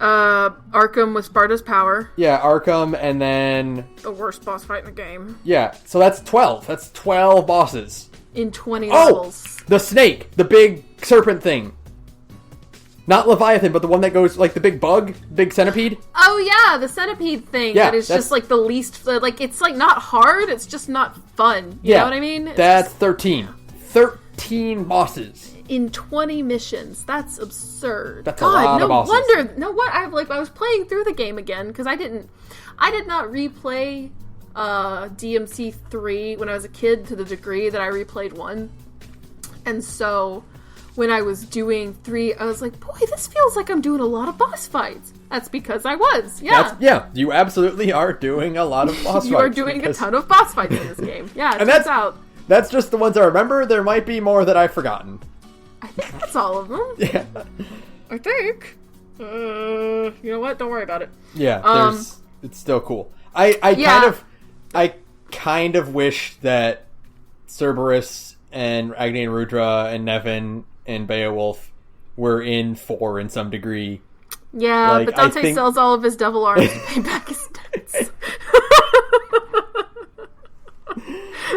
Speaker 2: Arkham with Sparta's power.
Speaker 1: Yeah, Arkham, and then
Speaker 2: the worst boss fight in the game.
Speaker 1: Yeah, so that's 12. That's 12 bosses.
Speaker 2: In 20 levels.
Speaker 1: The snake! The big serpent thing. Not Leviathan, but the one that goes, like, the big bug, big centipede.
Speaker 2: Oh, yeah, the centipede thing. Yeah, that is just, like, the least, like, it's, like, not hard, it's just not fun. You know what I mean?
Speaker 1: That's 13. 13 bosses.
Speaker 2: In 20 missions. That's absurd.
Speaker 1: That's a lot of bosses.
Speaker 2: I was playing through the game again, because I did not replay DMC 3 when I was a kid to the degree that I replayed 1. And so when I was doing 3, I was like, boy, this feels like I'm doing a lot of boss fights. That's because I was,
Speaker 1: you absolutely are doing a lot of boss fights.
Speaker 2: You are doing a ton of boss fights in this game. Yeah, it turns out.
Speaker 1: That's just the ones I remember. There might be more that I've forgotten.
Speaker 2: I think that's all of them.
Speaker 1: Yeah.
Speaker 2: I think. You know what? Don't worry about it.
Speaker 1: Yeah, it's still cool. I kind of wish that Cerberus and Agni and Rudra and Nevin and Beowulf were in 4 in some degree.
Speaker 2: Yeah, like, but Dante sells all of his devil arms to pay back his debts.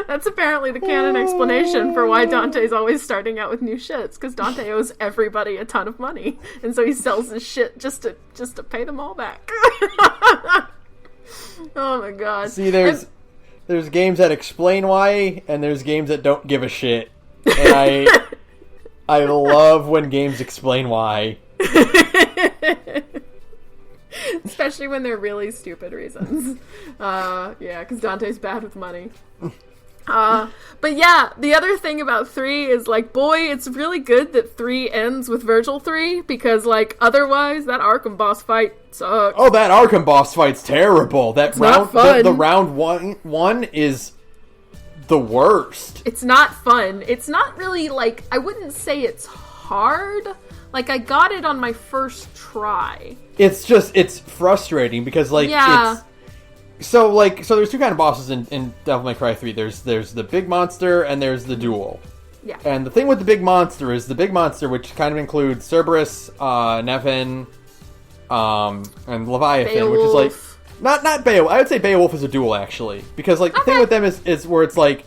Speaker 2: That's apparently the canon explanation for why Dante's always starting out with new shits, because Dante owes everybody a ton of money, and so he sells his shit just to pay them all back. Oh my god.
Speaker 1: See, there's games that explain why, and there's games that don't give a shit. And I love when games explain why.
Speaker 2: Especially when they're really stupid reasons. Yeah, because Dante's bad with money. But yeah, the other thing about 3 is, like, boy, it's really good that 3 ends with Virgil 3, because, like, otherwise, that Arkham boss fight sucks.
Speaker 1: Oh, that Arkham boss fight's terrible. That
Speaker 2: it's round, not fun.
Speaker 1: The round one is the worst.
Speaker 2: It's not fun. It's not really, like, I wouldn't say it's hard. Like, I got it on my first try.
Speaker 1: It's frustrating because, like,
Speaker 2: yeah.
Speaker 1: So there's 2 kind of bosses in Devil May Cry 3. There's the big monster and there's the duel.
Speaker 2: Yeah.
Speaker 1: And the thing with the big monster is the big monster, which kind of includes Cerberus, Nevin, and Leviathan,
Speaker 2: Beowulf.
Speaker 1: which is like not Beowulf. I would say Beowulf is a duel, actually, because, like, the thing with them is where it's like,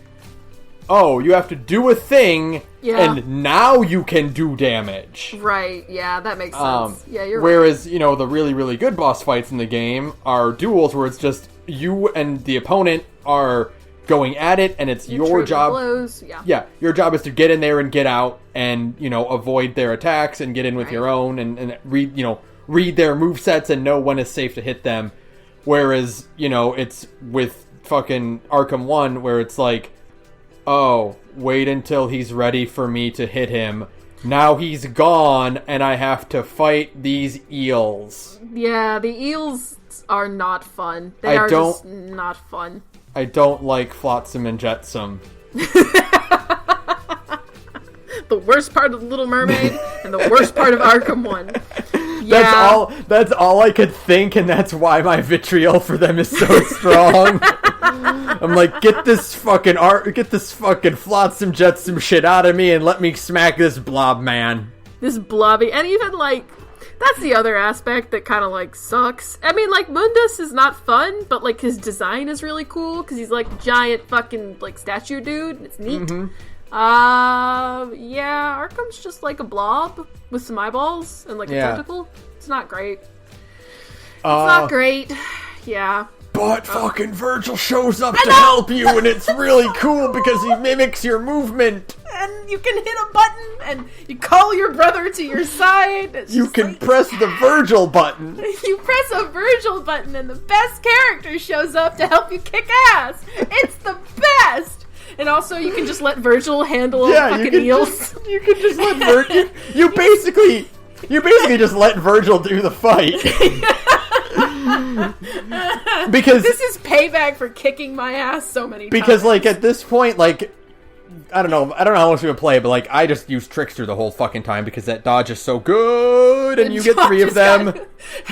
Speaker 1: oh, you have to do a thing, and now you can do damage.
Speaker 2: Right, yeah, that makes sense. Yeah, you're
Speaker 1: whereas, you know, the really, really good boss fights in the game are duels where it's just you and the opponent are going at it, and it's your job.
Speaker 2: Blows.
Speaker 1: Yeah, your job is to get in there and get out and, you know, avoid their attacks and get in with your own and read their movesets and know when it's safe to hit them. Whereas, you know, it's with fucking Arkham 1 where it's like, oh, wait until he's ready for me to hit him. Now he's gone, and I have to fight these eels.
Speaker 2: Yeah, the eels are not fun. They are just not fun.
Speaker 1: I don't like Flotsam and Jetsam.
Speaker 2: The worst part of The Little Mermaid, and the worst part of Arkham 1. Yeah.
Speaker 1: That's all I could think, and that's why my vitriol for them is so strong. I'm like, get this fucking Flotsam Jetsam shit out of me and let me smack this blob man.
Speaker 2: This blobby, and even, like, that's the other aspect that kind of, like, sucks. I mean, like, Mundus is not fun, but, like, his design is really cool, because he's, like, a giant fucking, like, statue dude, and it's neat.
Speaker 1: Mm-hmm.
Speaker 2: Yeah, Arkham's just, like, a blob with some eyeballs and, like, a tentacle. It's not great. It's not great. Yeah.
Speaker 1: But fucking Virgil shows up to help you, and it's really cool because he mimics your movement.
Speaker 2: And you can hit a button, and you call your brother to your side.
Speaker 1: You can press the Virgil button.
Speaker 2: You press a Virgil button, and the best character shows up to help you kick ass. It's the best. And also, you can just let Virgil handle fucking eels.
Speaker 1: You can just let Virgil. You basically just let Virgil do the fight. Because
Speaker 2: this is payback for kicking my ass so many times.
Speaker 1: Because, like, at this point, like, I don't know how much we would play, but, like, I just use Trickster the whole fucking time because that dodge is so good, and you get 3 of them.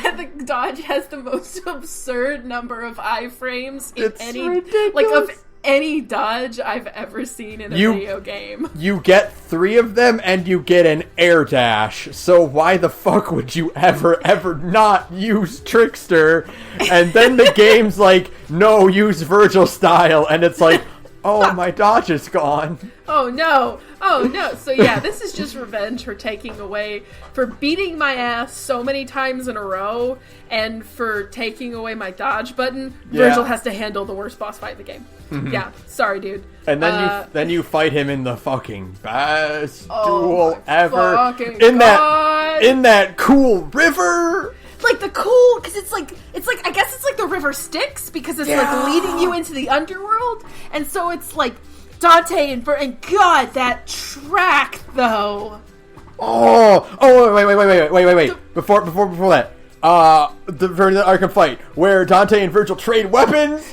Speaker 2: And the dodge has the most absurd number of iframes in
Speaker 1: ridiculous.
Speaker 2: Like, of any dodge I've ever seen in a video game.
Speaker 1: You get 3 of them, and you get an air dash. So why the fuck would you ever not use Trickster? And then the game's like, no, use Virgil style, and it's like, oh, my dodge is gone.
Speaker 2: Oh no. So yeah, this is just revenge for beating my ass so many times in a row, and for taking away my dodge button. Yeah. Virgil has to handle the worst boss fight in the game. Mm-hmm. Yeah, sorry, dude.
Speaker 1: And then you fight him in the fucking best duel ever in that cool river.
Speaker 2: Like the cool, because it's like I guess it's like the river Styx, because it's like leading you into the underworld, and so it's like Dante and God, that track though.
Speaker 1: Wait. Before that, the Arkham fight where Dante and Virgil trade weapons.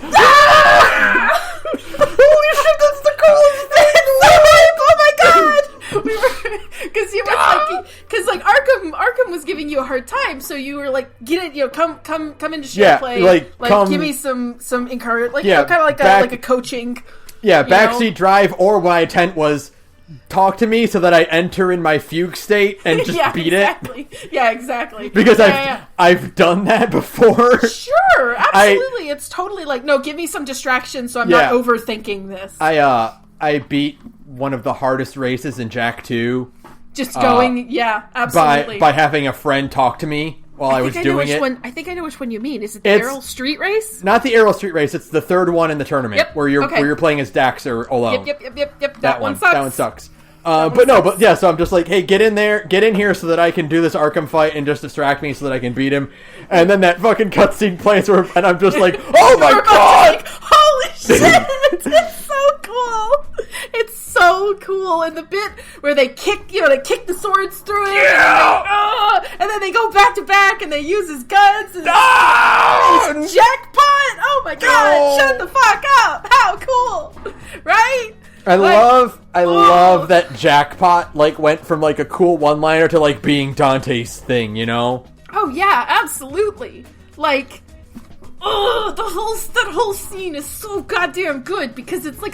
Speaker 1: Holy shit, that's the coolest thing!
Speaker 2: Oh my god! Because Arkham was giving you a hard time, so you were like, get it, come into share play, give me some encouragement, kind of like a coaching.
Speaker 1: Yeah, backseat drive, or my intent was, talk to me so that I enter in my fugue state and just beat it.
Speaker 2: Yeah, exactly.
Speaker 1: Because I've done that before.
Speaker 2: Sure, absolutely. It's totally like, no, give me some distraction so I'm not overthinking this.
Speaker 1: I beat one of the hardest races in Jak 2.
Speaker 2: Just going, absolutely.
Speaker 1: By having a friend talk to me while I was doing it.
Speaker 2: I think I know which one you mean. Is it the Aerial Street Race?
Speaker 1: Not the Aerial Street Race. It's the third one in the tournament where you're playing as Daxter alone.
Speaker 2: Yep. That one sucks.
Speaker 1: That one sucks. So I'm just like, hey, get in here so that I can do this Arkham fight and just distract me so that I can beat him. And then that fucking cutscene plays and I'm just like, oh my god!
Speaker 2: Like, holy shit! It's so cool! It's so cool. And the bit where they kick the swords through it. And then they go back to back and they use his guns. And it's jackpot! Oh my god! Shut the fuck up! How cool! Right?
Speaker 1: I love that jackpot went from a cool one-liner to being Dante's thing, you know?
Speaker 2: Oh yeah, absolutely. That whole scene is so goddamn good because it's they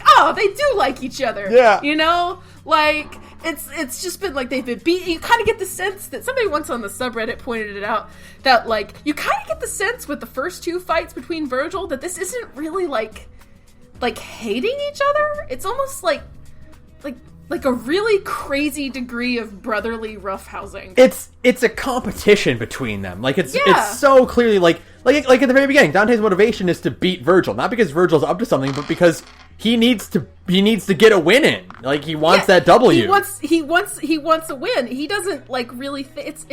Speaker 2: do like each other.
Speaker 1: Yeah.
Speaker 2: You know? It's just been they've been beat. You kind of get the sense that somebody once on the subreddit pointed it out that you kind of get the sense with the first two fights between Virgil that this isn't really hating each other. It's almost like a really crazy degree of brotherly roughhousing.
Speaker 1: It's a competition between them. It's so clearly at the very beginning, Dante's motivation is to beat Virgil, not because Virgil's up to something, but because he needs to get a win in. He wants that W.
Speaker 2: He wants a win. He doesn't really. It's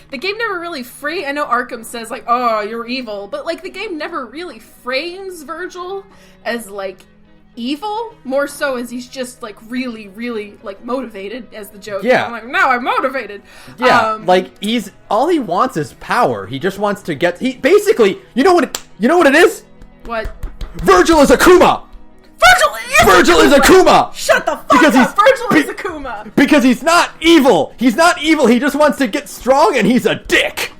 Speaker 2: the game never really I know Arkham says oh, you're evil, but the game never really frames Virgil as evil, more so as he's just really, really motivated, as the joke.
Speaker 1: Yeah.
Speaker 2: I'm now I'm motivated.
Speaker 1: Yeah. He's all he wants is power. He just wants to get. He basically, you know what it is?
Speaker 2: What?
Speaker 1: Virgil is Akuma. Virgil is Akuma!
Speaker 2: Shut the fuck up! Virgil is Akuma!
Speaker 1: Because he's not evil! He's not evil, he just wants to get strong and he's a dick!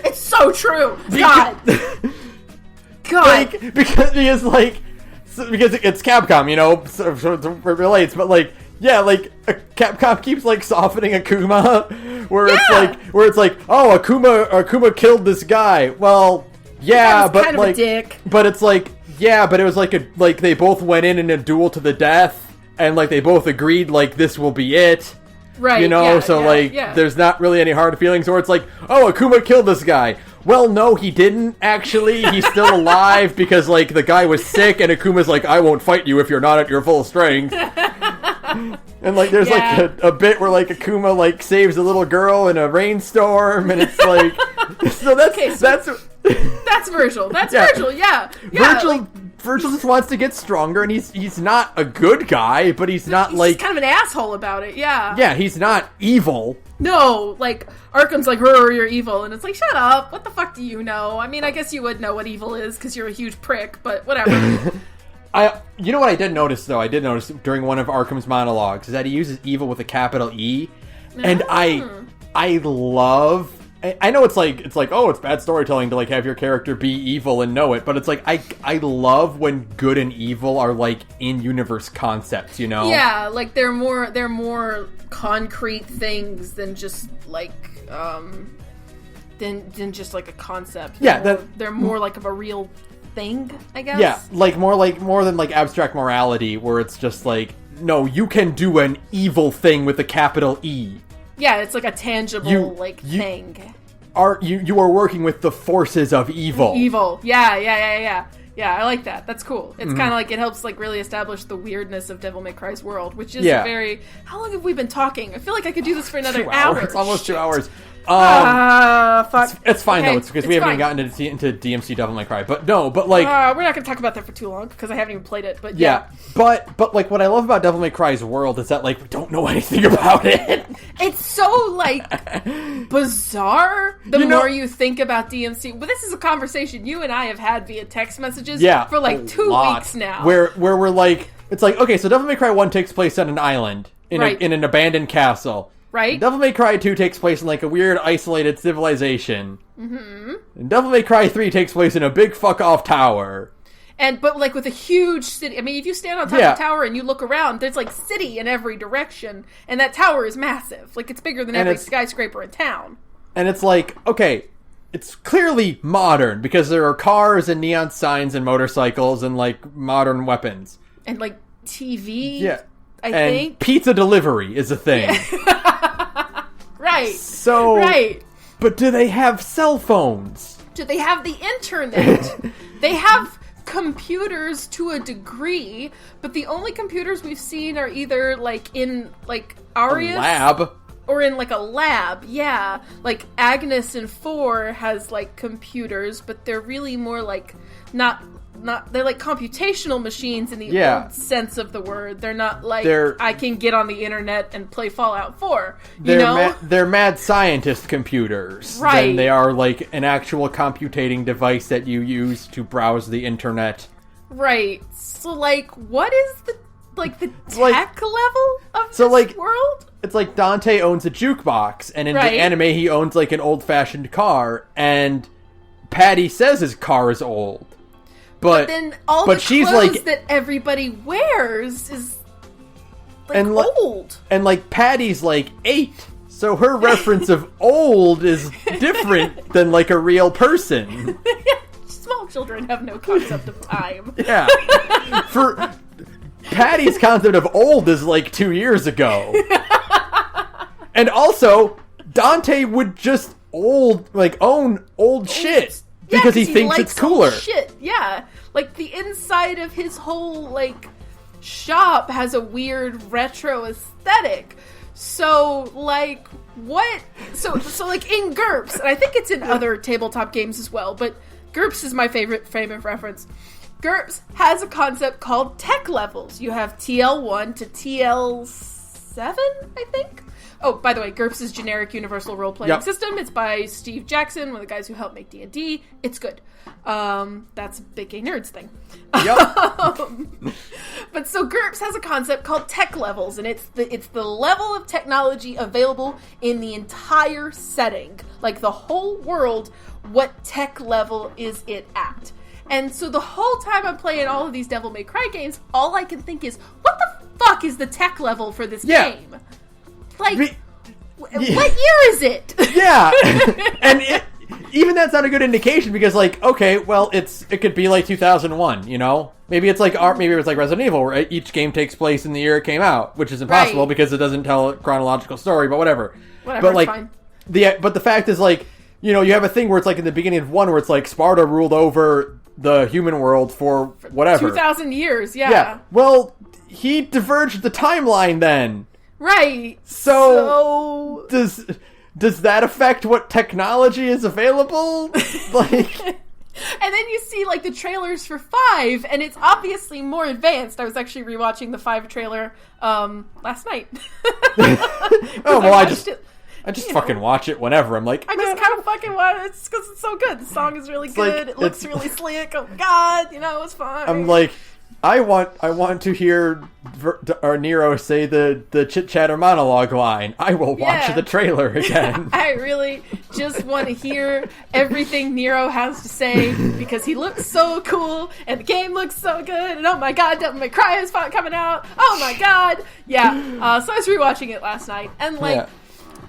Speaker 2: It's so true! God!
Speaker 1: Because it's Capcom, you know, so it relates, but Capcom keeps softening Akuma, where it's oh, Akuma killed this guy. Well, yeah, but
Speaker 2: kind of a dick.
Speaker 1: But it's yeah, but it was they both went in a duel to the death, and they both agreed this will be it.
Speaker 2: Right.
Speaker 1: You know, there's not really any hard feelings, or it's oh, Akuma killed this guy. Well, no, he didn't, actually. He's still alive because, the guy was sick, and Akuma's I won't fight you if you're not at your full strength. And, there's, a bit where, Akuma, saves a little girl in a rainstorm, and it's, so
Speaker 2: that's Virgil. That's Virgil, yeah.
Speaker 1: Virgil just wants to get stronger, and he's not a good guy, but he's not,
Speaker 2: he's kind of an asshole about it, yeah.
Speaker 1: Yeah, he's not evil.
Speaker 2: No, Arkham's you're evil, and it's shut up, what the fuck do you know? I mean, I guess you would know what evil is, because you're a huge prick, but whatever.
Speaker 1: You know what I did notice, though? I did notice during one of Arkham's monologues, is that he uses evil with a capital E, and I love... I know it's oh, it's bad storytelling to have your character be evil and know it, but it's I love when good and evil are in-universe concepts, you know?
Speaker 2: Yeah, they're more concrete things than just than just a concept. They're more of a real thing, I guess.
Speaker 1: Yeah, more than abstract morality, where it's just no, you can do an evil thing with a capital E.
Speaker 2: Yeah, it's a tangible thing.
Speaker 1: You are working with the forces of evil.
Speaker 2: Evil. Yeah. Yeah, I like that. That's cool. It's kind of it helps really establish the weirdness of Devil May Cry's world, which is very... How long have we been talking? I feel like I could do this for another hour.
Speaker 1: It's almost 2 hours.
Speaker 2: Fuck.
Speaker 1: It's fine, though. It's because we haven't even gotten into DMC Devil May Cry. But no, but
Speaker 2: we're not going to talk about that for too long, because I haven't even played it, but yeah.
Speaker 1: But what I love about Devil May Cry's world is that, we don't know anything about it.
Speaker 2: It's so, bizarre the more you think about DMC. But this is a conversation you and I have had via text messages for, 2 weeks now.
Speaker 1: Where we're it's okay, so Devil May Cry 1 takes place on an island, in an abandoned castle.
Speaker 2: Right.
Speaker 1: Devil May Cry 2 takes place in a weird isolated civilization. Mm-hmm. And Devil May Cry 3 takes place in a big fuck off tower.
Speaker 2: But like with a huge city. I mean, if you stand on top of the tower and you look around, there's like city in every direction, and that tower is massive. Like it's bigger than every skyscraper in town.
Speaker 1: And it's like, okay, it's clearly modern because there are cars and neon signs and motorcycles and like modern weapons
Speaker 2: and like TV.
Speaker 1: Yeah,
Speaker 2: I think
Speaker 1: pizza delivery is a thing.
Speaker 2: Yeah. Right.
Speaker 1: So right. But do they have cell phones?
Speaker 2: Do they have the internet? They have computers to a degree, but the only computers we've seen are either like in like Arius,
Speaker 1: a lab,
Speaker 2: or in like a lab. Yeah, like Agnes in 4 has like computers, but they're really more like not they're like computational machines in the old sense of the word. They're not like I can get on the internet and play Fallout 4.
Speaker 1: They're mad scientist computers.
Speaker 2: Right.
Speaker 1: Than they are like an actual computating device that you use to browse the internet.
Speaker 2: Right. So like, what is the tech level of this world?
Speaker 1: It's like Dante owns a jukebox, and in the anime he owns like an old-fashioned car, and Patty says his car is old. But
Speaker 2: then all the clothes that everybody wears is like old.
Speaker 1: And like Patty's like 8, so her reference of old is different than like a real person.
Speaker 2: Small children have no concept of time.
Speaker 1: Yeah. For Patty's concept of old is like 2 years ago. And also, Dante would just own old shit. Because he thinks it's cooler.
Speaker 2: Shit, yeah. Like, the inside of his whole, like, shop has a weird retro aesthetic. So, like, what? So like, in GURPS, and I think it's in other tabletop games as well, but GURPS is my favorite frame of reference. GURPS has a concept called tech levels. You have TL1 to TL7, I think? Oh, by the way, GURPS is generic universal role-playing system. It's by Steve Jackson, one of the guys who helped make D&D. It's good. That's a big gay nerds thing.
Speaker 1: Yep.
Speaker 2: But so GURPS has a concept called tech levels, and it's the level of technology available in the entire setting. Like the whole world, what tech level is it at? And so the whole time I'm playing all of these Devil May Cry games, all I can think is, what the fuck is the tech level for this game? Like, what year is it?
Speaker 1: Yeah. And even that's not a good indication because, like, okay, well, it could be like 2001, you know? Maybe it's like Resident Evil, where each game takes place in the year it came out, which is impossible because it doesn't tell a chronological story, but whatever.
Speaker 2: But like, fine.
Speaker 1: But the fact is, like, you know, you have a thing where it's like in the beginning of 1 where it's like Sparta ruled over the human world for whatever.
Speaker 2: 2,000 years,
Speaker 1: Yeah. Well, he diverged the timeline then.
Speaker 2: Right.
Speaker 1: So does that affect what technology is available? Like,
Speaker 2: and then you see like the trailers for 5, and it's obviously more advanced. I was actually rewatching the 5 trailer last night.
Speaker 1: Oh well, I just fucking watch it whenever. I'm like,
Speaker 2: I just kind of fucking watch it because it's so good. The song is really good. It looks really slick. Oh my god, it's fun.
Speaker 1: I'm like, I want to hear Nero say the chit chatter monologue line. I will watch the trailer again.
Speaker 2: I really just want to hear everything Nero has to say because he looks so cool and the game looks so good. And oh my god, Devil May Cry is coming out. Oh my god, yeah. So I was rewatching it last night, and like.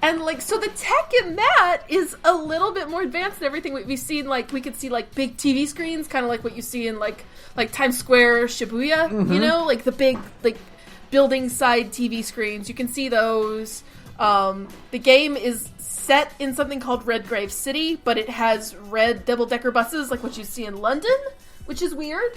Speaker 2: And, like, so the tech in that is a little bit more advanced than everything we've seen. Like, we could see, like, big TV screens, kind of like what you see in, like Times Square, Shibuya, you know? Like, the big, like, building-side TV screens. You can see those. The game is set in something called Redgrave City, but it has red double-decker buses, like what you see in London, which is weird.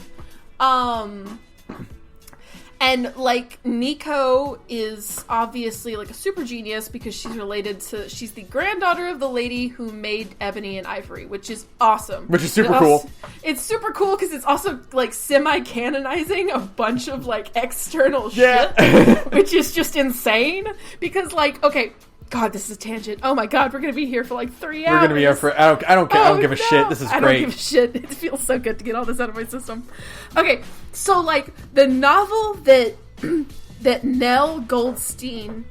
Speaker 2: And, like, Nico is obviously, like, a super genius because she's the granddaughter of the lady who made Ebony and Ivory, which is awesome.
Speaker 1: Which is super cool.
Speaker 2: It's super cool because it's also, like, semi-canonizing a bunch of, like, external shit, which is just insane. Because, like, okay, God, this is a tangent. Oh my God, we're going to be here for, like, 3 hours.
Speaker 1: We're going to be here for, I don't give a shit. This is great.
Speaker 2: I don't give a shit. It feels so good to get all this out of my system. Okay, so, like, the novel that Nell Goldstein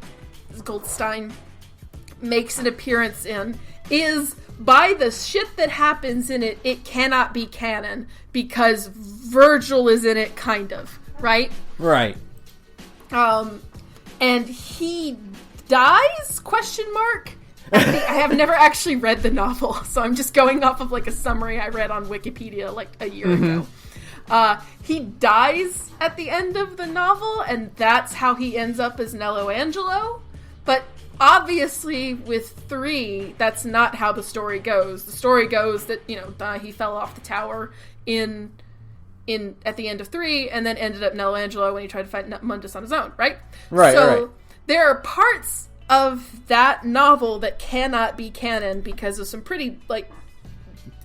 Speaker 2: makes an appearance in is by the shit that happens in it, it cannot be canon because Virgil is in it, kind of, right?
Speaker 1: Right.
Speaker 2: And he dies? Question mark. I have never actually read the novel, so I'm just going off of like a summary I read on Wikipedia like a year ago. He dies at the end of the novel, and that's how he ends up as Nello Angelo. But obviously, with 3, that's not how the story goes. The story goes that, you know, he fell off the tower at the end of 3, and then ended up Nello Angelo when he tried to fight Mundus on his own, right?
Speaker 1: Right,
Speaker 2: so,
Speaker 1: right.
Speaker 2: There are parts of that novel that cannot be canon because of some pretty, like,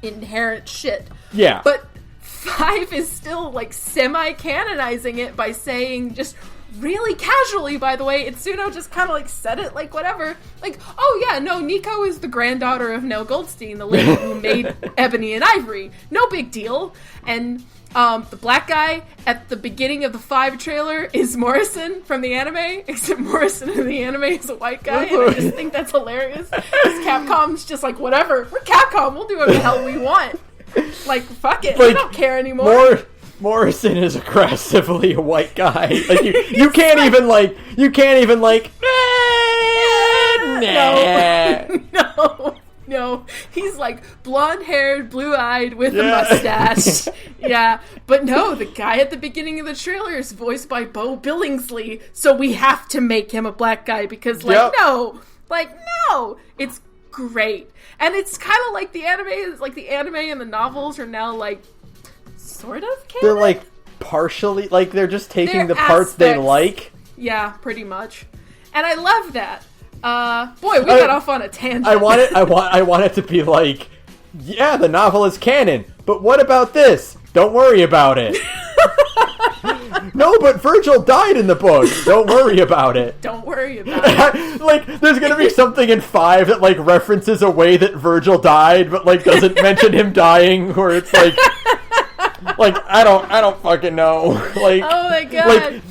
Speaker 2: inherent shit.
Speaker 1: Yeah.
Speaker 2: But 5 is still, like, semi-canonizing it by saying, just really casually, by the way, Itsuno just kind of, like, said it, like, whatever. Like, oh, yeah, no, Nico is the granddaughter of Nell Goldstein, the lady who made Ebony and Ivory. No big deal. And the black guy at the beginning of the 5 trailer is Morrison from the anime, except Morrison in the anime is a white guy, and I just think that's hilarious. Because Capcom's just like, whatever, we're Capcom, we'll do whatever the hell we want. Like, fuck it, we don't care anymore.
Speaker 1: Morrison is aggressively a white guy. Like, you can't even like, nah.
Speaker 2: No, he's like blonde-haired, blue-eyed, with a mustache. Yeah, but no, the guy at the beginning of the trailer is voiced by Bo Billingsley, so we have to make him a black guy because, no, it's great. And it's kind of like the anime and the novels are now, like, sort of canon?
Speaker 1: They're, like, partially, like, they're just taking the parts
Speaker 2: aspects.
Speaker 1: they like.
Speaker 2: Yeah, pretty much. And I love that. Boy, we got off on a tangent.
Speaker 1: I want it to be like, yeah, the novel is canon, but what about this? Don't worry about it. No, but Virgil died in the book. Don't worry about it.
Speaker 2: Don't worry about it.
Speaker 1: Like, there's gonna be something in 5 that, like, references a way that Virgil died, but, like, doesn't mention him dying, where it's like, I don't fucking know. Like,
Speaker 2: oh my god.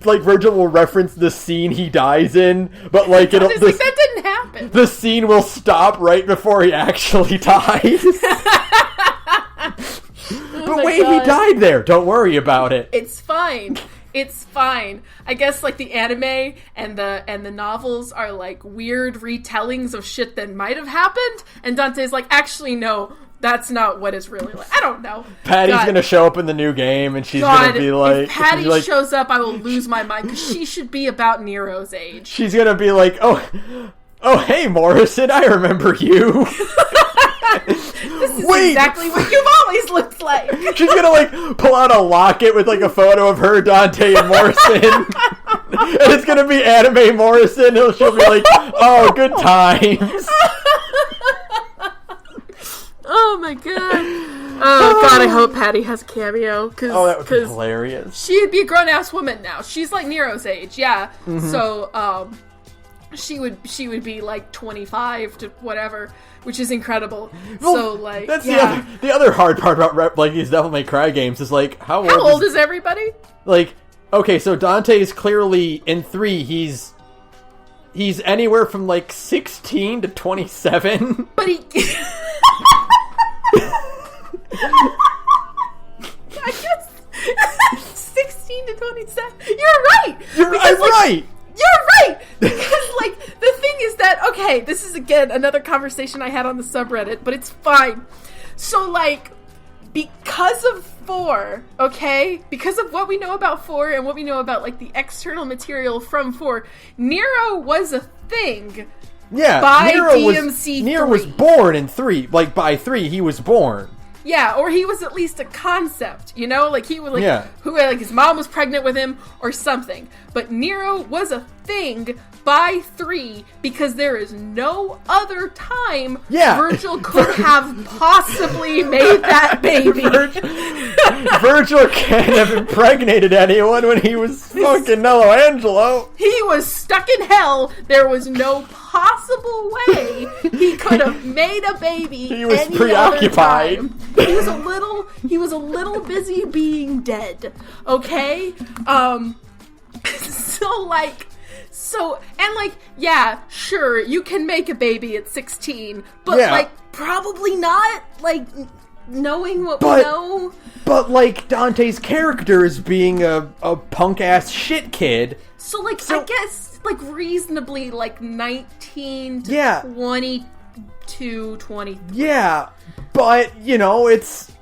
Speaker 1: Like, Virgil will reference the scene he dies in, but, like, that
Speaker 2: didn't happen.
Speaker 1: The scene will stop right before he actually dies. But wait, he died there. Don't worry about it.
Speaker 2: It's fine. It's fine. I guess, like, the anime and the novels are, like, weird retellings of shit that might have happened, and Dante's like, actually, no, that's not what it's really like. I don't know.
Speaker 1: Patty's gonna show up in the new game, and she's gonna be like...
Speaker 2: if Patty shows up, I will lose my mind, because she should be about Nero's age.
Speaker 1: She's gonna be like, oh, hey, Morrison, I remember you.
Speaker 2: This is exactly what you've always looked like.
Speaker 1: She's gonna, like, pull out a locket with, like, a photo of her, Dante, and Morrison. And it's gonna be anime Morrison, and she'll be like, oh, good times.
Speaker 2: Oh my god. Oh god, I hope Patty has a cameo.
Speaker 1: That would be hilarious.
Speaker 2: She'd be a grown-ass woman now. She's like Nero's age, yeah. Mm-hmm. So, she would be like 25 to whatever, which is incredible. Well, so, like,
Speaker 1: that's the other hard part about like these Devil May Cry games is, like, how old
Speaker 2: is everybody?
Speaker 1: Like, okay, so Dante is clearly in 3. He's anywhere from, like, 16 to 27.
Speaker 2: But he... I guess 16 to 27. You're right.
Speaker 1: I'm right.
Speaker 2: You're right. Because, like, the thing is that, okay, this is, again, another conversation I had on the subreddit, but it's fine. So, like, because of 4, okay? Because of what we know about 4 and what we know about, like, the external material from 4, Nero was a thing.
Speaker 1: Yeah,
Speaker 2: by DMC3.
Speaker 1: Nero was born in 3. Like, by 3, he was born.
Speaker 2: Yeah, or he was at least a concept, you know? Like, he was, like, who, like, his mom was pregnant with him or something. But Nero was a thing by 3 because there is no other time Virgil could have possibly made that baby.
Speaker 1: Virgil can't have impregnated anyone when he was fucking Nello Angelo.
Speaker 2: He was stuck in hell. There was no possible way he could have made a baby. He was preoccupied. He was a little busy being dead. Okay? So, and like, yeah, sure, you can make a baby at 16, but like, probably not, like, knowing what we know.
Speaker 1: But, like, Dante's character is being a punk-ass shit kid.
Speaker 2: So, like, I guess, like, reasonably, like, 19 to 22, 23.
Speaker 1: Yeah, but, you know, it's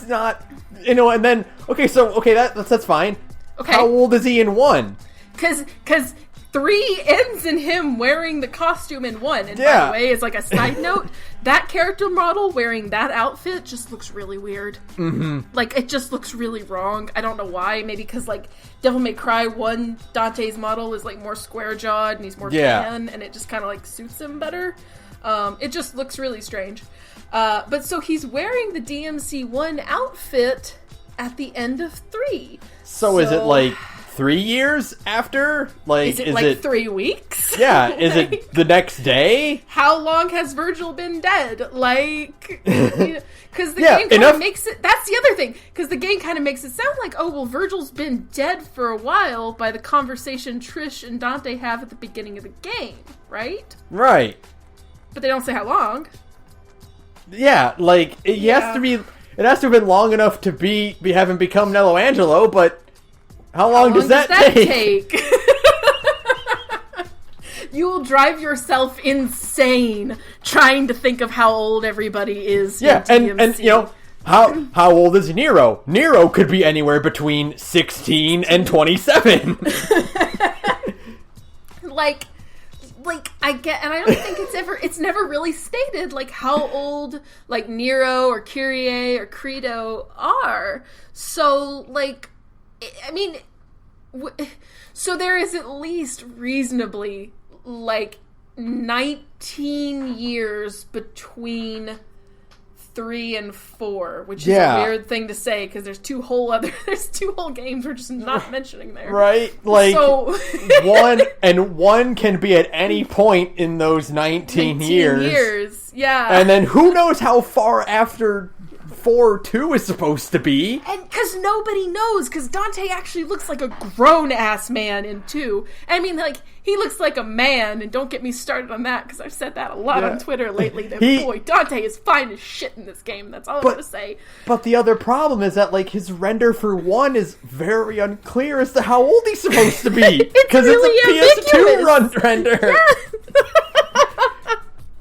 Speaker 1: not, you know, and then, that's fine. Okay. How old is he in 1?
Speaker 2: Because 3 ends in him wearing the costume in 1. And by the way, as like a side note, that character model wearing that outfit just looks really weird. Mm-hmm. Like, it just looks really wrong. I don't know why. Maybe because, like, Devil May Cry 1, Dante's model is, like, more square-jawed and he's more tan, and it just kind of, like, suits him better. It just looks really strange. But so he's wearing the DMC1 outfit at the end of 3.
Speaker 1: So is it, like, 3 years after? Like,
Speaker 2: is it like 3 weeks?
Speaker 1: Yeah, is it the next day?
Speaker 2: How long has Virgil been dead? Like, because the game kind of makes it, that's the other thing, because the game kind of makes it sound like, oh, well, Virgil's been dead for a while by the conversation Trish and Dante have at the beginning of the game, right?
Speaker 1: Right.
Speaker 2: But they don't say how long.
Speaker 1: Yeah, like, it has to have been long enough to be having become Nello Angelo, but how long does that take? You will drive yourself insane trying to think of how old everybody is. Yeah, and you know, how old is Nero? Nero could be anywhere between 16 and 27.
Speaker 2: Like I get, and I don't think it's never really stated like how old like Nero or Kyrie or Credo are. So like, I mean, so there is at least reasonably like 19 years between 3 and 4, which is a weird thing to say because there's two whole games we're just not mentioning there.
Speaker 1: Right? Like, so one can be at any point in those 19 years.
Speaker 2: Yeah.
Speaker 1: And then who knows how far after 4-2 is supposed to be.
Speaker 2: And because nobody knows, because Dante actually looks like a grown-ass man in 2. I mean, like, he looks like a man, and don't get me started on that, because I've said that a lot on Twitter lately, that, boy, Dante is fine as shit in this game, that's all I'm going to say.
Speaker 1: But the other problem is that, like, his render for 1 is very unclear as to how old he's supposed to be. Because it's a PS2 render. Yeah.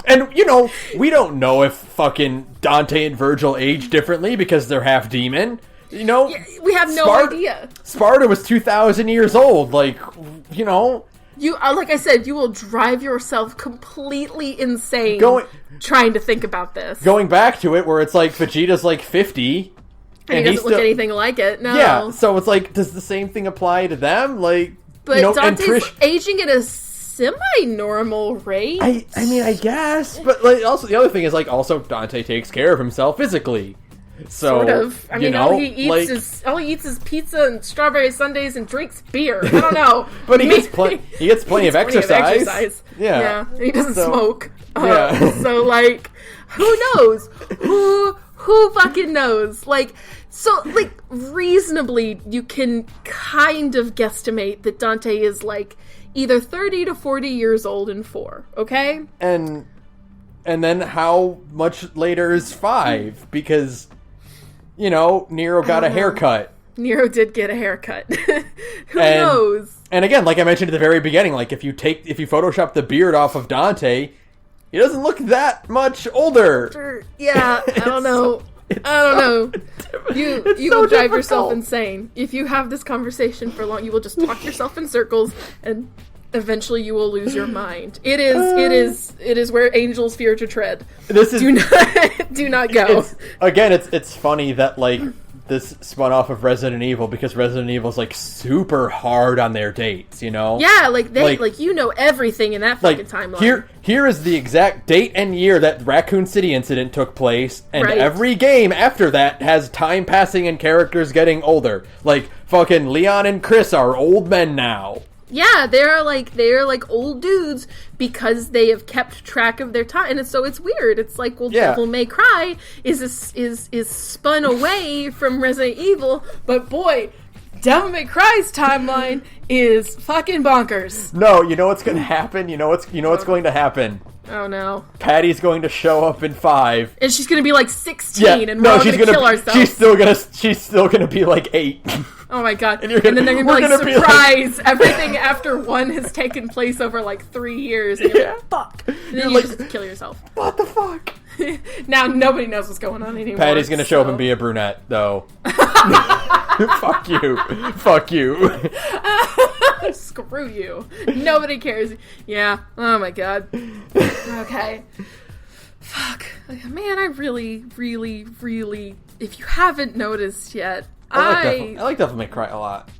Speaker 1: And, you know, we don't know if fucking Dante and Virgil age differently because they're half demon. You know?
Speaker 2: Yeah, we have no idea.
Speaker 1: Sparta was 2,000 years old. Like, you know?
Speaker 2: You, like I said, you will drive yourself completely insane trying to think about this.
Speaker 1: Going back to it, where it's like Vegeta's like 50.
Speaker 2: And he doesn't look anything like it, no.
Speaker 1: Yeah, so it's like, does the same thing apply to them? Like,
Speaker 2: but you know, Dante's aging at a semi-normal rate.
Speaker 1: I mean, I guess, but like, also the other thing is like, also Dante takes care of himself physically. So,
Speaker 2: sort of. I mean, all he eats is pizza and strawberry sundaes and drinks beer. I don't know.
Speaker 1: But he gets plenty of exercise.
Speaker 2: Yeah. He doesn't smoke. So like, who knows? Who fucking knows? Like, so like reasonably, you can kind of guesstimate that Dante is like either 30 to 40 years old in 4, okay?
Speaker 1: And then how much later is 5? Because, you know, Nero got a haircut.
Speaker 2: Nero did get a haircut. Who knows?
Speaker 1: And again, like I mentioned at the very beginning, like if you Photoshop the beard off of Dante, he doesn't look that much older.
Speaker 2: Yeah, I don't know. You will drive yourself insane. If you have this conversation for long, you will just talk yourself in circles, and eventually you will lose your mind. It is where angels fear to tread. Do not go.
Speaker 1: It's funny that like this spun off of Resident Evil because Resident Evil is like super hard on their dates, you know?
Speaker 2: Yeah, like they you know everything in that fucking timeline.
Speaker 1: Here is the exact date and year that Raccoon City incident took place, and every game after that has time passing and characters getting older. Like fucking Leon and Chris are old men now.
Speaker 2: Yeah, they're like old dudes because they have kept track of their time, and so it's weird. It's like, well, Devil May Cry is spun away from Resident Evil, but boy, Devil May Cry's timeline is fucking bonkers.
Speaker 1: No, you know what's going to happen? You know what's going to happen?
Speaker 2: Oh no.
Speaker 1: Patty's going to show up in 5.
Speaker 2: And she's gonna be like 16 and we're all gonna kill ourselves.
Speaker 1: She's still gonna be like 8.
Speaker 2: Oh my god. And then they're gonna be like, surprise! Everything after 1 has taken place over like 3 years. And you're like, fuck. And then you just kill yourself.
Speaker 1: What the fuck?
Speaker 2: Now nobody knows what's going on anymore.
Speaker 1: Patty's gonna show up and be a brunette, though. Fuck you. Fuck you.
Speaker 2: Screw you. Nobody cares. Yeah. Oh my god. Okay. Fuck. Man, I really, really, really, if you haven't noticed yet, I
Speaker 1: like Devil May Cry a lot.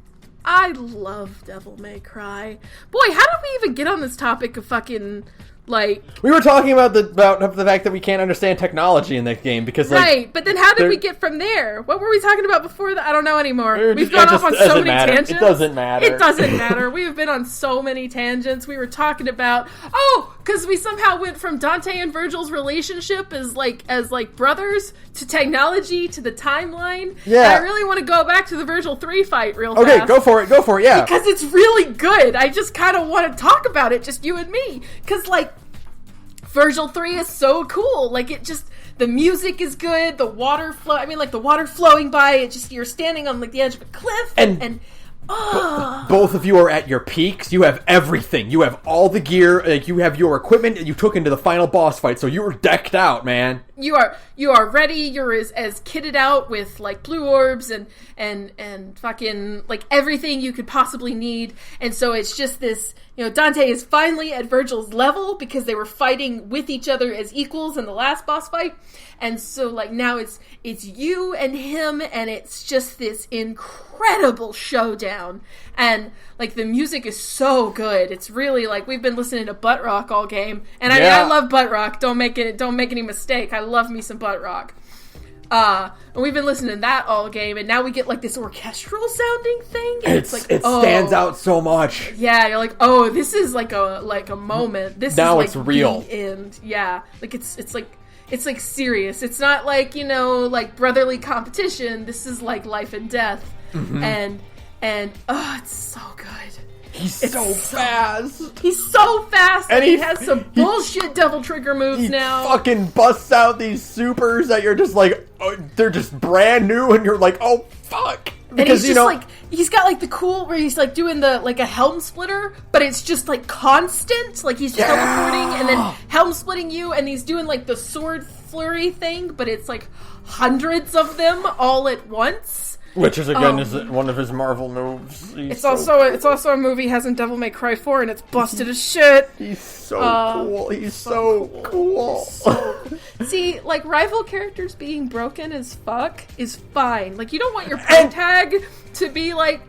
Speaker 2: I love Devil May Cry. Boy, how did we even get on this topic of fucking, like...
Speaker 1: We were talking about the fact that we can't understand technology in that game because, like...
Speaker 2: Right, but then how did we get from there? What were we talking about before that? I don't know anymore. We've gone off on so many tangents.
Speaker 1: It doesn't matter.
Speaker 2: It doesn't matter. We have been on so many tangents. We were talking about... Oh, because we somehow went from Dante and Virgil's relationship as brothers to technology to the timeline.
Speaker 1: Yeah.
Speaker 2: And I really want to go back to the Virgil 3 fight real fast.
Speaker 1: Okay, go for it, yeah.
Speaker 2: Because it's really good. I just kind of want to talk about it, just you and me. Because, like, Virgil 3 is so cool. Like, it just... The music is good. The water flow... I mean, like, the water flowing by. It just... You're standing on, like, the edge of a cliff. And
Speaker 1: both of you are at your peaks. You have everything. You have all the gear. Like, you have your equipment that you took into the final boss fight. So you were decked out, man.
Speaker 2: You are ready. You're as kitted out with, like, blue orbs and fucking, like, everything you could possibly need. And so it's just this... You know, Dante is finally at Virgil's level because they were fighting with each other as equals in the last boss fight. And so, like, now it's you and him, and it's just this incredible showdown. And, like, the music is so good. It's really, like, we've been listening to butt rock all game. And I mean, I love butt rock. Don't make any mistake. I love me some butt rock. And we've been listening to that all game, and now we get, like, this orchestral sounding thing. And it
Speaker 1: stands out so much.
Speaker 2: Yeah, you're like, oh, this is like a moment. This
Speaker 1: now
Speaker 2: is like
Speaker 1: it's real.
Speaker 2: The end. Yeah, like it's like serious. It's not like, you know, like brotherly competition. This is like life and death. Mm-hmm. And it's so good.
Speaker 1: He's so fast.
Speaker 2: He's so fast. And he has some bullshit devil trigger moves now.
Speaker 1: He fucking busts out these supers that you're just like, they're just brand new, and you're like, oh, fuck.
Speaker 2: Because, and he's just like, he's got like the cool where he's like doing the, like a helm splitter, but it's just like constant. Like he's teleporting and then helm splitting you, and he's doing like the sword flurry thing, but it's like hundreds of them all at once.
Speaker 1: Which is again is one of his Marvel moves.
Speaker 2: It's also a movie has in Devil May Cry 4, and it's busted as shit.
Speaker 1: He's so cool. He's so cool.
Speaker 2: See, like rival characters being broken as fuck is fine. Like you don't want your pro tag to be like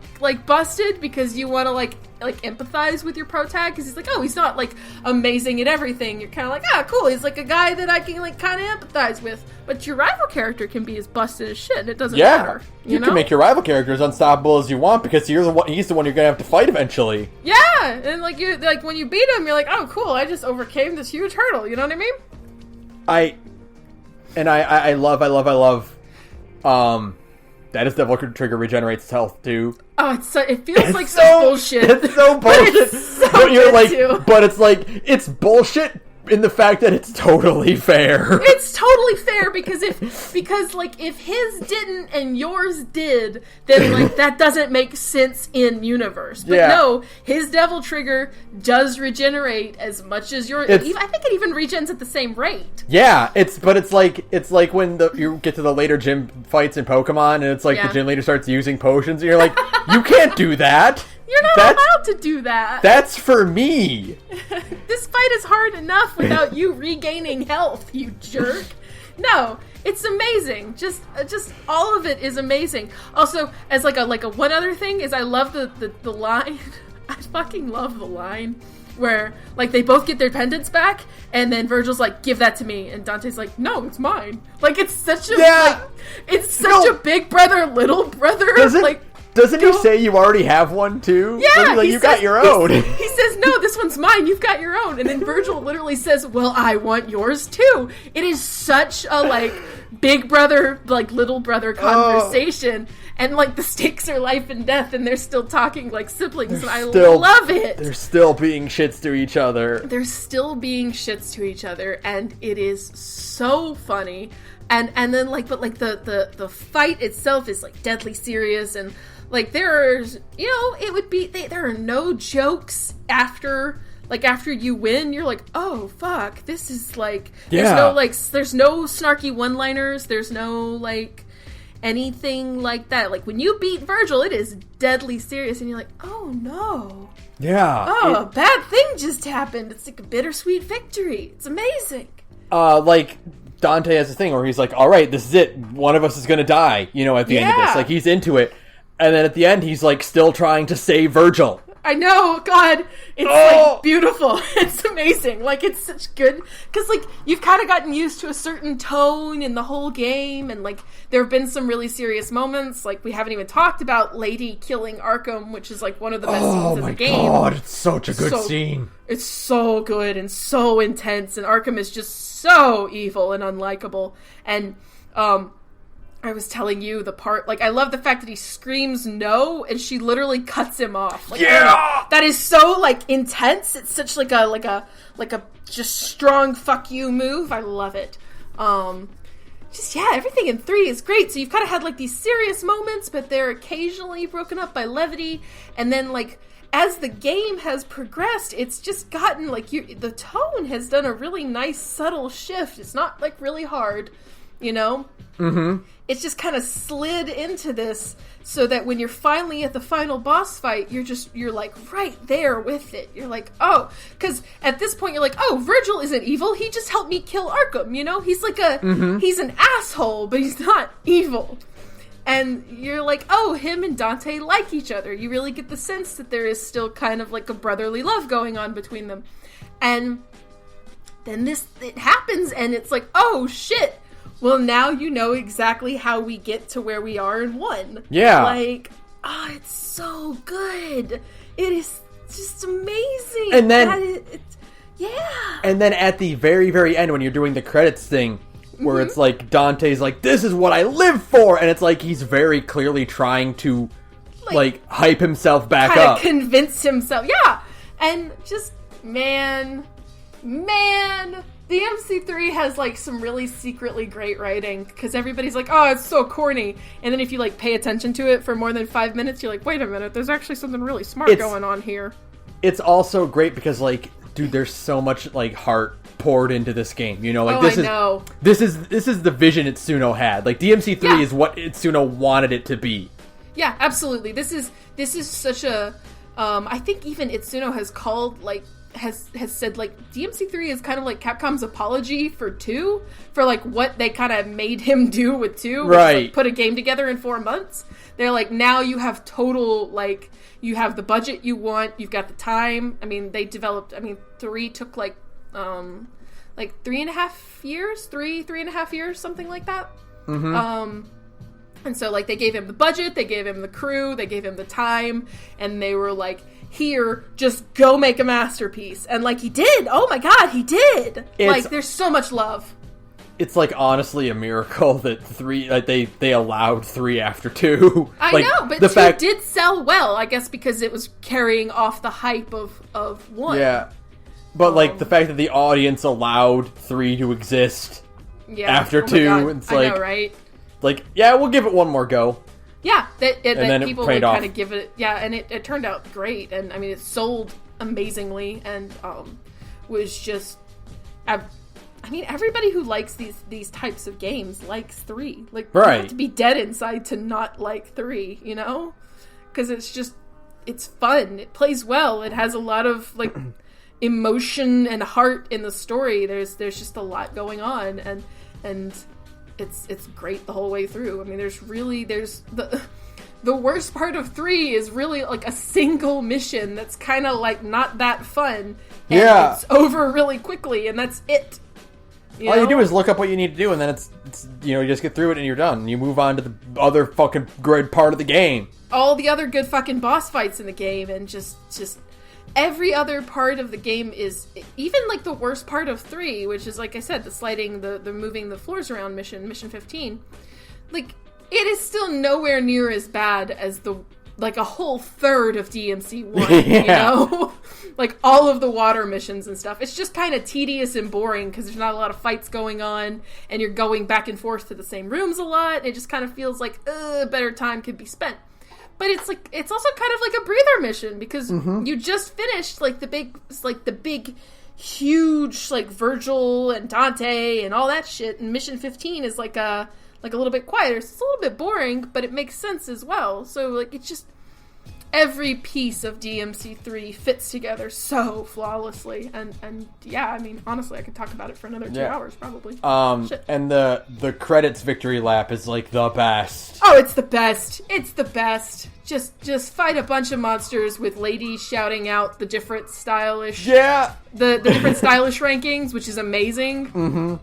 Speaker 2: busted because you want to like empathize with your pro tag because he's like, oh, he's not like amazing at everything. You're kind of like, cool, he's like a guy that I can like kind of empathize with. But your rival character can be as busted as shit, and it doesn't matter. You know?
Speaker 1: Can make your rival character as unstoppable as you want because he's the one you're gonna have to fight eventually.
Speaker 2: Yeah, and like you like when you beat him, you're like, oh, cool, I just overcame this huge hurdle. You know what I mean?
Speaker 1: I love. That is Devil Trigger regenerates health too.
Speaker 2: Oh, it feels like so bullshit.
Speaker 1: It's so bullshit.
Speaker 2: It's so good too.
Speaker 1: But it's like it's bullshit in the fact that it's totally fair.
Speaker 2: It's totally fair because if his didn't and yours did, then like that doesn't make sense in universe. But no, his Devil Trigger does regenerate as much as yours. I think it even regens at the same rate.
Speaker 1: Yeah, it's like when you get to the later gym fights in Pokemon, and it's like the gym leader starts using potions, and you're like, you can't do that.
Speaker 2: You're not allowed to do that.
Speaker 1: That's for me.
Speaker 2: This fight is hard enough without you regaining health, you jerk. No, it's amazing. Just all of it is amazing. Also, as like a one other thing is I love the line. I fucking love the line where like they both get their pendants back, and then Virgil's like, "Give that to me," and Dante's like, "No, it's mine." Like it's such a a big brother, little brother.
Speaker 1: Doesn't he say you already have one too?
Speaker 2: Yeah,
Speaker 1: you got your own.
Speaker 2: He says, "No, this one's mine. You've got your own." And then Virgil literally says, "Well, I want yours too." It is such a like big brother, like little brother conversation, and like the stakes are life and death, and they're still talking like siblings, and I love it.
Speaker 1: They're still being shits to each other.
Speaker 2: They're still being shits to each other, and it is so funny. And then like, but like the fight itself is like deadly serious, and like there's, you know, it would be, there are no jokes after. Like, after you win, you're like, oh, fuck, this is, like, there's no snarky one-liners, there's no, like, anything like that. Like, when you beat Virgil, it is deadly serious, and you're like, oh, no.
Speaker 1: Yeah.
Speaker 2: Oh, a bad thing just happened. It's like a bittersweet victory. It's amazing.
Speaker 1: Like, Dante has a thing where he's like, all right, this is it. One of us is gonna die, you know, at the end of this. Like, he's into it. And then at the end, he's, like, still trying to save Virgil.
Speaker 2: I know, God, it's, like, beautiful. It's amazing. Like, it's such good, because, like, you've kind of gotten used to a certain tone in the whole game, and, like, there have been some really serious moments. Like, we haven't even talked about Lady killing Arkham, which is, like, one of the best scenes in the game. Oh, my God,
Speaker 1: it's such a good scene.
Speaker 2: It's so good and so intense, and Arkham is just so evil and unlikable, and, I was telling you the part, like, I love the fact that he screams no, and she literally cuts him off. Like,
Speaker 1: yeah!
Speaker 2: That is so, like, intense. It's such, like a just strong fuck you move. I love it. Everything in 3 is great. So you've kind of had, like, these serious moments, but they're occasionally broken up by levity, and then, like, as the game has progressed, it's just gotten, like, the tone has done a really nice, subtle shift. It's not, like, really hard, you know?
Speaker 1: Mm-hmm.
Speaker 2: It's just kind of slid into this so that when you're finally at the final boss fight, you're like right there with it. You're like, oh, because at this point you're like, oh, Virgil isn't evil. He just helped me kill Arkham, you know? He's like he's an asshole, but he's not evil. And you're like, oh, him and Dante like each other. You really get the sense that there is still kind of like a brotherly love going on between them. And then it happens and it's like, oh, shit. Well, now you know exactly how we get to where we are in 1.
Speaker 1: Yeah.
Speaker 2: Like, oh, it's so good. It is just amazing.
Speaker 1: And then...
Speaker 2: yeah.
Speaker 1: And then at the very, very end, when you're doing the credits thing, where it's like, Dante's like, this is what I live for! And it's like, he's very clearly trying to, like hype himself back up.
Speaker 2: Convince himself. Yeah. And just, man... DMC3 has, like, some really secretly great writing, because everybody's like, oh, it's so corny. And then if you, like, pay attention to it for more than 5 minutes, you're like, wait a minute, there's actually something really smart going on here.
Speaker 1: It's also great because, like, dude, there's so much, like, heart poured into this game, you know? Like, this is the vision Itsuno had. Like, DMC3 is what Itsuno wanted it to be.
Speaker 2: Yeah, absolutely. This is such a, I think even Itsuno has called, like, has said, like, DMC3 is kind of like Capcom's apology for 2, for, like, what they kind of made him do with 2, which is, like, put a game together in 4 months. They're like, now you have total, like, you have the budget you want, you've got the time. I mean, they developed, 3 took, like 3.5 years, 3.5 years, something like that.
Speaker 1: Mm-hmm.
Speaker 2: And so, like, they gave him the budget, they gave him the crew, they gave him the time, and they were like, here, just go make a masterpiece. And, like, he did. Oh my God, he did. Like, there's so much love.
Speaker 1: It's, like, honestly a miracle that 3, like, they allowed 3 after 2.
Speaker 2: I know, but 2 did sell well, I guess, because it was carrying off the hype of 1.
Speaker 1: Yeah. But, like, the fact that the audience allowed 3 to exist after 2, it's like... I know, right? Like, yeah, we'll give it one more go.
Speaker 2: Yeah, that people would kind
Speaker 1: of
Speaker 2: give it... Yeah, and it turned out great. And, I mean, it sold amazingly and was just... everybody who likes these types of games likes 3. Like, you have to be dead inside to not like 3, you know? Because it's fun. It plays well. It has a lot of, like, emotion and heart in the story. There's just a lot going on, and it's great the whole way through. I mean, there's the worst part of 3 is really, like, a single mission that's kind of, like, not that fun. And it's over really quickly, and that's it.
Speaker 1: All you do is look up what you need to do, and then it's you just get through it and you're done. You move on to the other fucking great part of the game. All the other good fucking boss fights in the game, and just every other part of the game is, even, like, the worst part of 3, which is, like I said, the sliding, the moving the floors around mission 15. Like,
Speaker 2: it is still nowhere near as bad as a whole third of DMC1, you know? Like, all of the water missions and stuff. It's just kind of tedious and boring because there's not a lot of fights going on, and you're going back and forth to the same rooms a lot. It just kind of feels like, better time could be spent. But it's also kind of like a breather mission because you just finished, the big, huge, Virgil and Dante and all that shit, and Mission 15 is a little bit quieter. So it's a little bit boring, but it makes sense as well. So, it's just... every piece of DMC3 fits together so flawlessly, and yeah, I mean, honestly, I could talk about it for another 2 hours, probably.
Speaker 1: And the credits victory lap is, the best.
Speaker 2: Oh, it's the best. It's the best. Just fight a bunch of monsters with ladies shouting out the different stylish...
Speaker 1: Yeah!
Speaker 2: The different stylish rankings, which is amazing.
Speaker 1: Mm-hmm.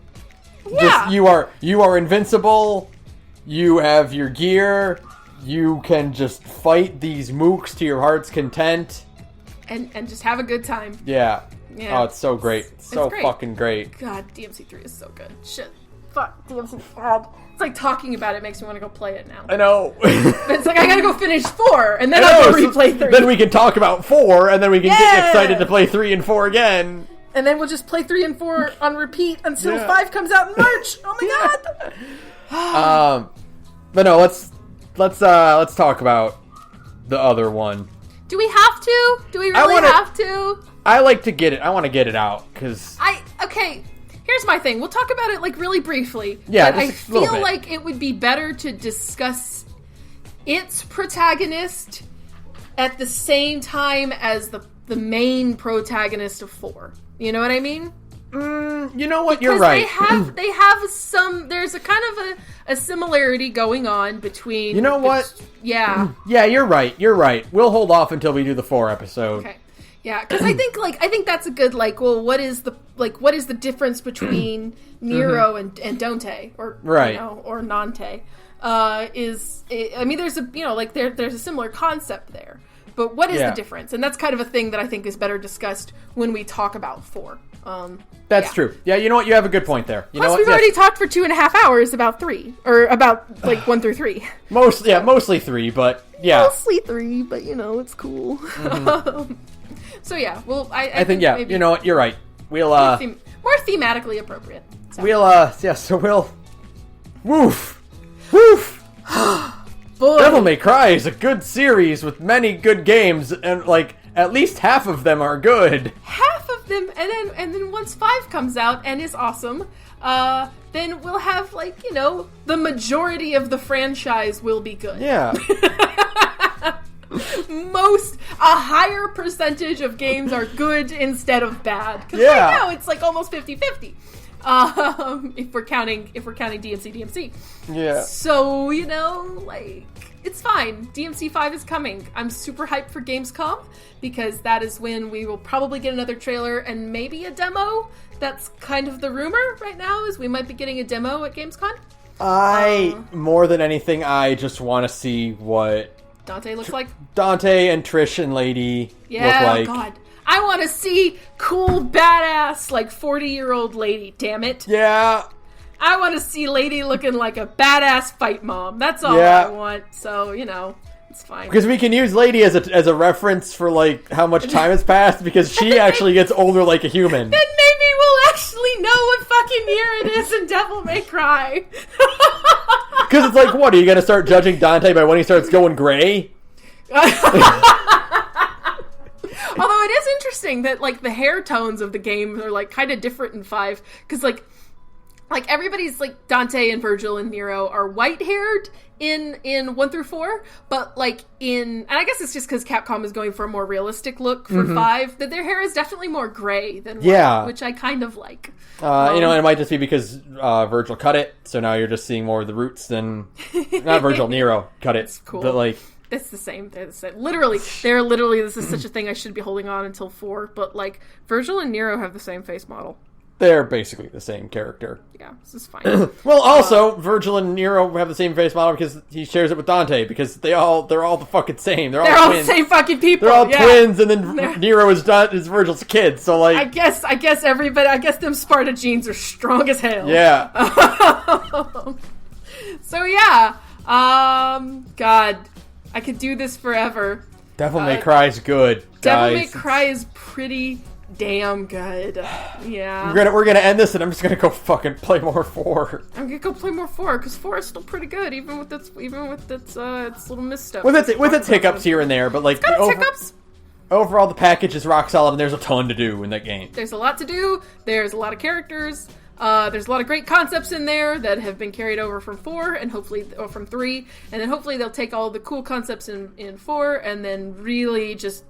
Speaker 2: Yeah!
Speaker 1: You are invincible, you have your gear... You can just fight these mooks to your heart's content.
Speaker 2: And just have a good time.
Speaker 1: Yeah.
Speaker 2: Yeah.
Speaker 1: Oh, it's so great. It's so great. Fucking great.
Speaker 2: God, DMC3 is so good. Shit. Fuck, DMC. God. It's like talking about it makes me want to go play it now.
Speaker 1: I know.
Speaker 2: But it's like, I gotta go finish 4, and then I'll go replay 3.
Speaker 1: Then we can talk about 4, and then we can get excited to play 3 and 4 again.
Speaker 2: And then we'll just play 3 and 4 on repeat until 5 comes out in March. Oh my god!
Speaker 1: But no, let's talk about the other one.
Speaker 2: Do we have to? Do we really have to?
Speaker 1: I like to get it. I want to get it out because
Speaker 2: okay. Here's my thing. We'll talk about it really briefly.
Speaker 1: Yeah,
Speaker 2: but I feel like it would be better to discuss its protagonist at the same time as the main protagonist of 4. You know what I mean?
Speaker 1: You know what? You're right.
Speaker 2: They have some. There's a kind of a similarity going on between.
Speaker 1: You know what?
Speaker 2: Yeah.
Speaker 1: Yeah, you're right. You're right. We'll hold off until we do the 4 episode.
Speaker 2: Okay. Yeah, because I think that's a good what is the difference between Nero and Dante or
Speaker 1: right.
Speaker 2: Or Nante? There's a similar concept there. But what is the difference? And that's kind of a thing that I think is better discussed when we talk about 4.
Speaker 1: That's true. Yeah, you know what? You have a good point there.
Speaker 2: Plus, we've already talked for 2.5 hours about 3. Or about, 1 through 3.
Speaker 1: Mostly 3, but yeah.
Speaker 2: Mostly 3, but, it's cool. Mm-hmm. So, yeah. Well, I think maybe
Speaker 1: you know what? You're right. We'll,
Speaker 2: more thematically appropriate. So.
Speaker 1: We'll Woof! Woof!
Speaker 2: Boy.
Speaker 1: Devil May Cry is a good series with many good games, and, at least half of them are good.
Speaker 2: Half of them, and then once 5 comes out and is awesome, then we'll have, the majority of the franchise will be good.
Speaker 1: Yeah.
Speaker 2: A higher percentage of games are good instead of bad. Because right now it's, almost 50-50. If we're counting DMC.
Speaker 1: Yeah.
Speaker 2: So, it's fine. DMC 5 is coming. I'm super hyped for Gamescom because that is when we will probably get another trailer and maybe a demo. That's kind of the rumor right now, is we might be getting a demo at Gamescom.
Speaker 1: More than anything, I just want to see what
Speaker 2: Dante looks like.
Speaker 1: Dante and Trish and Lady look like.
Speaker 2: Oh God. I want to see cool, badass, 40-year-old Lady, damn it.
Speaker 1: Yeah.
Speaker 2: I want to see Lady looking like a badass fight mom. That's all I want. So, it's fine.
Speaker 1: Because we can use Lady as a reference for, how much time has passed, because she actually gets older like a human.
Speaker 2: Then maybe we'll actually know what fucking year it is in Devil May Cry.
Speaker 1: Because it's what, are you going to start judging Dante by when he starts going gray?
Speaker 2: Although it is interesting that, the hair tones of the game are, kind of different in 5. Because, everybody's, Dante and Virgil and Nero are white-haired in 1 through 4. But, and I guess it's just because Capcom is going for a more realistic look for 5, that their hair is definitely more gray than white, which I kind of like.
Speaker 1: It might just be because Virgil cut it, so now you're just seeing more of the roots than... Not Virgil, Nero cut it.
Speaker 2: It's cool.
Speaker 1: But,
Speaker 2: it's the same. They're the same. Literally, this is such a thing I should be holding on until 4, but, Virgil and Nero have the same face model.
Speaker 1: They're basically the same character.
Speaker 2: Yeah, this is fine.
Speaker 1: Well, also, Virgil and Nero have the same face model because he shares it with Dante, because they're all the fucking same. They're all twins.
Speaker 2: The same fucking people.
Speaker 1: They're all twins, and then Nero is Virgil's kid, so,
Speaker 2: I guess them Sparta genes are strong as hell.
Speaker 1: Yeah.
Speaker 2: So, yeah. God, I could do this forever.
Speaker 1: Devil May Cry is good, guys.
Speaker 2: Devil May Cry is pretty damn good. Yeah.
Speaker 1: We're gonna end this, and I'm just gonna go fucking play more 4.
Speaker 2: I'm gonna go play more 4 because 4 is still pretty good, even with its little missteps.
Speaker 1: With its hiccups here and there, but like
Speaker 2: hiccups.
Speaker 1: Overall, the package is rock solid, and there's a ton to do in that game.
Speaker 2: There's a lot to do. There's a lot of characters. There's a lot of great concepts in there that have been carried over from 4 and hopefully from 3, and then hopefully they'll take all the cool concepts in 4 and then really just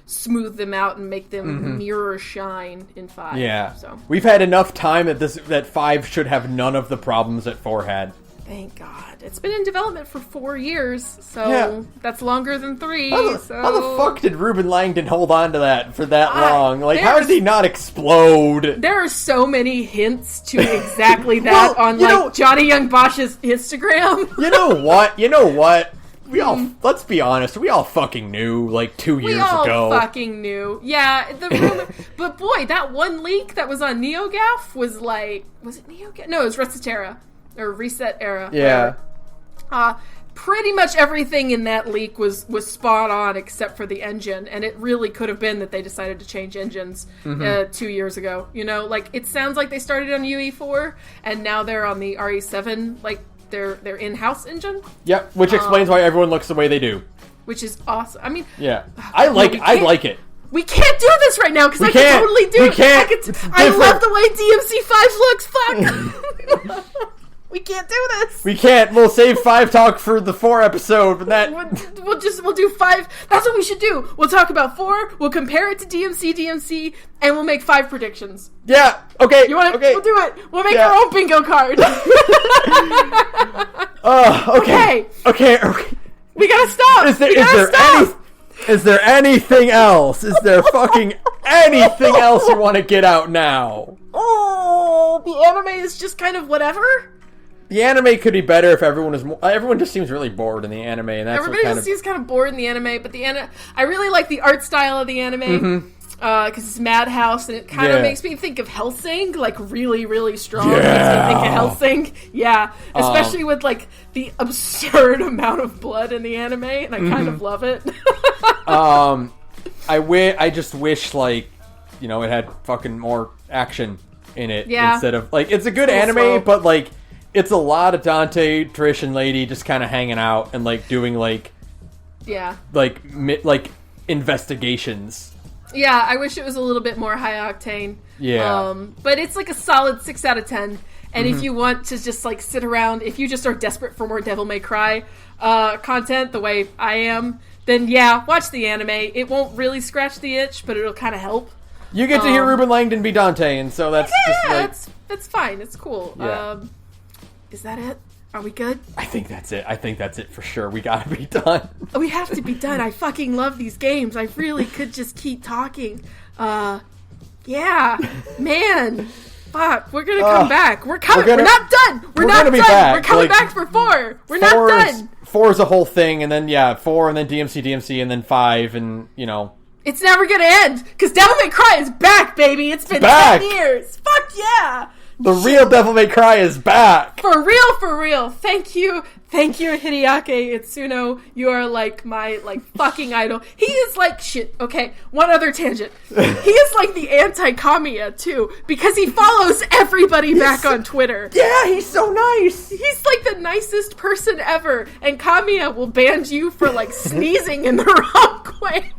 Speaker 2: smooth them out and make them mirror shine in 5.
Speaker 1: Yeah.
Speaker 2: So
Speaker 1: we've had enough time that 5 should have none of the problems that 4 had.
Speaker 2: Thank God. It's been in development for 4 years, so that's longer than 3.
Speaker 1: How the fuck did Ruben Langdon hold on to that for that long? Like, how did he not explode?
Speaker 2: There are so many hints to exactly that on Johnny Young Bosch's Instagram.
Speaker 1: You know what? We all, let's be honest, we all fucking knew, like, 2 years ago.
Speaker 2: We all fucking knew. Yeah, the rumor, but boy, that one leak that was on NeoGAF was like, was it NeoGAF? No, it was Resetera. Or Reset Era.
Speaker 1: Yeah.
Speaker 2: Pretty much everything in that leak was spot on except for the engine, and it really could have been that they decided to change engines 2 years ago. You know, like, it sounds like they started on UE4, and now they're on the RE7, like, their in-house engine.
Speaker 1: Yep, which explains why everyone looks the way they do.
Speaker 2: Which is awesome. I mean...
Speaker 1: Yeah. I like it.
Speaker 2: We can't do this right now, because I can totally do it.
Speaker 1: We can't.
Speaker 2: I love the way DMC5 looks. Fuck! We can't do this.
Speaker 1: We can't. We'll save 5 talk for the 4 episode, but that
Speaker 2: we'll do 5. That's what we should do. We'll talk about 4. We'll compare it to DMC, and we'll make 5 predictions.
Speaker 1: Yeah. Okay.
Speaker 2: You want to?
Speaker 1: Okay.
Speaker 2: We'll do it. We'll make our own bingo card.
Speaker 1: Okay. Okay.
Speaker 2: We gotta stop.
Speaker 1: Is there anything else? Is there fucking anything else you want to get out now?
Speaker 2: Oh, the anime is just kind of whatever.
Speaker 1: The anime could be better if everyone was more... Everyone just seems really bored in the anime, and that's
Speaker 2: Everybody seems kind of bored in the anime, but I really like the art style of the anime, because it's Madhouse, and it kind of makes me think of Hellsing, like, really, really strong.
Speaker 1: Yeah.
Speaker 2: Makes me think of Hellsing. Yeah, especially with, like, the absurd amount of blood in the anime, and I kind of love it.
Speaker 1: I just wish, like, you know, it had fucking more action in it instead of... Like, it's a good anime, slow. But, like... It's a lot of Dante, Trish, and Lady just kind of hanging out and, like, doing, like... Yeah. Like investigations.
Speaker 2: Yeah, I wish it was a little bit more high octane.
Speaker 1: Yeah.
Speaker 2: But it's, like, a solid 6 out of 10. And if you want to just, like, sit around... If you just are desperate for more Devil May Cry content, the way I am, then, yeah, watch the anime. It won't really scratch the itch, but it'll kind of help.
Speaker 1: You get to hear Ruben Langdon be Dante, and so that's just, like...
Speaker 2: That's fine. It's cool.
Speaker 1: Yeah.
Speaker 2: Is that it? Are we good?
Speaker 1: I think that's it for sure. We gotta be done.
Speaker 2: We have to be done. I fucking love these games. I really could just keep talking. Yeah. Man. Fuck. We're gonna come back. We're coming. We're not done. We're not done. Back. We're coming back for 4. We're not done.
Speaker 1: 4 is a whole thing, and then, 4, and then DMC, and then 5, and, you know.
Speaker 2: It's never gonna end, because Devil May Cry is back, baby. It's been 10 years. Fuck yeah.
Speaker 1: The real Devil May Cry is back!
Speaker 2: For real! Thank you, Hideaki Itsuno. You are, like, my, like, fucking idol. He is, like, shit. Okay, one other tangent. He is, like, the anti-Kamiya, too, because he follows everybody back on Twitter.
Speaker 1: Yeah, he's so nice!
Speaker 2: He's, like, the nicest person ever, and Kamiya will ban you for, like, sneezing in the wrong way.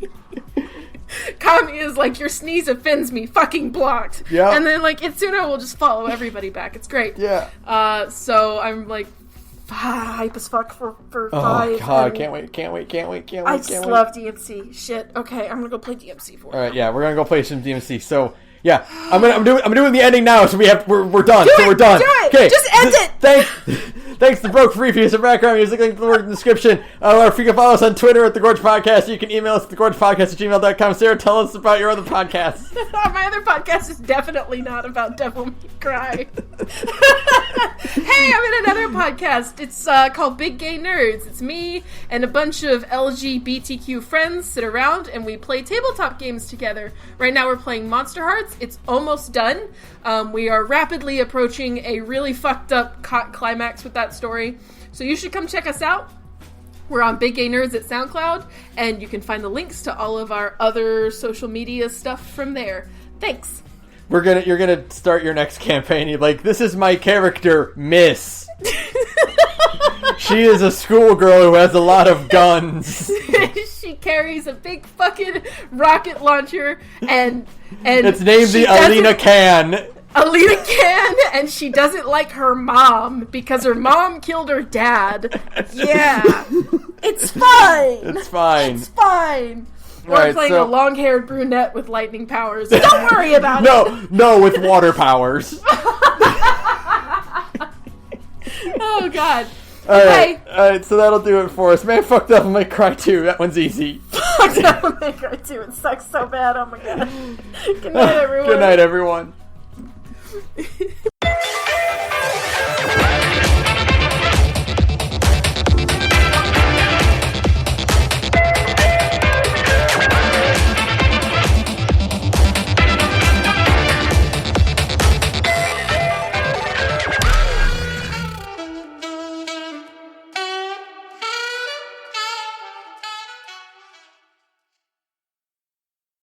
Speaker 2: Kamiya is like, your sneeze offends me, fucking blocked.
Speaker 1: Yeah.
Speaker 2: And then, like, Itsuno will just follow everybody back. It's great.
Speaker 1: Yeah.
Speaker 2: So I'm, like, hype as fuck for 5.
Speaker 1: Oh, God, can't wait.
Speaker 2: I just love DMC. Shit. Okay, I'm gonna go play DMC 4.
Speaker 1: Alright, yeah, we're gonna go play some DMC. So, yeah, I'm doing the ending now, so we're done. We're done.
Speaker 2: Do it! Okay. Just end it!
Speaker 1: Thanks to Broke Free for your background music. Link to the word in the description. If you can follow us on Twitter at The Gorge Podcast, you can email us at thegorgepodcast@gmail.com. Sarah, tell us about your other podcast.
Speaker 2: My other podcast is definitely not about Devil May Cry. Hey, I'm in another podcast. It's called Big Gay Nerds. It's me and a bunch of LGBTQ friends sit around and we play tabletop games together. Right now we're playing Monster Hearts. It's almost done. We are rapidly approaching a really fucked up climax with that that story. So you should come check us out. We're on Big Gay Nerds at SoundCloud, and you can find the links to all of our other social media stuff from there. Thanks.
Speaker 1: You're gonna start your next campaign. You're like, this is my character, Miss. She is a schoolgirl who has a lot of guns.
Speaker 2: She carries a big fucking rocket launcher, and
Speaker 1: it's named the Alina Can.
Speaker 2: Alina Can, and she doesn't like her mom because her mom killed her dad. Yeah. It's fine.
Speaker 1: It's fine.
Speaker 2: It's fine. We're
Speaker 1: Right,
Speaker 2: playing
Speaker 1: so-
Speaker 2: a long-haired brunette with lightning powers. Don't worry about it.
Speaker 1: No, with water powers.
Speaker 2: Oh, God.
Speaker 1: Alright, so that'll do it for us. Man, fucked up, I might cry too. That one's easy.
Speaker 2: Fucked up, I might cry too. It sucks so bad. Oh, my God. Good night, everyone.
Speaker 1: Good night, everyone.